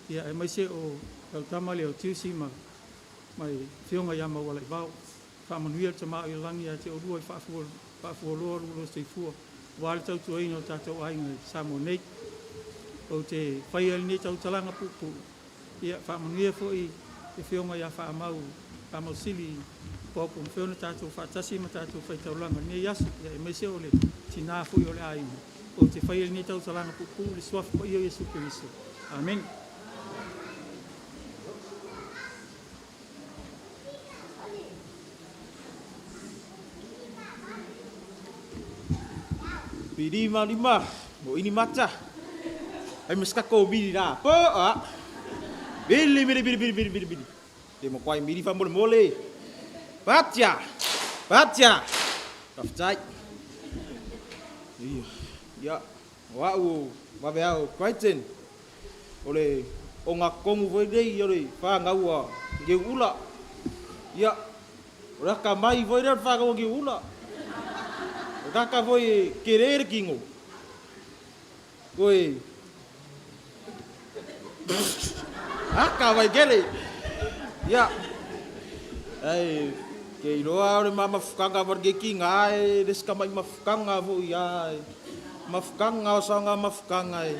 ia e maise o tau tamale o tiusi mai whionga ia mawala i vau. Whaamanuia te mao i langi a te orua i whaafuoloa rulo te fua. Wale tau tuaina o tātou ainga Samo nei. O te whaiali nei tau talanga pupu. Ia whaamanuia fo i whionga ia whaamau sili popo. Whiona tātou whaatasi ma tātou whaitaulanga. Nei yasu, ia e meise o le tina fo i o le ainga. O te whaiali nei tau talanga pupu. Le suafu pa i o Yesu Kiriso. Amen. Biri lima, mo ini maca. Ai maskako biri da. Po a. Bili. Demo kwai miri fa mole. Batia. Kaftai. Iya. Ya. Wau, wabeao kwaiten. Ole onga kongu voi dei ole fa ngaua ge ula. Ya. Ora ka mai voi ra fa ge ula. Kaka voi querer kingo. Voi. Aka vai gele. Ya. Ai, ke iloa ore mama fukanga warge kinga ai deska mai mafukanga vo ya. Mafukanga sanga mafukanga ai.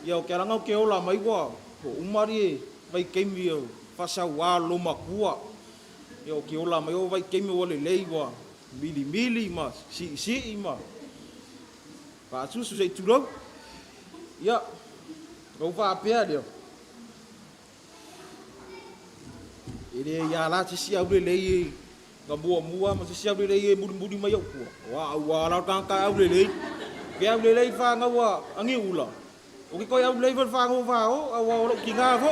Ya o keranga ke ola mai wa. Ko umari vai kemio fasa wa lo makua. Ya o ke ola mai o vai kemio ole leiwa. mili ma si ma pa susu se tulo ya kau fa pia dia ele ya la si au le ga mua ma si au le budi ma yau wa la ka au le ke au le fa nga wa angi ula o ki ko au le fa nga va o wa lo ki nga fo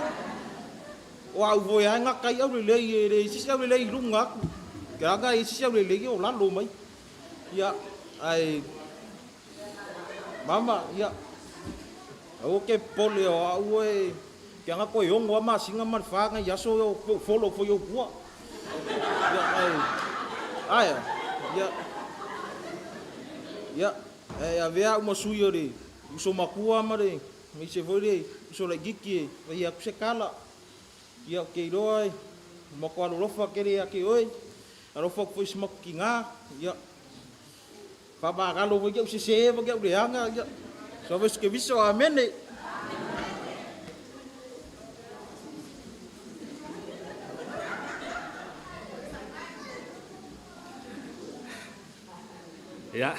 wa u vo ya nga kai au le si au le lunga ka ga si au le o la lo mai ya ai mama ya o ke pole o au e ke nga ko yo ngwa ma singa man fa nga ya so yo follow fo yo bua ya ai ya ya vea uma suyo re uso makua mare mi se vole uso la giki ya se kala ya ke roi mo ko lo fa ke ya ke oi ro fo fo smak kinga ya fa ba ga lo vo ke se vo ke de anga ya so ves ke viso amene ya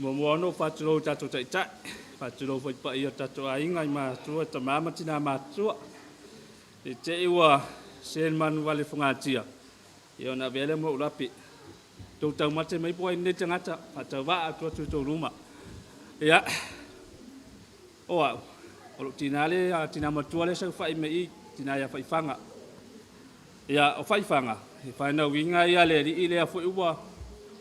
mo no fatlo tato tai fatlo foi pa ia tato ainga ma tua tamama tina ma tua e te iwa sen man wale fungatia ia na vele mo lapi to tau mate mai po ne tangata ata wa atu to ruma ya oa o tinale tina ma tua le sa fai mai tina ya fai fanga ya o fai fanga e fai na winga ia le ri ile foi uwa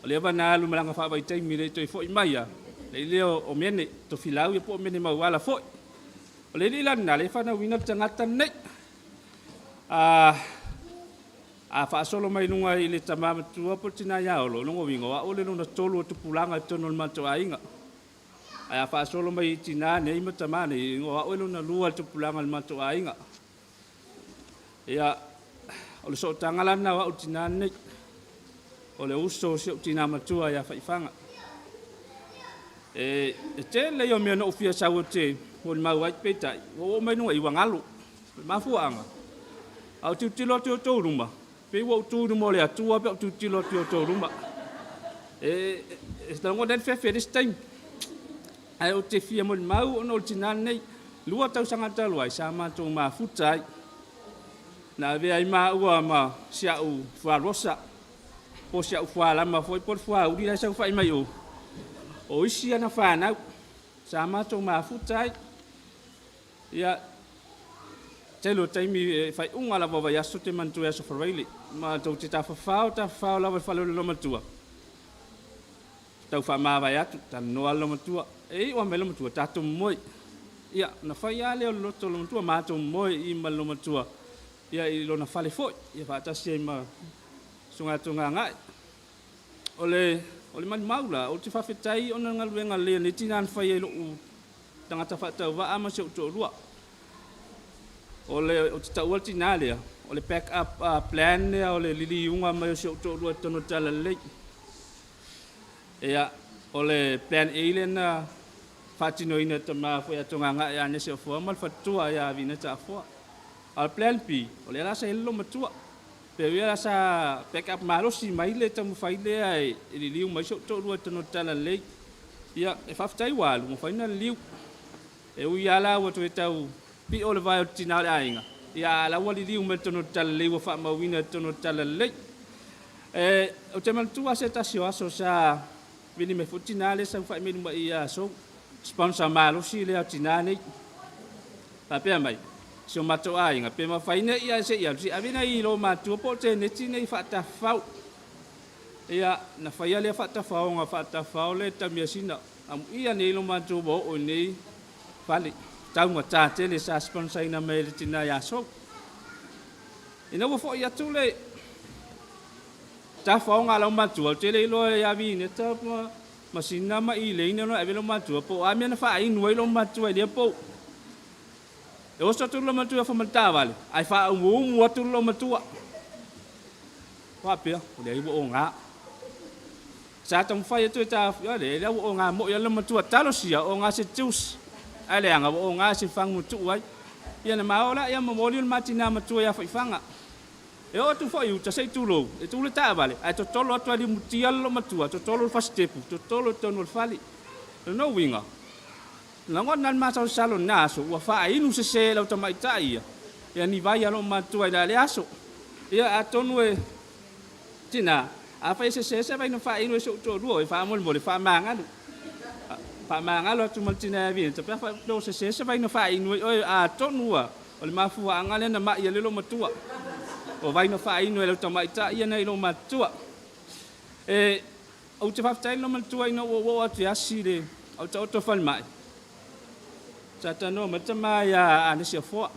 o le vana lu malanga fa vai tai mire to foi mai ya le leo o mene to filau e po mene ma wala foi o le ila na le fa na winga tangata nei a fa solo mai nunga ile tamama tua po tina ya o lo ngo winga o le no tolo to pulanga to no mato ainga a fa solo mai tina nei ma tamane ngo o le no lua to pulanga mato ainga ya o le so tangala na o tina nei o le uso se tina matua ya faifanga e te le yo me no fia sa o te o ma wa peta o mai no i wangalu ma fuanga au tu tilo to ruma pe wo tu no le atua pe tu tilo to ruma e sta ngo den fe this time ai o te fia mo mau no tina nei lua tau sanga talo ai sa ma to ma futai na ve ai ma ua ma sia u fa rosa po sia ufua lama foi por fua udi la sa fai mai o isi ana fa na sama to ma futai ya telo taimi fai unga la bova ya sote mantu ya so faili ma to ta fa la fa lo matua tau fa ma va ya ta no lo matua e o me lo matua ta to moi ya na fa ya le lo to lo matua ma to moi i ma lo matua ya i lo na fa le foi ya fa ta se ma sunga ngai ole man maula o te fafetai ona ngaluenga le ni tinan fai lo tangata fa ta wa ama se to rua ole o te tawal tinale ole pack up plan ne ole lili unga ma se to rua tono tala le ya ole plan alien fatino ina tama fo ya tonga nga ya ne se fo mal fatua ya vina ta fo al plan p ole la se lo matua pe ia sa pick up malo si mai le tamu faile ai li liu mai so to ru to no tala le ia e fa tai wa lu fa ina liu e u ia la wo to tau pi ole vai tina ainga ia la wo li liu mai to no tala le wo fa ma wina to no tala le e o te man tu ase ta sio aso sa vini me futina le sa fa me ma ia so sponsor malo si le tina ni pa pe mai so mato ainga pe ma faina ia se ia si avina i lo mato po te ne tine fa ta fau ia na fa ia le fa ta fau nga fa ta fau le ta mia sina am ia ne lo mato bo o nei fali tau ma ta te le sa sponsor ina me le tina ya so ina wo fo ia tu le ta fau nga lo mato te le lo ya vi ne ta ma sina ma i le ina no ave lo mato po a me na fa ai no lo mato e le po e o sa tu lo matua fa mata vale ai fa o tu lo matua wa pia o le o nga sa tam fa tu ta ya le o nga mo ya lo matua talo sia o nga se tus ai le nga o nga se fang mutu wai ya na maola ya mo mo matina matua ya fa fanga E o tu fo yu ta sei tu lo. E tu le ta vale. Ai to tolo atu ali mutia lo matua, to tolo fastepu, to tolo tonu fali. No winga. Lango nan masa salo naso wa fa inu se la mai tai. Ya ni vai alo matua da le aso. Ya atonu e tina. A fa se vai no fa inu so to ruo e fa mo le fa manga. Fa manga lo tu maltina vi. Tapi fa do se vai no fa inu o atonu wa. O le mafu anga le na ma ia le lo matua. O vai no fa inu le to mai tai ia nei lo matua. E o te fa tai lo matua ino wo atu asi le au to fal mai. Tata no matama ya anesi fo.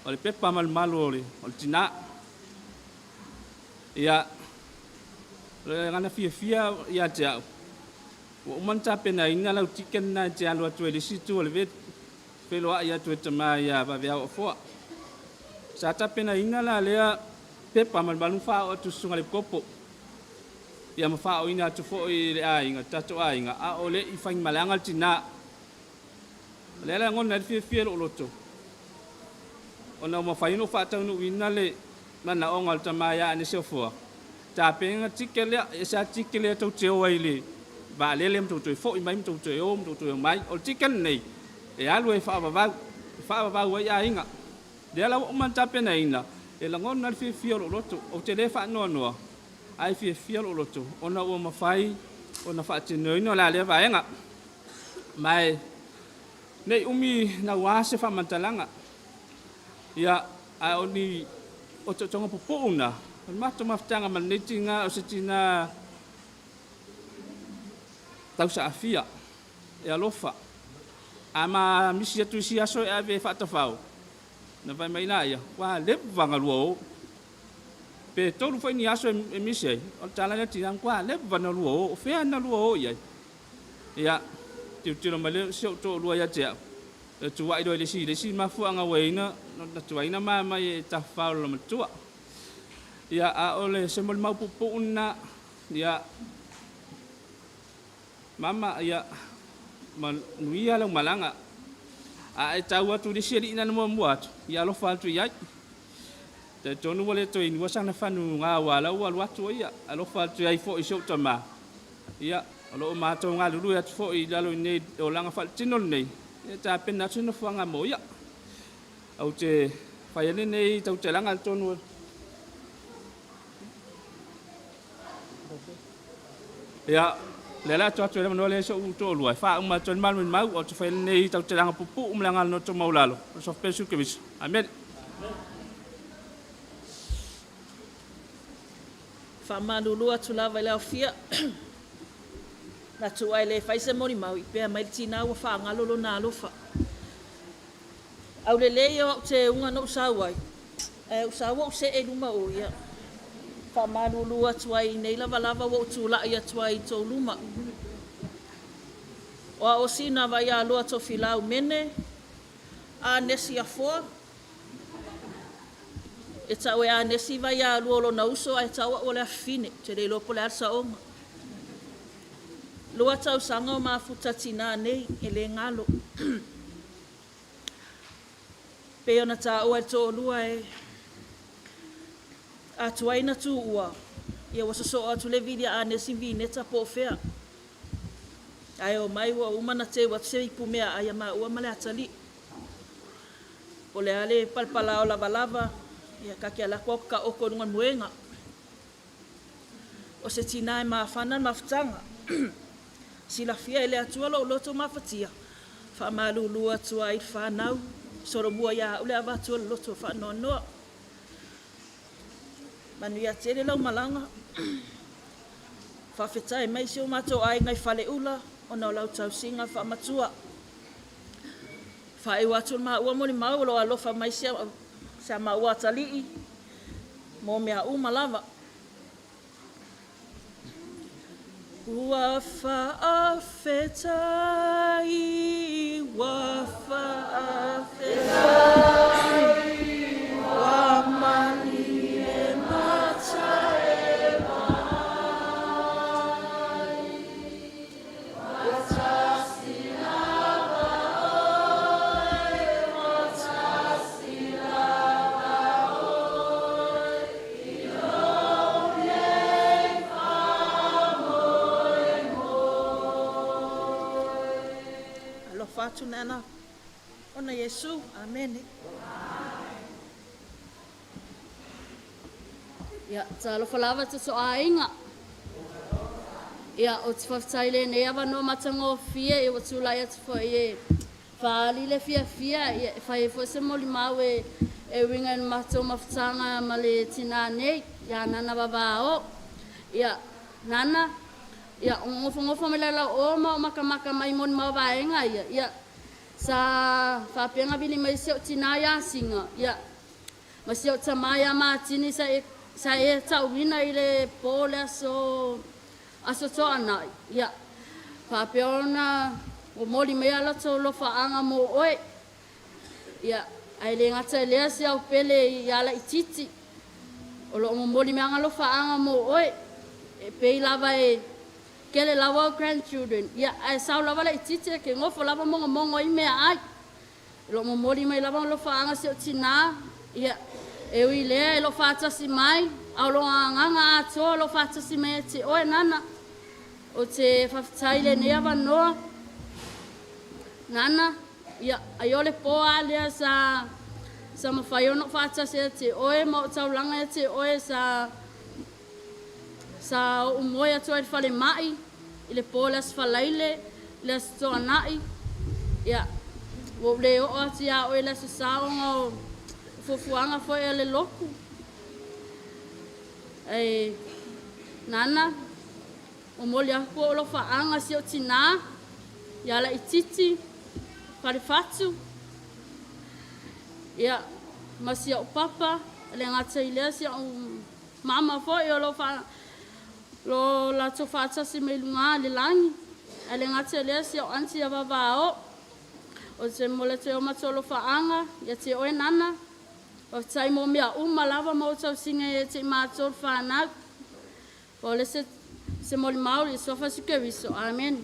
O le pepa mal malo le o tina. Ya le ngana fia ya ja. O manta pena ina la tiken na ja lo tu le situ le vet. Pelo ya tu tama ya ba via fo. Sata pena ina la le pepa mal malu fa o tu sunga le kopo. Ya ma fa o ina tu fo i le ai nga tatu ai nga a o le i fain malanga tina. Le la ngon na fia lo loto. Ona mo fa ino fa tau no ina le mana ongal tama ya ni sofo. Ta penga tikele sa tikele to te o ile. Ba le lem to fo i mai to to mai o tiken nei. E alu e fa ba wa ya inga. De la o man ta pena ina. E la ngon na fia lo loto o te le fa no. Ai fia lo loto. Ona o ma fai ona fa te no la le va inga. Mai nei umi na wase fa mantalanga. Ya a oni o to tonga popona. Ma to maftanga manitinga o sitina tau sa afia. E alofa. Ama misia tu sia so e ave fa tafau. Na vai mai na ia. Wa le vanga luo. Pe tolu foi ni aso e misia. O tala le tiang kwa le vanga luo. O fe na luo ia. Ya tiro male so to luo ya tia. Tu wai do le si ma fu anga weina na tu waina ma mai ta fa lo matua. Ya a ole se mal mau pupu una ya mama ya man nuia lo malanga a tau atu di siri ina mo muat ya lo fa tu ya te tonu wale to in wasana fanu nga wala wal watu ya lo fa tu ai fo iso tama ya lo ma to nga lu ya fo i dalo nei o langa fa tinol nei ya ta pena tunu fo nga mo ya au te fa ya nei tau te langa tonu ya le la to le no le so to lu fa ma ton mal min mau o to fa nei tau te langa pupu langa no to maulalo so pesu ke bis amen fa malulu atu lava le ofia na tu ai le fai se mori mau i pe mai tina wa fa ngalo na lofa au le yo te unga no sawai e usawa se e luma o ia fa malulu atu ai nei lava wo tu la ia tu ai to luma o sina vai a lo to filau mene a nesi a fo e tau e a nesi vai a lo na uso ai tau o le fine te le lo pole alsa o lo tau sanga ma futatina nei e le ngalo pe ona tau e to lua e a tuaina tu ua ia wasa so atu le vidia a nesi vine ta po fea ai o mai wa umana te wa se ipu mea ai ma ua male atali o le ale palpala o lava ia ka kia la koka o ko nunga muenga o se tina e mafana maftanga sila fia ele atua lo loto mafatia fa malulu atua i fa nau soro bua ya ule avatu loto fa no manu ya tere lau malanga fa fetai mai se o mato ai ngai fale ula ona lau tau singa fa matua fa e watu ma ua moni mau lo alofa mai sa ma ua tali mo mea malava wa fa afetai wa fa afetai wa mani e mata e mai wa tasilava oi wa tasilava oi atu na ana. Ona Yesu, amen. Ia, talo falava te so ainga. Ia, o te whaftaile ne awa no matango fia e o tūlai atu fo e whaali le fia ia e whai fo se moli mau e winga ni mato mawhtanga ma le tina nei, ia nana babao. Ia, nana, ia, ngofo me la o maka mai moni mau vaenga ia, sa whapenga bili mai seo tina ia singa, ia, ma seo tamaya ma tini sa e tauwina i le pole aso toa nai, ia, whapeona o moli mea lato lo whaanga mo oe, ia, ai le ngata e lea se au pele i ala i titi, o lo moli mea ngalo whaanga mo oe, e pei lava e kele lava o grandchildren, ia, ai sao lava la i titi ke ngofo lava mongo i mea ai, lo moli mea lava lo whaanga se o tina, ia, e ui lea e lo whaatasi mai, au lo nganga atoa lo whaatasi mai te oe nana, o te whawhataile nea wanoa, nana, ia, ai ole poa lea sa mawhai ono whaatasi e te oe, ma o taulanga e te oe sa umoe atoa i whale mai, i le poa lea sa whalaile, lea sa toa nai, ia, o le o ati a oe lea sa saonga o fufuanga foi e le loku. Ei, nana, o moli a po lo whaanga si o tina, ia la i titi, pare fatu. Ia, ma si o papa, le ngata i lea si o mama foi o lo la to fata si me lunga le langi. Le ngata i lea si o anti a vavao, o te mole te o matolo whaanga, ia te oe nana, o tai mo mea lava mo tau singa e te mātou whanau. O le se moli mauri, sofa suke riso. Amen.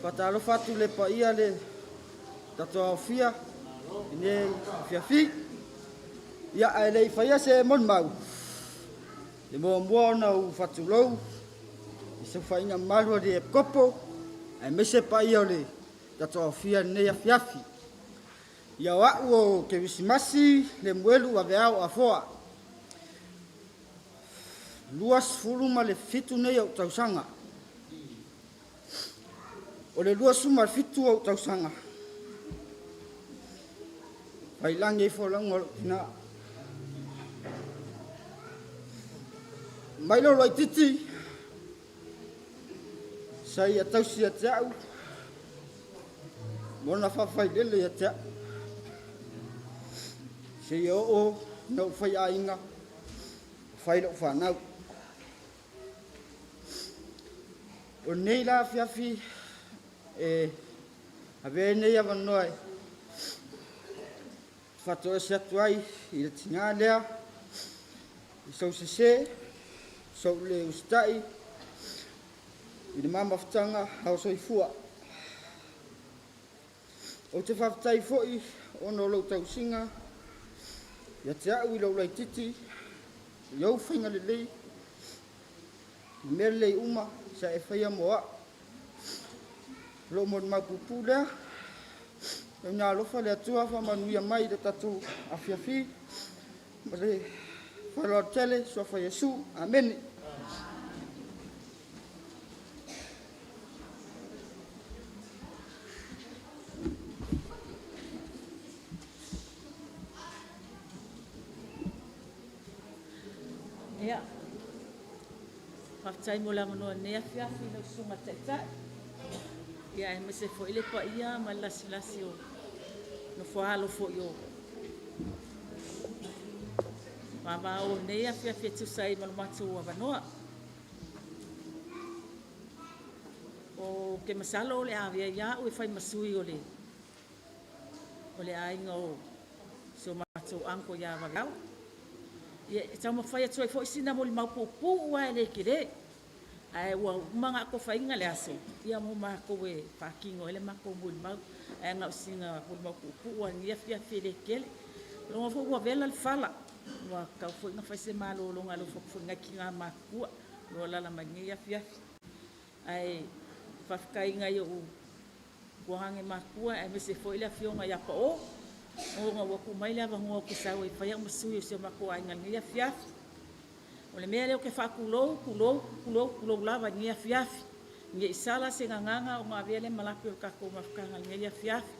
Patalo fatu le pa ia le tatoa fia, ne fiafi. Ia ai le faia se mon mau. Le mo na u fatu lou. Se fainga malu de kopo. Ai mese pa ia le tatoa fia ne ia fiafi. Ia wa o ke wisimasi le mwelu wa veao afoa. Luas fuluma le fitu ne ia tausanga. O le luas suma fitu o tausanga. Pai langi e folango na. Mailo loi titi. Sai atausi a tau. Mona whawhai lele a tau. Se o no whai ainga. Whai lo whanau. O nei la fiafi. Ave nei a wanoai. Whatoa se atuai i le tinga lea. I sau se. Sau le ustai. I le mama whatanga hao soi fua. O te whawtai foi, ono lau tau singa. Ia te au i lau lai titi. Iau whainga le lei. Mere lei uma, sa e whaia moa. Lo mon mapupu lea. Iau nā lofa le atua whamanuia mai le tatu awhiawhi. Ma le whaloa tele, so whai Yesu. Amen. Ia. Whaftai mo la manoa nea fiafi lau sunga taitai. Ia e mese fo ile pa ia ma lasi o no whaalo fo i o. Mama o nea fiafi tu sai malumatu o wanoa. O ke masalo o le awia ia o e whai masui o le ainga o so matu anko ia wagau. Ia tau mawhai atu ai fo isina mo li maupupu ua e le kire. Ai ua umanga ko whainga le aso. Ia mo mako e whakingo ele mako mo li mau. Ai ngau singa mo li maupupu ua ngia fiafi le kele. Longa fo ua vela le fala. Ua kau fo inga whaise malo longa lo fo ngai ki ngā makua. lo lala mai ngia fiafi ai whafkainga i o kuhange makua ai me se foi la fionga ia pa o nga waku mai la vangoa ki sau i whaiang masui o se makua ai ngia fiafi o le mea leo ke whakulou lava ngia fiafi ngia isala se nganganga o ngā vele malapi o kako mafkanga ngia fiafi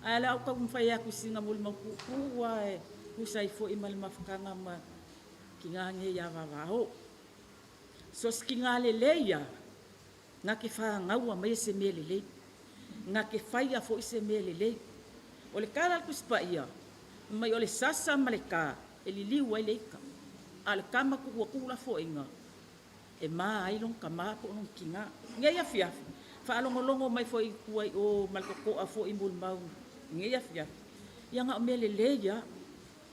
ai la au ka mwhai aku singa muli makuku wa e husai fo i mali mafkanga ma ki ngā ngia vavao so ski ngā leleia ngā ke whaangaua mai se mea lelei ngā ke whaia fo i se mea lelei o le kāra kuspa ia mai o le sasa ma le kā e liliu ai leika a le kama kukua kula fo inga e maa ailong ka maa po nung kinga ngia fiafi whaalongolongo mai fo i kuai o malkokoa fo i mulmau ngia fiafi ia ngā o mea leleia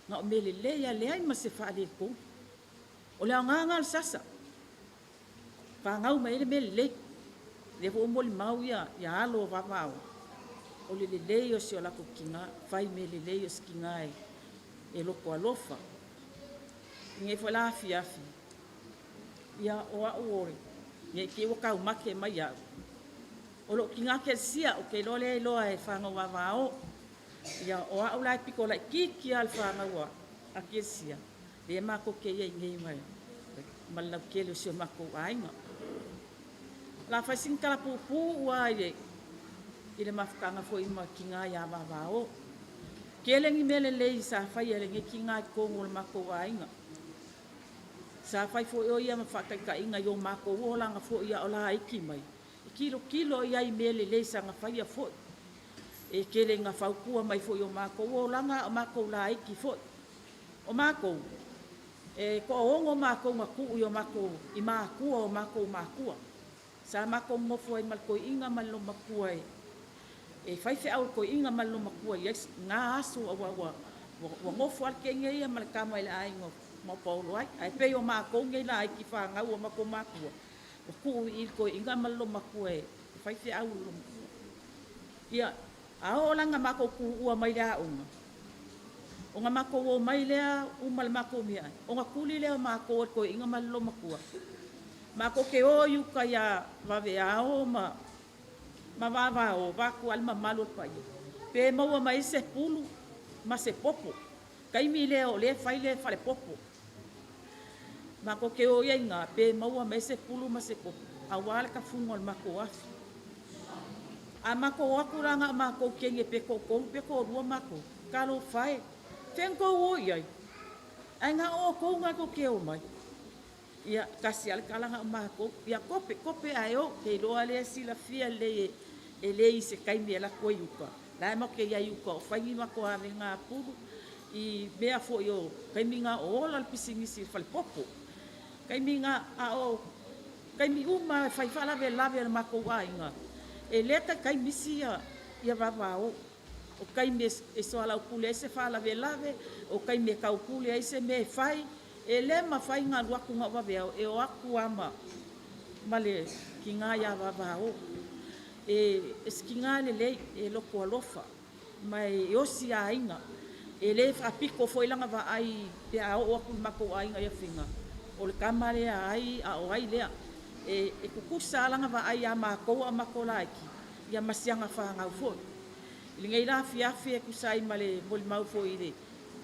ngā o mea leleia le ai ma se whaale ko o le ngā al sasa whaangau mai le mea lelei le fo moli mau ia alo vavao o le lelei o si o lako kinga whai me lelei o si kinga e loko alofa ngai fo la fiafi ia o a ore ngai ke o kau make mai ia o lo kinga ke sia o ke lole loa e whangau vavao ia o a ulai piko lai kiki al whangau a ke sia le mako ke ia ngai mai malau ke le o si o mako ainga la fasin kala pupu wa ile mafkanga fo ima kinga ya vavao kelengi mele le sa fa ile nge kinga ko ngol mako wa inga sa fa fo yo ia mafaka ka inga yo mako wo la nga fo ia ola iki mai kilo ia i mele le sa nga fa ia fo e kelenga fa ku mai fo yo mako wo la nga mako la iki fo o mako e ko ongo mako maku yo mako i mako o mako sa mako mofo ai malko inga malo makuai e fai fe au ko inga malo makuai yes nga aso wa mofo al ke ngai mal kama ile ai ngo mo paulo ai pe yo mako ngai la ki fa nga wa mako ku il ko inga malo makuai fai fe au ia ao langa mako ku ua mai la o nga mako o mai le o mal mako mi ai o nga kuli le mako ko inga malo makuai mako ke o yuka ya vave ao ma vava o vaku alma malo pai pe mau mai se pulu ma se popo kai mi le o le fai le fale popo mako ke o yenga pe mau mai se pulu ma se popo awala ka fungo mako afi a mako akuranga mako kenge pe ko ruo mako kalo fai tenko o yai anga o ko nga ko ke o mai ia kasi al kalanga mako ia kope ayo ke lo ale sila fia le ele se kai me la ko yuka la mo ke ya yuka fai mako ave nga pulu i bea fo yo kai minga o la pisingi si fal popo kai minga a o kai mi uma fai fala ve lave mako wa inga e leta kai misia ia vavao o kai me e so ala pule se fala ve lave o kai me ka pule ai se me fai e le ma fai ngā ruaku ngā waweo e o aku ama male ki ngā ia wawao e ski ngā le e loko alofa mai e osi a inga e le whapiko fo ilanga wa ai pe a o aku mako a inga ia whinga o le kamare a ai a o ai lea e kukusa alanga wa ai a mako a mako laiki ia masianga whangau fo ili ngai la fiafi e kusai male moli mau fo i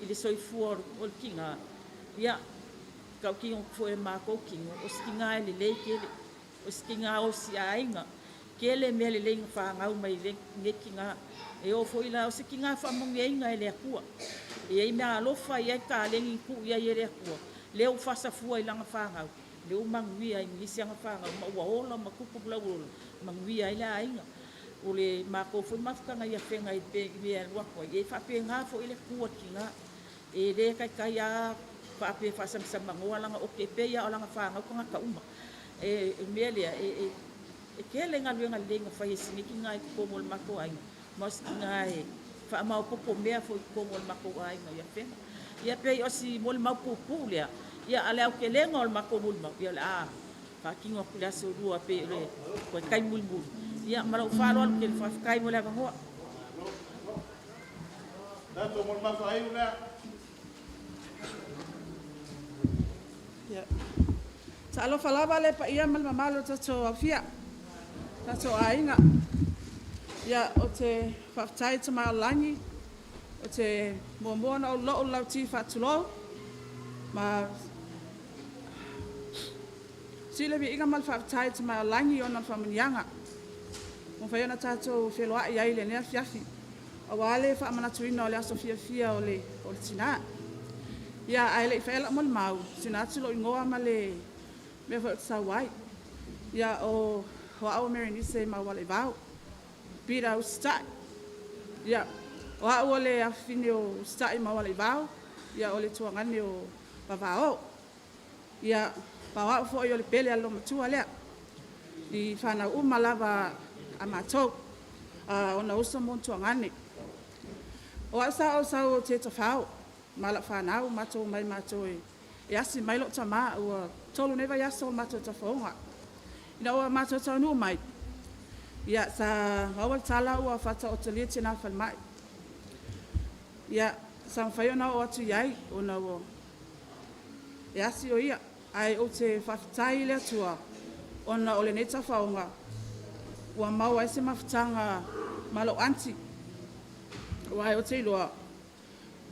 le soifua o le kinga ia kau ki o foi mako ki o skinga le kele o skinga o si ainga kele me le fa nga mai le ngekinga e o foi la o skinga fa mo ngenga le akua e ai me alo fa ia ka le ngi ku ia le akua le o fa sa fu ai langa fa nga le o mangwi ai ni sia nga fa nga ma wa ola ma ku ku la o mangwi ai la ainga o le mako foi mafka nga ia fenga i pe ia wa ko e fa pe nga fo ile ku kinga e le kai ya pa pe fa sam ngoa langa o ke pe ya langa fa nga ko nga ka uma e melia e kele nga luenga lenga fa yesini ki nga ko mol mako ai mas nga e fa ma po mea fo ko mol mako ai nga ya pe ia pe o si mol mako pulia ia ale o ke lenga ol mako mol mako ia la fa ki nga pula so rua pe le ko kai mul mul ia mara fa lo ke fa kai mol ava ho dato mol mako ai la ya Sa alofa lava le pa ia mal mamalo tato afia. Tato ainga. Ia o te whaftai te maolangi. O te muamua o loo lau ti whatulo. Ma sile vi inga mal whaftai te maolangi o nan whamanianga. Mo whai ona tato wheloa i aile nea fiafi. A wale whaamanatuina o le aso fia o le tina. Ia aile i whaela mo le mau. Sina atilo ingoa ma le mea whaot sa wai. Ia o au Mary Nise ma wale vau. Pira o stai. Ia o au le afine o stai ma wale vau. Ia o le tuangane o vavao. Ia pawao fo i o le pele alo matua lea. I whana umalava a matou. Ona usa mon tuangane. O asa o sao te tawhao. Mala whanau matou mai matou e asi mai lo tama ua tolu neva yaso matou tafonga. Ina o matou tanu mai. Ia sa awal tala ua fata o talia tina falmai. Ia sa whaiona o atu iai o na o e asi o ia ai o te whaftai lea tua o na o le neta whaonga ua mau ai se mawhtanga malo anti o ai o te iloa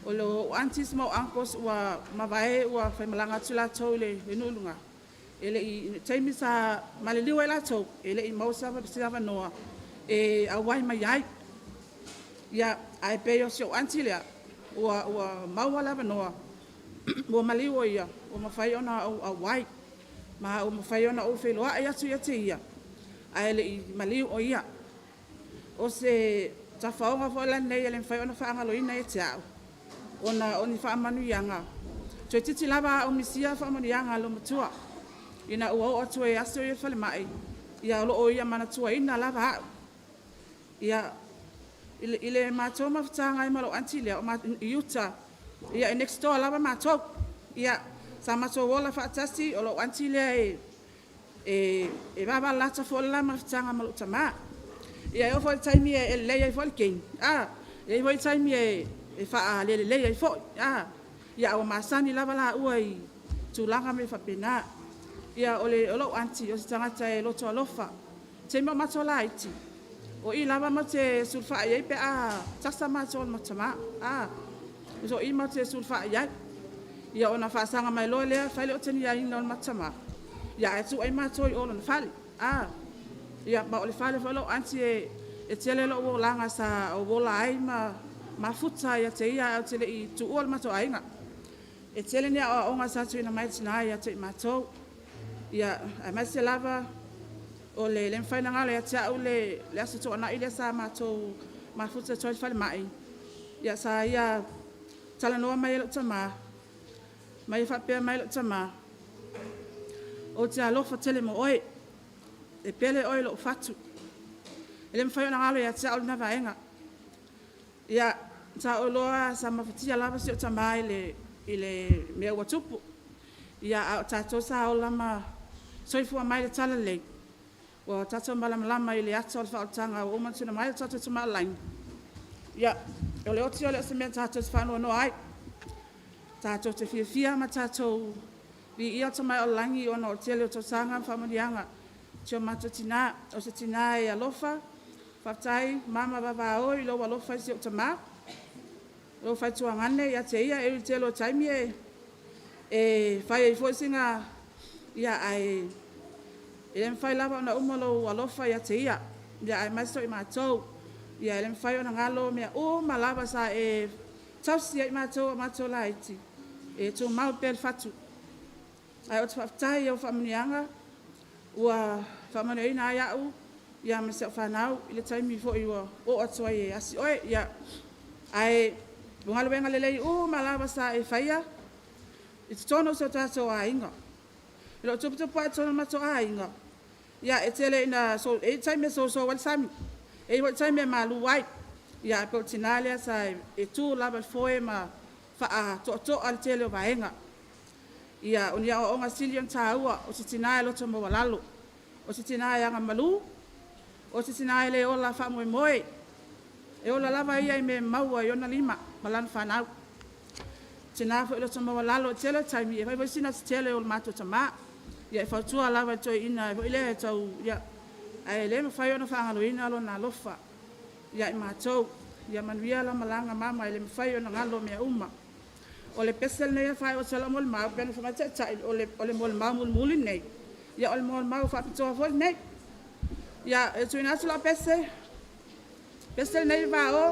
o lo antis mau ankos ua mavae ua whaimalanga tula tau le nulunga. Ele i taimi sa maliliwa e la tau, ele i mausawa pisiawa noa e awai mai ai. Ia ai peo si o anti lea ua mauwalawa noa ua maliwa ia ua mawhai ona au awai ma ua mawhai ona au wheloa e atu ia te ia. Ai ele i maliwa o ia o se tawhaonga fo nei ele mwhai ona whaangaloina e te au. Ona oni whaamanu ianga. Tui titi lava o misia whaamanu ianga lo matua. Ina ua o atua e aso i e whale mai. Ia olo o ia mana tua ina lava hao. Ia ile matua mawhitanga i malo anti lea o iuta. Ia e next door lava matua. Ia sa matua wola whaatasi o lo anti lea e baba lata fola mawhitanga malo tama. Ia e o fwoi taimi e leia i fwoi king. Ia i fwoi taimi e wha lele ai fo ia o masani lava la ua i tūlanga me whapena ia o le olo anti o se tangata e loto alofa te mo mato la iti o i lava ma te sulfa ai pe tasa mato o matama so i ma te sulfa ai ia ona whaasanga mai loa lea whaile o teni ai na o matama ia e tu ai mato i olo na whale ia ma o le whale whalo anti e tele lo o langa sa o wola ai ma futa ia te ia o te le i tu ol mato ainga. E tele ni a onga satu ina mai tina ia te mato. Ia a mai se lava o le mwhaina ngalo ia te au le aso to ana ile sa mato ma futa toi whale mai. Ia sa ia tala noa mai ilo tama. Mai whapea mai ilo tama. O te alofa tele mo oe. E pele oe lo fatu. E le mwhaina ngalo ia te au na vaenga. Ia sa oloa sa mafatia lava si o tamai ile mea watupu. Ia tato sa o lama soifua mai le tala lei. Wa tato malama ile ata o whaotanga o umansuna mai le tato tama lain. Ia ole oti ole se mea tato se whanua no ai. Tato te fia ma tato vi ia tamai o langi o no tele o tosanga whamanianga. Tio mato tina o se tina e alofa. Whaftai, mama baba o i lo walo whai si o tama. Lo whai tuangane, ia te ia, e te lo taimi e whai e fwaisinga ia ai. E mwhai lava ona umalo walo whai ia te ia. Ia ai maisto i mātou. Ia e mwhai ona ngalo mea uma lava sa e tausia i mātou la iti. E tu mau pel fatu. Ai o te whaftai o whamanianga. Ua whamaniaina ai au. Ia me se whanau, ile taimi fo iwa o atua e asi oe, ia ai bungalo benga lelei malava sa e whaia, i te tono se tato a inga. Ilo tuputupu a tono mato a inga. Ia e tele ina, e taimi so wal sami, e iwa taimi e malu wai. Ia e peo tinalea sa e tu lava foe ma wha to al tele o vaenga. Ia unia o onga silion ta ua, o si tinai loto mo walalo, o si tinai anga malu, o se tina ele o la fa moe e o la lava ia i me maua i ona lima malan whanau tina fo ilo tama walalo tele taimi e vai sina tele o mato tama Ia e whautua lava toi ina e ile e tau ia ai le mawhai ona whaangaloina alo na lofa. Ia i mātou. Ia manuia la malanga mama ile mawhai ona ngalo mea uma. O le pesel nei a whai o tala mo le mau pena whamatatai o le mo le mau muli nei. Ia o le mo le mau whapitoa fol nei. Ia e tuina atu la pesel. Pesel nei va o.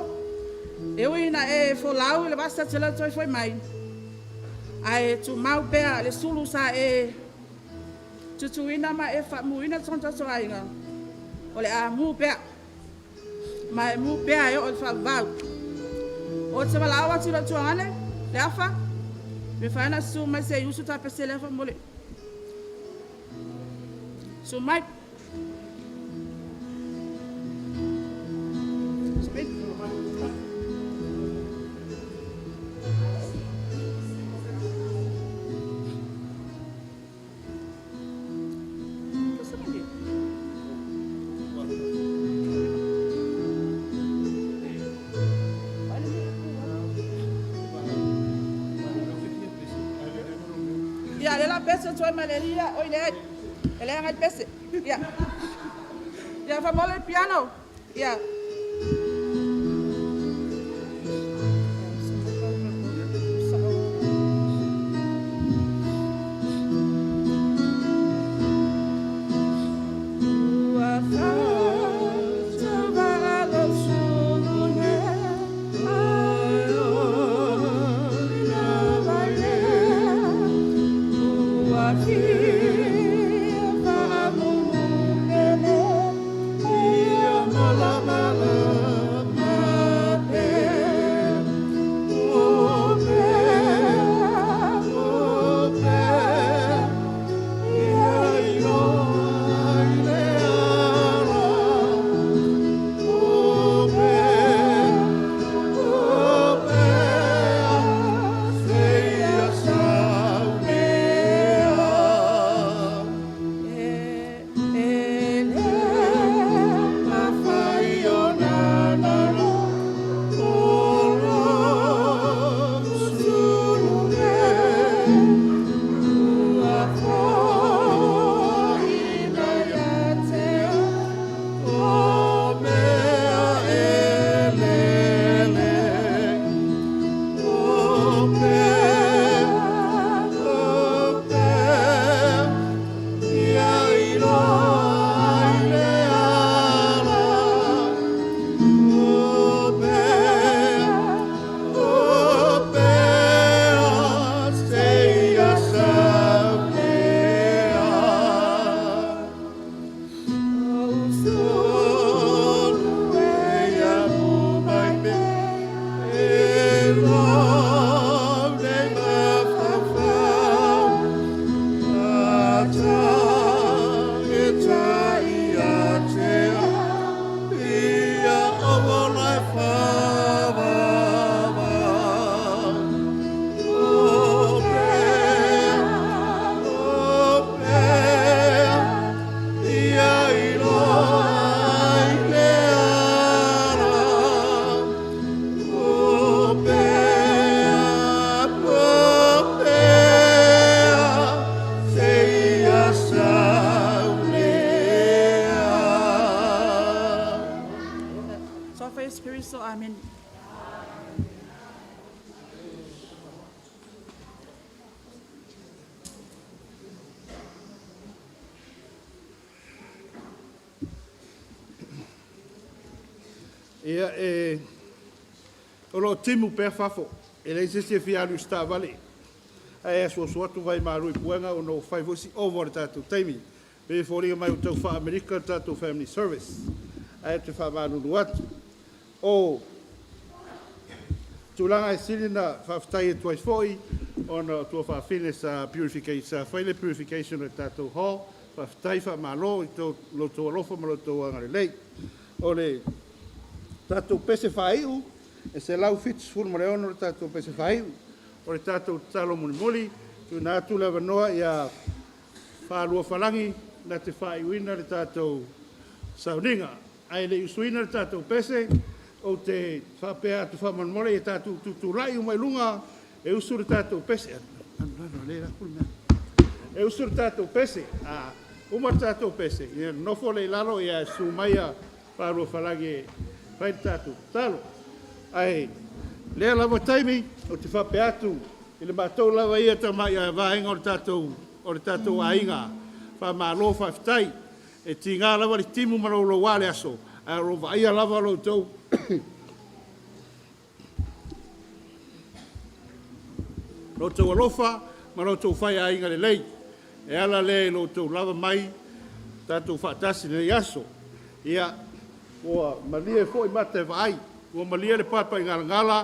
E uina e folau le basta tela toi foi mai. Ai tu mau pea le sulu sa e tutuina ma e fa muina tonta soainga. O le a mu pea. Ma e mu pea e o le fa vau. O te wala awa tira tuangane, le afa. Me whaena su mai se usu ta pese le fa mole. Su mai. Ya, le la pese toi maleria, oi le. Ele é mais pese. Ya. Ya fa mole piano. Ya. So amen. Ia o lo timu pe fafo e le se fialu sta vale ai so tu vai maru i puanga o no fai vosi over tatu taimi pe fori mai o tau fa America tatu family service ai te fa maru luat o tulanga e silina fa ftai e tuai foi on tu fa fine sa purification fa le purification tatu ho fa ftai fa malo to lo to lo fa malo to ngare lei o le tatu pese faiu e se lau fits furmare ono tatu pese faiu o le tatu talo muli tu na tu leva noa ia fa lua falangi na te faiu ina le tatu sauninga ai le usuina le tatu pese o te fa pea tu fa mole e tatu tu rai mai lunga e usu le tatu pese ana le la kulna e usu tātou pese. Uma tātou pese. Ia nofo le lalo ia sumaia whāro whalage whai tātou talo. Ai, lea lava taimi o te whape atu. I le mātou lava ia ta mai a vāenga o le tātou ainga. Wha mā lo whaitai. E ti ngā lava le timu maro lo wale aso. A ro ia lava lo tau. Lo tau alofa, ma lo tau whai ainga le lei. E ala le lo tau lava mai, tātou whaatasi le aso. Ia, ua malia fo i mate vai, ua malia le papa i ngala ngala,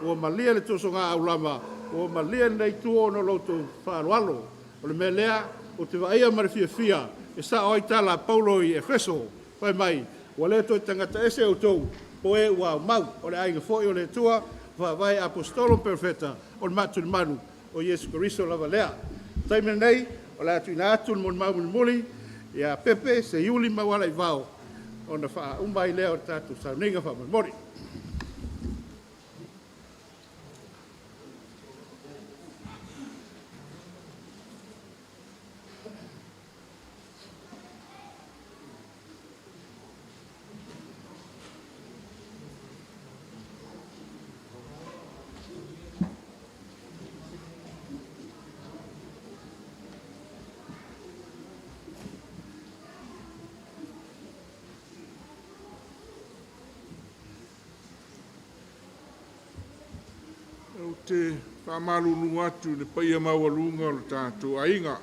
ua malia le toso ngā aulama, ua malia nei tuo no lo tau whaarualo. O le mea lea, o te vaia mare fia, e sa oi tala Paulo i Efeso, whai mai, ua le toi tangata ese o tau, po e ua mau, o le ainga fo i o le tua, vai apostolum perfetta, o le matu le manu, o Yesu Christo lava lea. Taimene nei, o le atu ina atu le mon mau muli, ia pepe se iuli mawala i vao, o na wha umai lea o tatu sa ninga wha mori. O te whamalulu atu le paia mawalunga o le tātou ainga.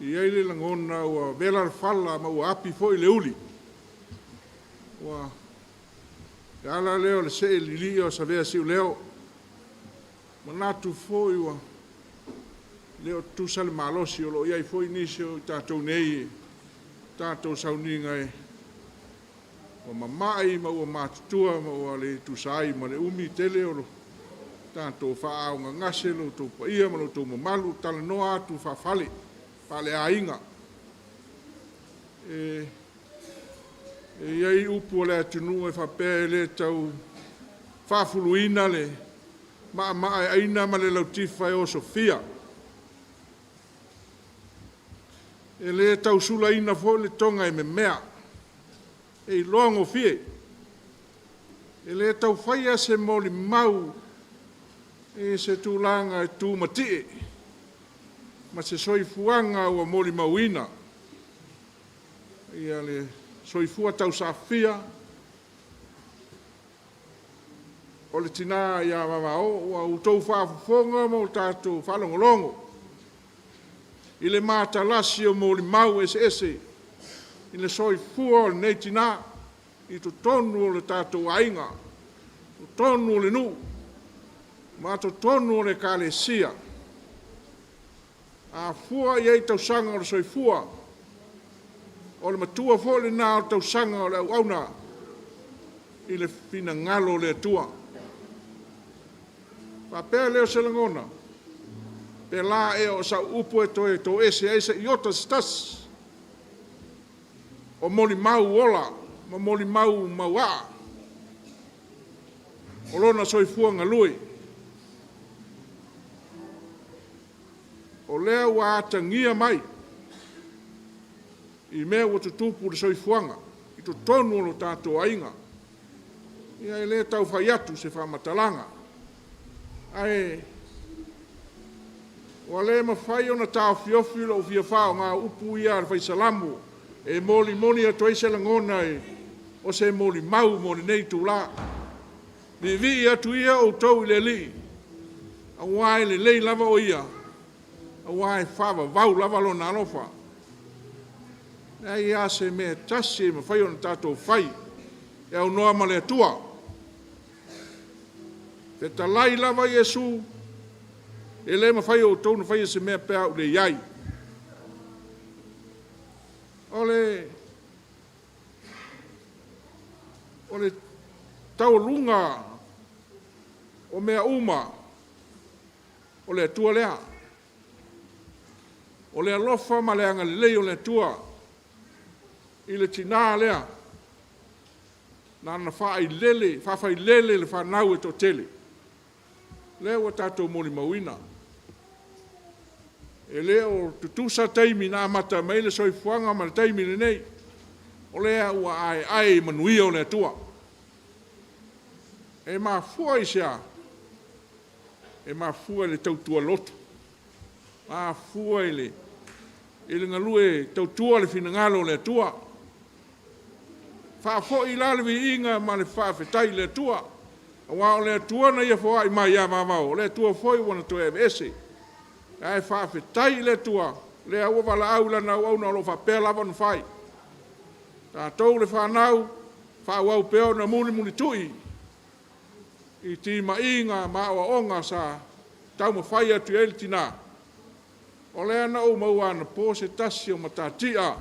I eile langona ua vela whala ma ua api fo i le uli. Ua e ala leo le se lili o sa vea siu leo. Ma natu fo i ua leo tu sale malosi o lo iai fo i nisi o tātou nei tātou sauninga e. O mamai ma ua mātutua ma ua le tusai ma le umi tele o lo tātou whaau ngā ngase lo tō paia ma lo tō mamalu tala noa atu whawhale pale ainga. E iai upu le atunu e whapea le tau whafuluina le maa aina ma le lautifa e o Sofia. E le tau sula ina fo le tonga e me mea. E longo fie. E le tau whaia se moli mau e se tūlanga e tū matie. Ma se soifuanga ua moli mauina. Ia le soifua tau safia. O le tina ia mamao ua utou whaafufonga mo tātou whalongolongo. I le mātalasi o moli mau ese. I le soifua o le nei tina, i to tonu o le tātou ainga, to tonu o le nu, ma to tonu o le kālesia. A fua i ei tausanga o le soifua, o le matua fo le nā o tausanga o le auna, i le fina ngalo le atua. Pa pēr leo se langona, pe la e o sa upu e to ese i ota stas, o moli mau ola, ma moli mau maua. O lona soifua ngalui. O lea wa atangia mai. I mea wa tutupu le soifuanga. I to tonu lo tātou ainga. Ia e lea tau whaiatu se whamatalanga. Ai, wa lea mawhai o na tāu fiofi lo fia whao ngā upu ia ar whaisalamu. E moli a toise langona e o se moli mau moli nei tūla. Vi atu ia o tau i le li. A wai le lei lava o ia. A wai whawa vau lava lo na alofa. E ia se mea tasi ma whai o na tātou whai. E au noa ma le atua. Te talai lava Iesu. E le ma whai o tau na whai se mea pēa u le iai. Ole tau lunga o mea uma o le atua lea. O le alofa ma le anga lei o le atua i le tina lea. Nana whai lele le whanau e to tele. Lea wa tātou moli mawina. e le o tutusa taimi na mata mai le soifuanga ma le taimi le nei. O lea ua ai manuia o le atua. E mafua i sea. E mafua le tautua loto. Mafua i le ngalue tautua le finangalo le atua. Whaafo i lalewi inga ma le whaafetai le atua. Wa o le atua na ia fua i mai a mamau. Le atua foi wana to e ese. Ai whaafetai le atua. Le aua wala au lana au na lo whapea lava nu whai. Tātou le whanau, whauau peo na muli tui. I ti mainga maua onga sa tau ma whai atu ele tina. O lea na o maua na pose tasi o matatia.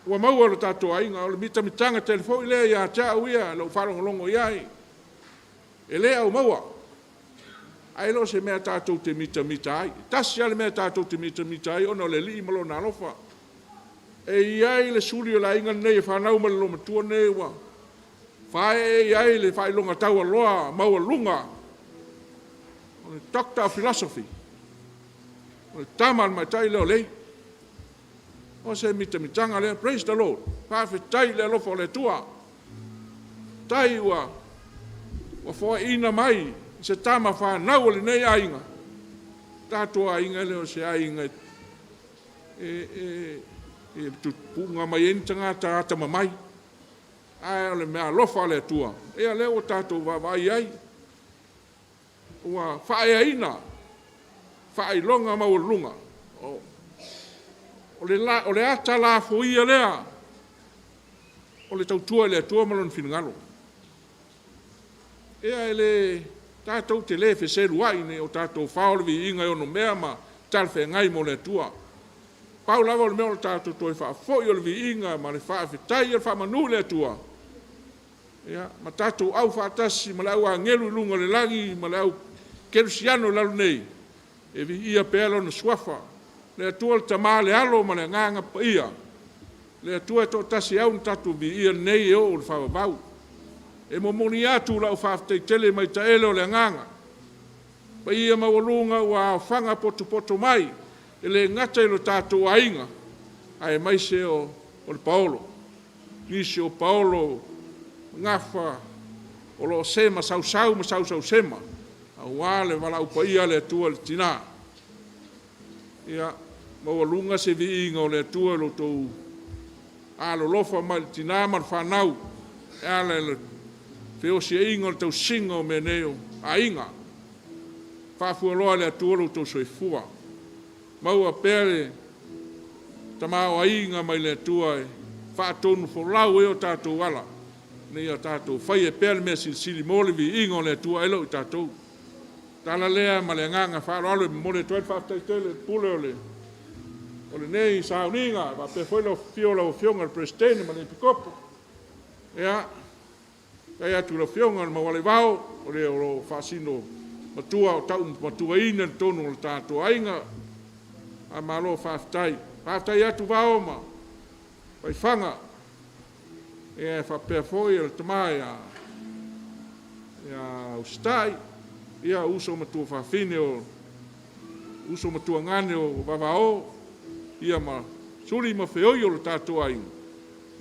Ua maua lo tātou ainga, o le mitanga telefo i lea ia tia uia, lau whalongolongo iai. E lea o maua. Ai lo se mea tātou te mita ai. Tasi ale mea tātou te mita ai, ono le li malo na alofa. E iai le suri o la inga nei e whanau ma le loma tua nei wa. Whae e iai le whae longa tau aloa maua lunga. O le Doctor of Philosophy. O le tamal mai tai leo lei. O se mitanga lea, praise the Lord. Whae tai le alofa o le tua. Tai wa. Wa fua ina mai. Se tama whanau o le nei ainga. Tātua ainga leo se ainga. E punga mai entanga tata mamai. Ai ole mea lofa le tua. E ale o tato vai ai. Ua whae aina. Whae longa mau lunga. O le ata la foia lea. O le tautua le tua malon finangalo. E ele tato te le feseru ai o tato whaolvi inga ono mea ma talfe ngai mo le tua. Pau lava le meo tātou toi whaafoi o le vi inga, ma le whaafetai o le whaamanu le atua. Ma tātou au whaatasi, ma le au a ngelu lunga le langi, ma le au kerusiano lalu nei. E vi ia pealo na suafa. Le atua le tamā le alo, ma le nganga pa ia. Le atua e tō tasi au na tātou vi ia nei e o le whaavau. E momoni atu lau whaafetai tele mai ta ele o le nganga. Pa ia mawalunga ua whanga poto mai. E le ngata ilo tātou ainga, ai mai se o le Paolo. Nisi o Paolo, ngafa, o lo sema sau sema. A wale wala upa ia le atua le tina. Ia, mawalunga se vi inga o le atua lo tau alo lofa mai le tina man whanau. E ale le feo se inga o le tau singa o meneo a inga. Whafua loa le atua lo tau soifua. Maua pere tamao ainga mai le tua e whaatonu wholau e o tātou wala. Nei o tātou whai e pere mea sili molivi ingo le tua elo i tātou. Tala lea ma le nganga whaaro e mole toi whaatai tele pule o le nei sauninga wa pe foi lo fiola o fionga le prestene ma le pikopo. Ea, kai atu lo fionga ma wale vao o le o whaasino matua o tau matua ina tonu o tātou ainga. A malo whaftai. Whaftai atu waoma. Pai whanga. E whapea foi el tamai a ustai. Ia uso matua whawhine o uso matua ngane o wawao. Ia ma suri ma whioi o lo tātua inga.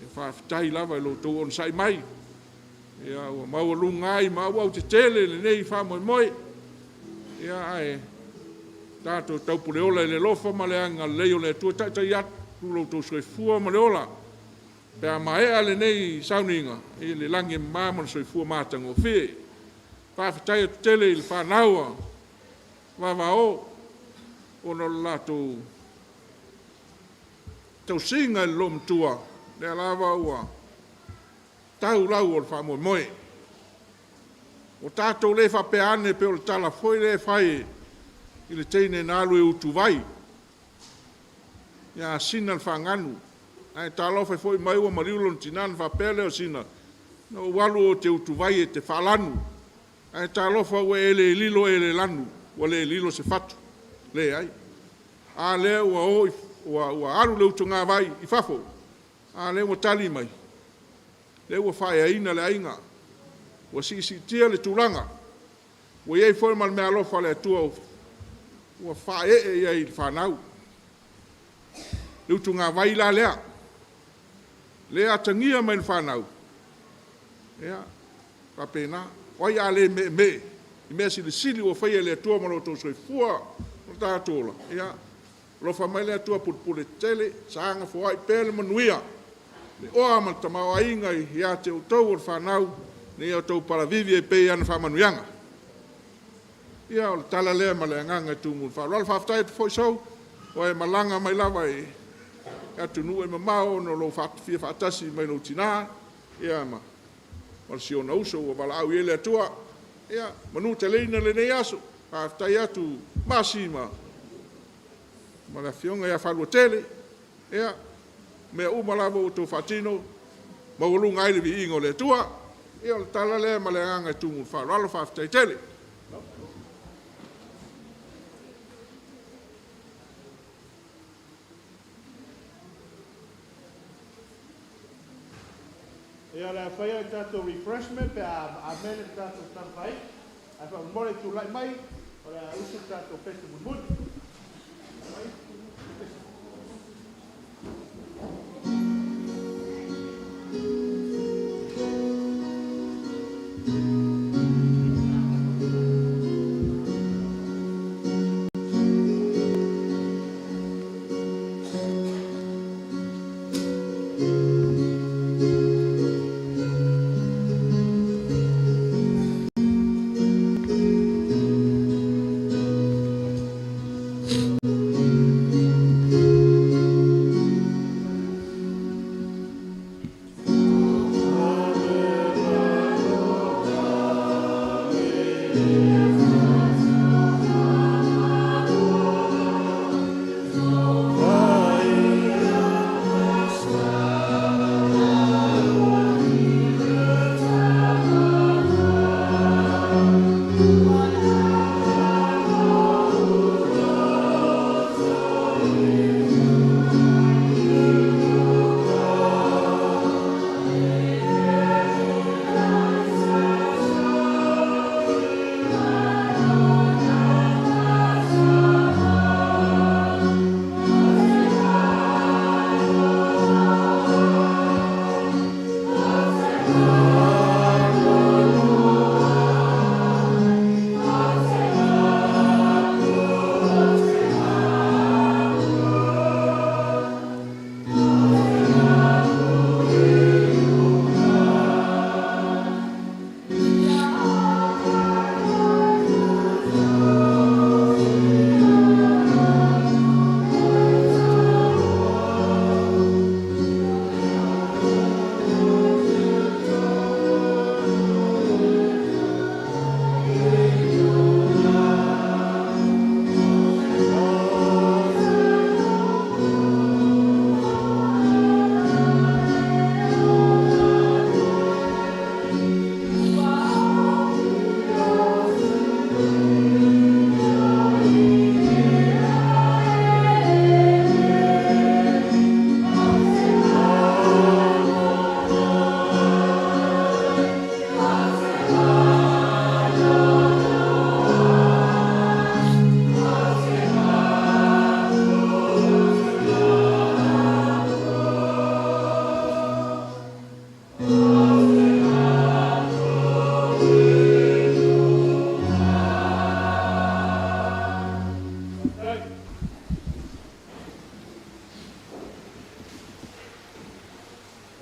E whaftai lava e lo tau on sai mai. Ia ua maua lungai ma au te tele le nei whamoe moe. Ia ae. Tātou taupule ola le lofa ma le anga leo le tua tai atu lo tau soifua ma le ola. Pea maea le nei sauninga, e le langi māma le soifua mātango whie. Whawhetai atu tele i le whanaua, wawao, ono lato tau singa le lom tua, le alawa ua, tau lau o le whamoe moe. O tātou le whapeane pe o le tala foi le whae, i le teine na alu e utu vai. Ia sina le whanganu. Ai tālo fai foi mai ua mariulon tinan whapele o sina. No walu o te utu vai e te whalanu. Ai tālo fai ua ele lilo ele lanu. Ua le lilo se fatu. Le ai. A le ua o ua alu le utu ngā vai i whafo. A le ua tali mai. Le ua whae aina le ainga. Ua si tia le tūranga. Ua iei foi mal mea alofa le atua o ua whae ia i whanau. Liutu ngā vai la lea. Lea tangia mai whanau. Ea, ka pēnā. Wai a le me. I mea sili ua whaia lea tua maro tō soi fua. O tātola. Ea, lo whamai lea tua putpule tele. Saanga fwai pēle manuia. Le oa man tamau ainga i ia te utau o whanau. Ne o tau paravivi e pei ana whamanuianga. Ia o le tala lea ma le anganga tūngu le whāru. Ala whaftai te fwoi sau. O e malanga mai lawa e atu nu e mamao no lo fia whaatasi mai no tina. Ia ma. Wala si ona uso o wala au ele atua. Ia manu te leina le nei aso. Whaftai atu masi ma. Ma le fionga ia whalua tele. Ia mea umalawa o tō whatino. Ma walunga aile vi ingo le atua. Ia le tala lea ma le anganga tūngu le whāru. Ala whaftai tele. Ia le whaia i tātou refreshment, pe a mele tātou tanwhai. A wha more tu lai mai, o le usu tātou festival muni.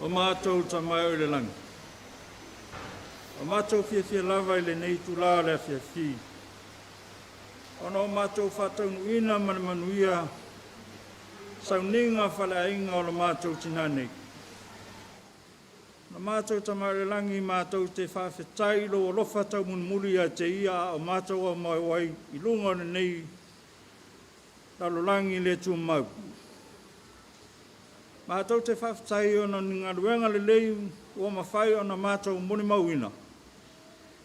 O mātou tamai o le langi. O mātou fia lava i le nei tula le fia. Ono o mātou whātau nuina manuia sauninga whalainga o le mātou tinanei. Na mātou tamai o le langi mātou te whawhetai lo o lofa tau munmuri a te ia o mātou o mai wai i lunga o nei talo langi le tu mau. Mātou te whawhetai o na ngā ruenga le lei o mawhai o na mātou moni mauina.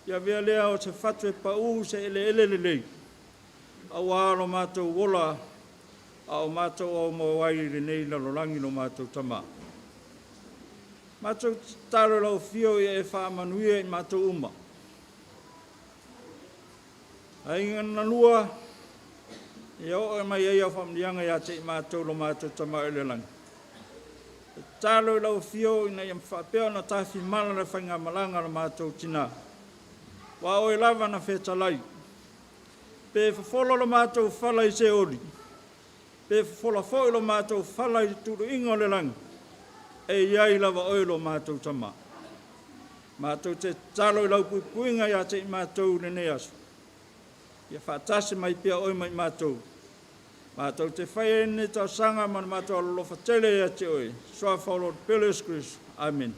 Ia vea lea o te whatu e pau se ele le lei. A wāro mātou wola a o mātou o mawai le nei lalo langi no mātou tama. Mātou taro lau fio ia e whaamanuia i mātou uma. A inga nanua Ia o e mai au whamnianga ia te mātou lo mātou tamau le lang. Tālo lau fio ina ia mwhapea na tāwhi mana le whainga malanga le mātou tina. Wa o e lava na whetalai. Pe whawhola lo mātou whala i se ori. Pe whawhola fo lo mātou whala i turu ingo le lang. E iai lava o lo mātou tama. Mātou te tālo lau puinga ia te mātou le ne asu. Ia whaatase mai pia oi mai mātou. Mātou te whae ne tau sanga man mātou alofa tele ia te oi. Soa whaolot Peles Chris. Amen.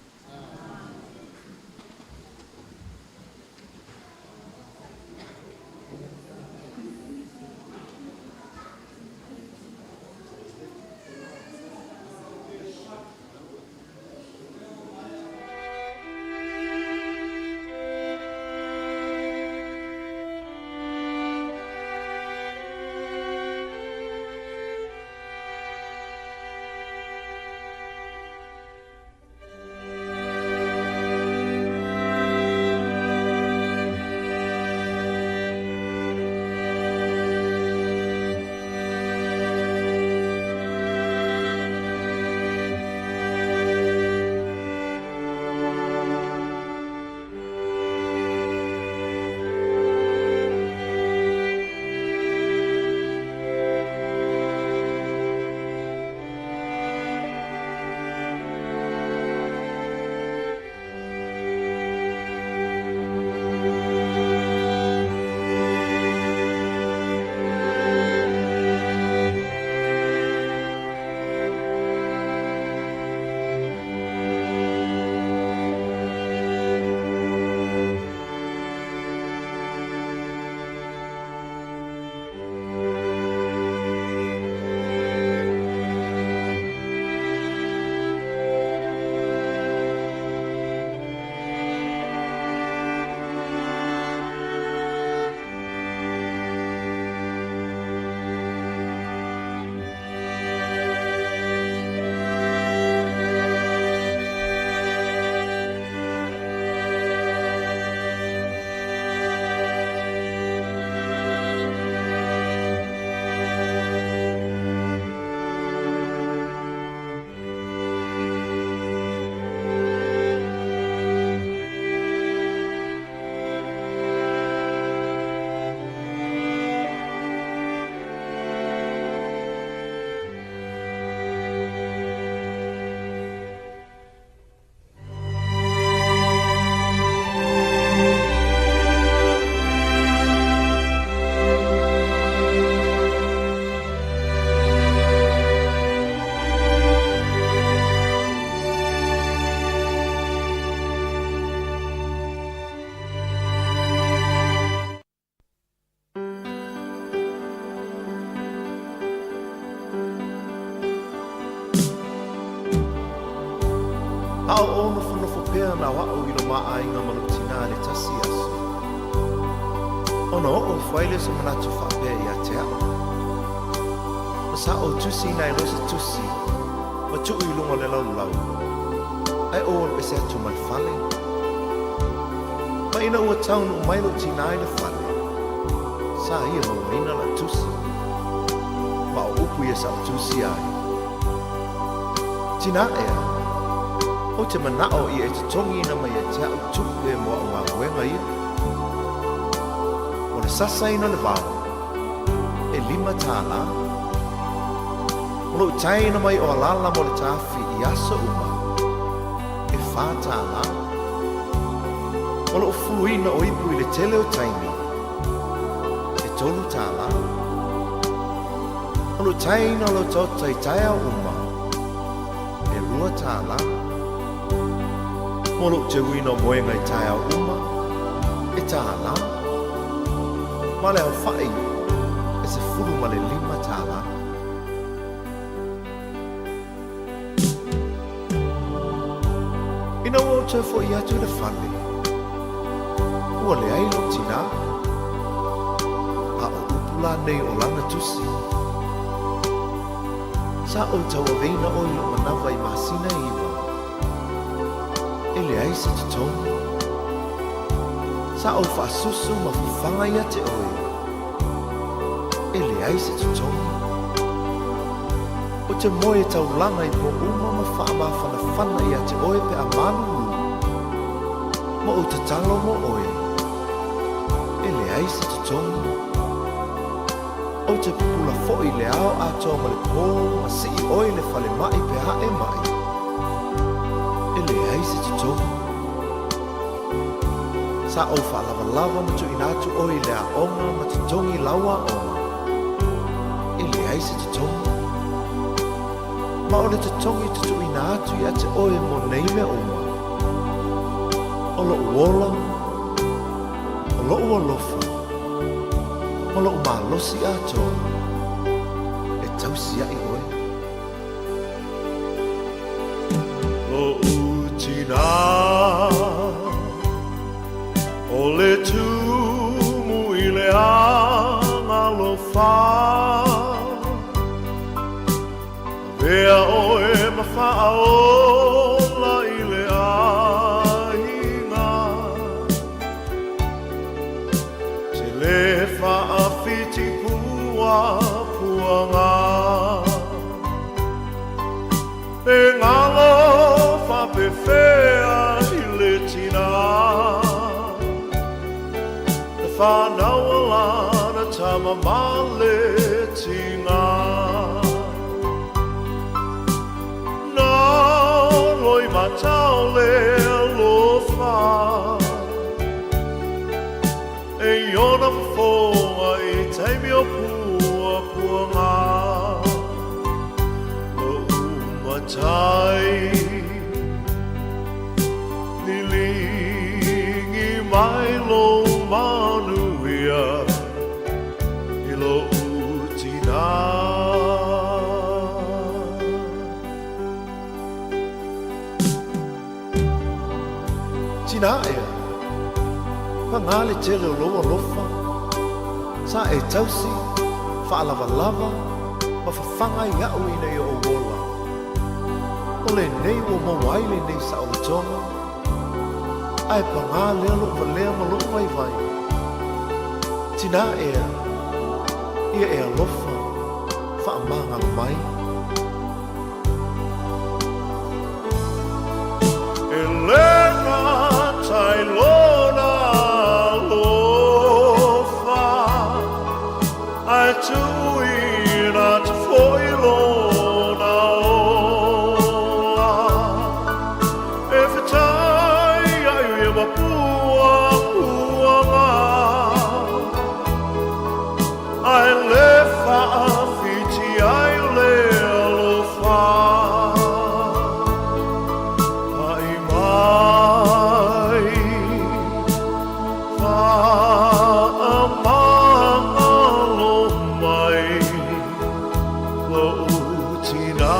Ao o nofo pea na wao ilo maa inga manutina le tasi aso. Ono o whaile se manatu whapea i a te ao. Masa o tusi nai rosa tusi, ma tuu ilunga le lau lau. Ai o le pese atu man whale. Ma ina ua taunu mailo tina i le whale. Sa ia no ina la tusi. Ma o upu ia sa o tusi ai. Tina ea. O te manao i e te tongi na mai e te au tupe mo au ngā wenga ia. O le sasa ina le wāo, e 5 tāna. O lo tai na mai o alala mo le tāwhi i asa uma, e 4 tāna. O lo fuluina o ipu i le tele o taimi, e 3 tāna. O lo tai na lo tota i tai au uma, e 2 tāna. Molo te wina moenga i tae au uma, e tāna. Ma le au whai, e se furu ma le 5 tāna. Ina o te fo i atu le whane. Ua le ailo tina. A o upula nei o langa tusi. Sa o tau a veina o ilo manawa i masina iwa. Ele ai se te tonu. Sa o whaasusu ma fuwhanga ia te oi. Ele ai se tutongi. O te moe tau langa I po uma ma wha ma whana I a te oe pe a manu. Ma o te talo mo oe. E le ai se tutongi. O te pupula fo'i le ao a toa ma le pō ma si I oe le whale mai pe hae mai. E le ai se tutongi. Sa o whaalawalawa ma tu inatu oe le a onga ma tutongi laua onga. E le ai se tutongi. Ma o le tutongi tutu inatu I a te oe mo nei me oma. O lo uola, o lo uolofa. O lo umalosi atoa, e tausi ai oe. Lo utina, o le tumu I le anga lo wha. Vea oe ma whaola I le ainga. Se le whaafiti pua puanga. E ngalo whapewhea I le tina. E whanau lana tama male tinga. Loi matau le alofa. E iona foa I taimi o pua puanga. Lo umatai Lilingi mai lo manuia I lo utina. Tina ea Pangale tele o loa lofa. Sa e tausi, whaalawalawa, ma whawhanga I au ina I o wola. O le nei o mawaile nei sa o tonga. Ai pangale alo valea malo mai vai. Tina ea, ia ea lofa, whaamanga mai. E lena tai lona lofa. Ai tuina te foi lona ola. E whetai ai ia mapua puanga. Ai le whaafiti ai le alofa. Ai mai whaamanga lo mai lo utina.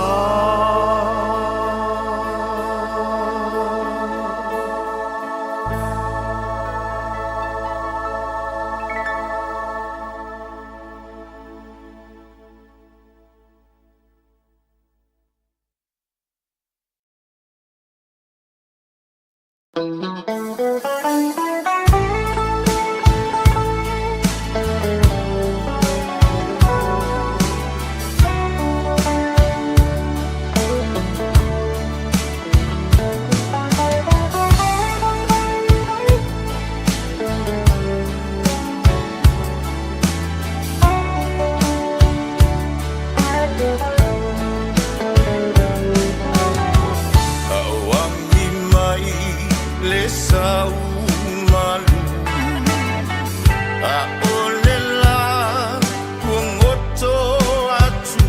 Awangi mai le sau malu. A ole la kuongoto atu.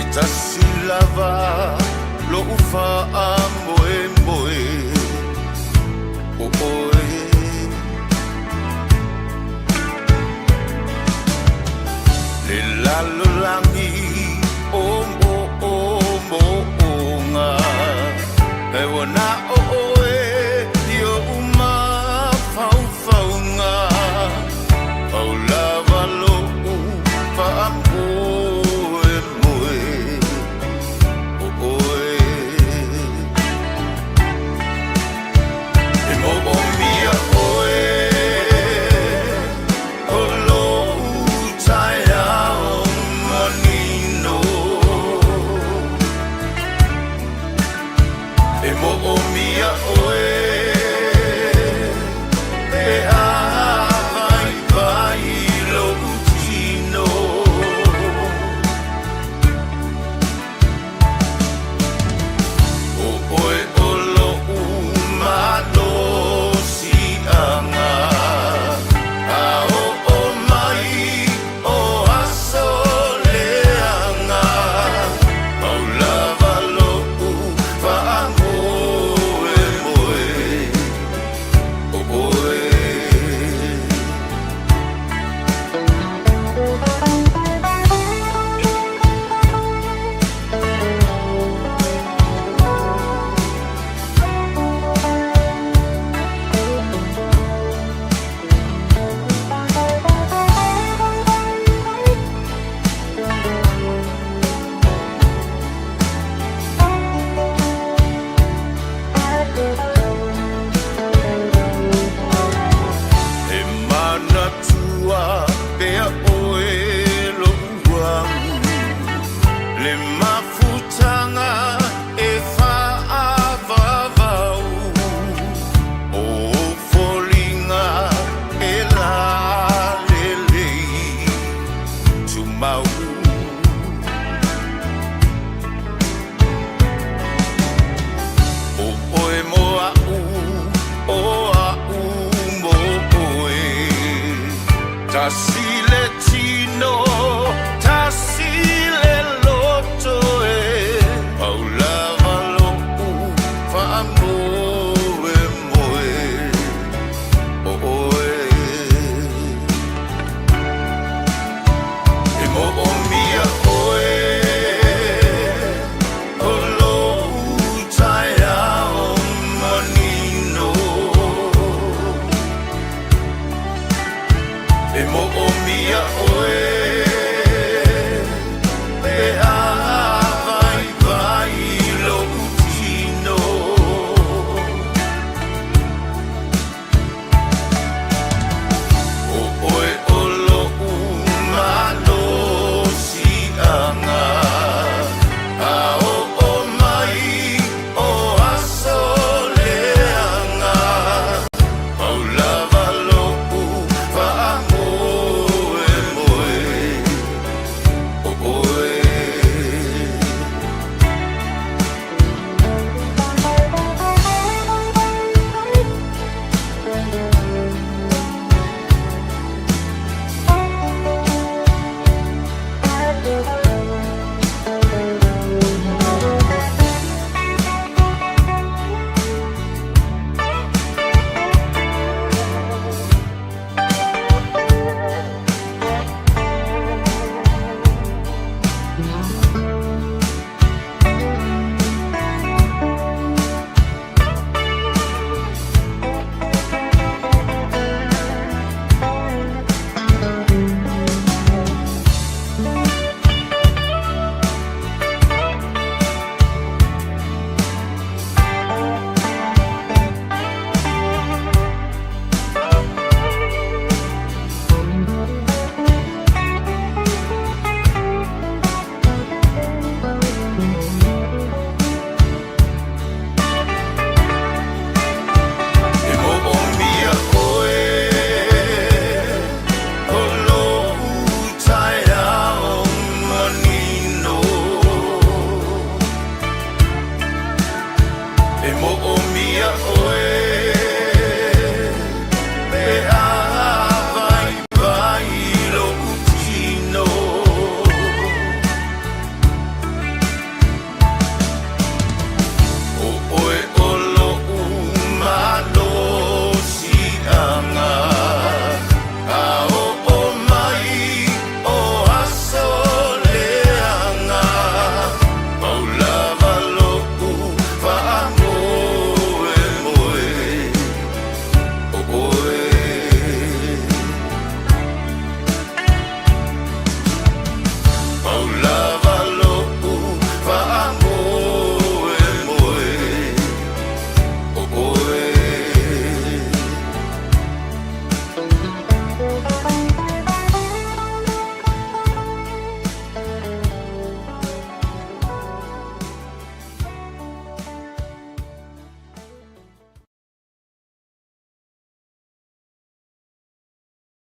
Ita silava lo ufa amboe mboe. O oe. Le lalo langi ombo ombo onga. E wana o oe dio uma fau faunga. Fau lava lo ufa amboe mboe. O oe. E mo o mia oe. O lo mau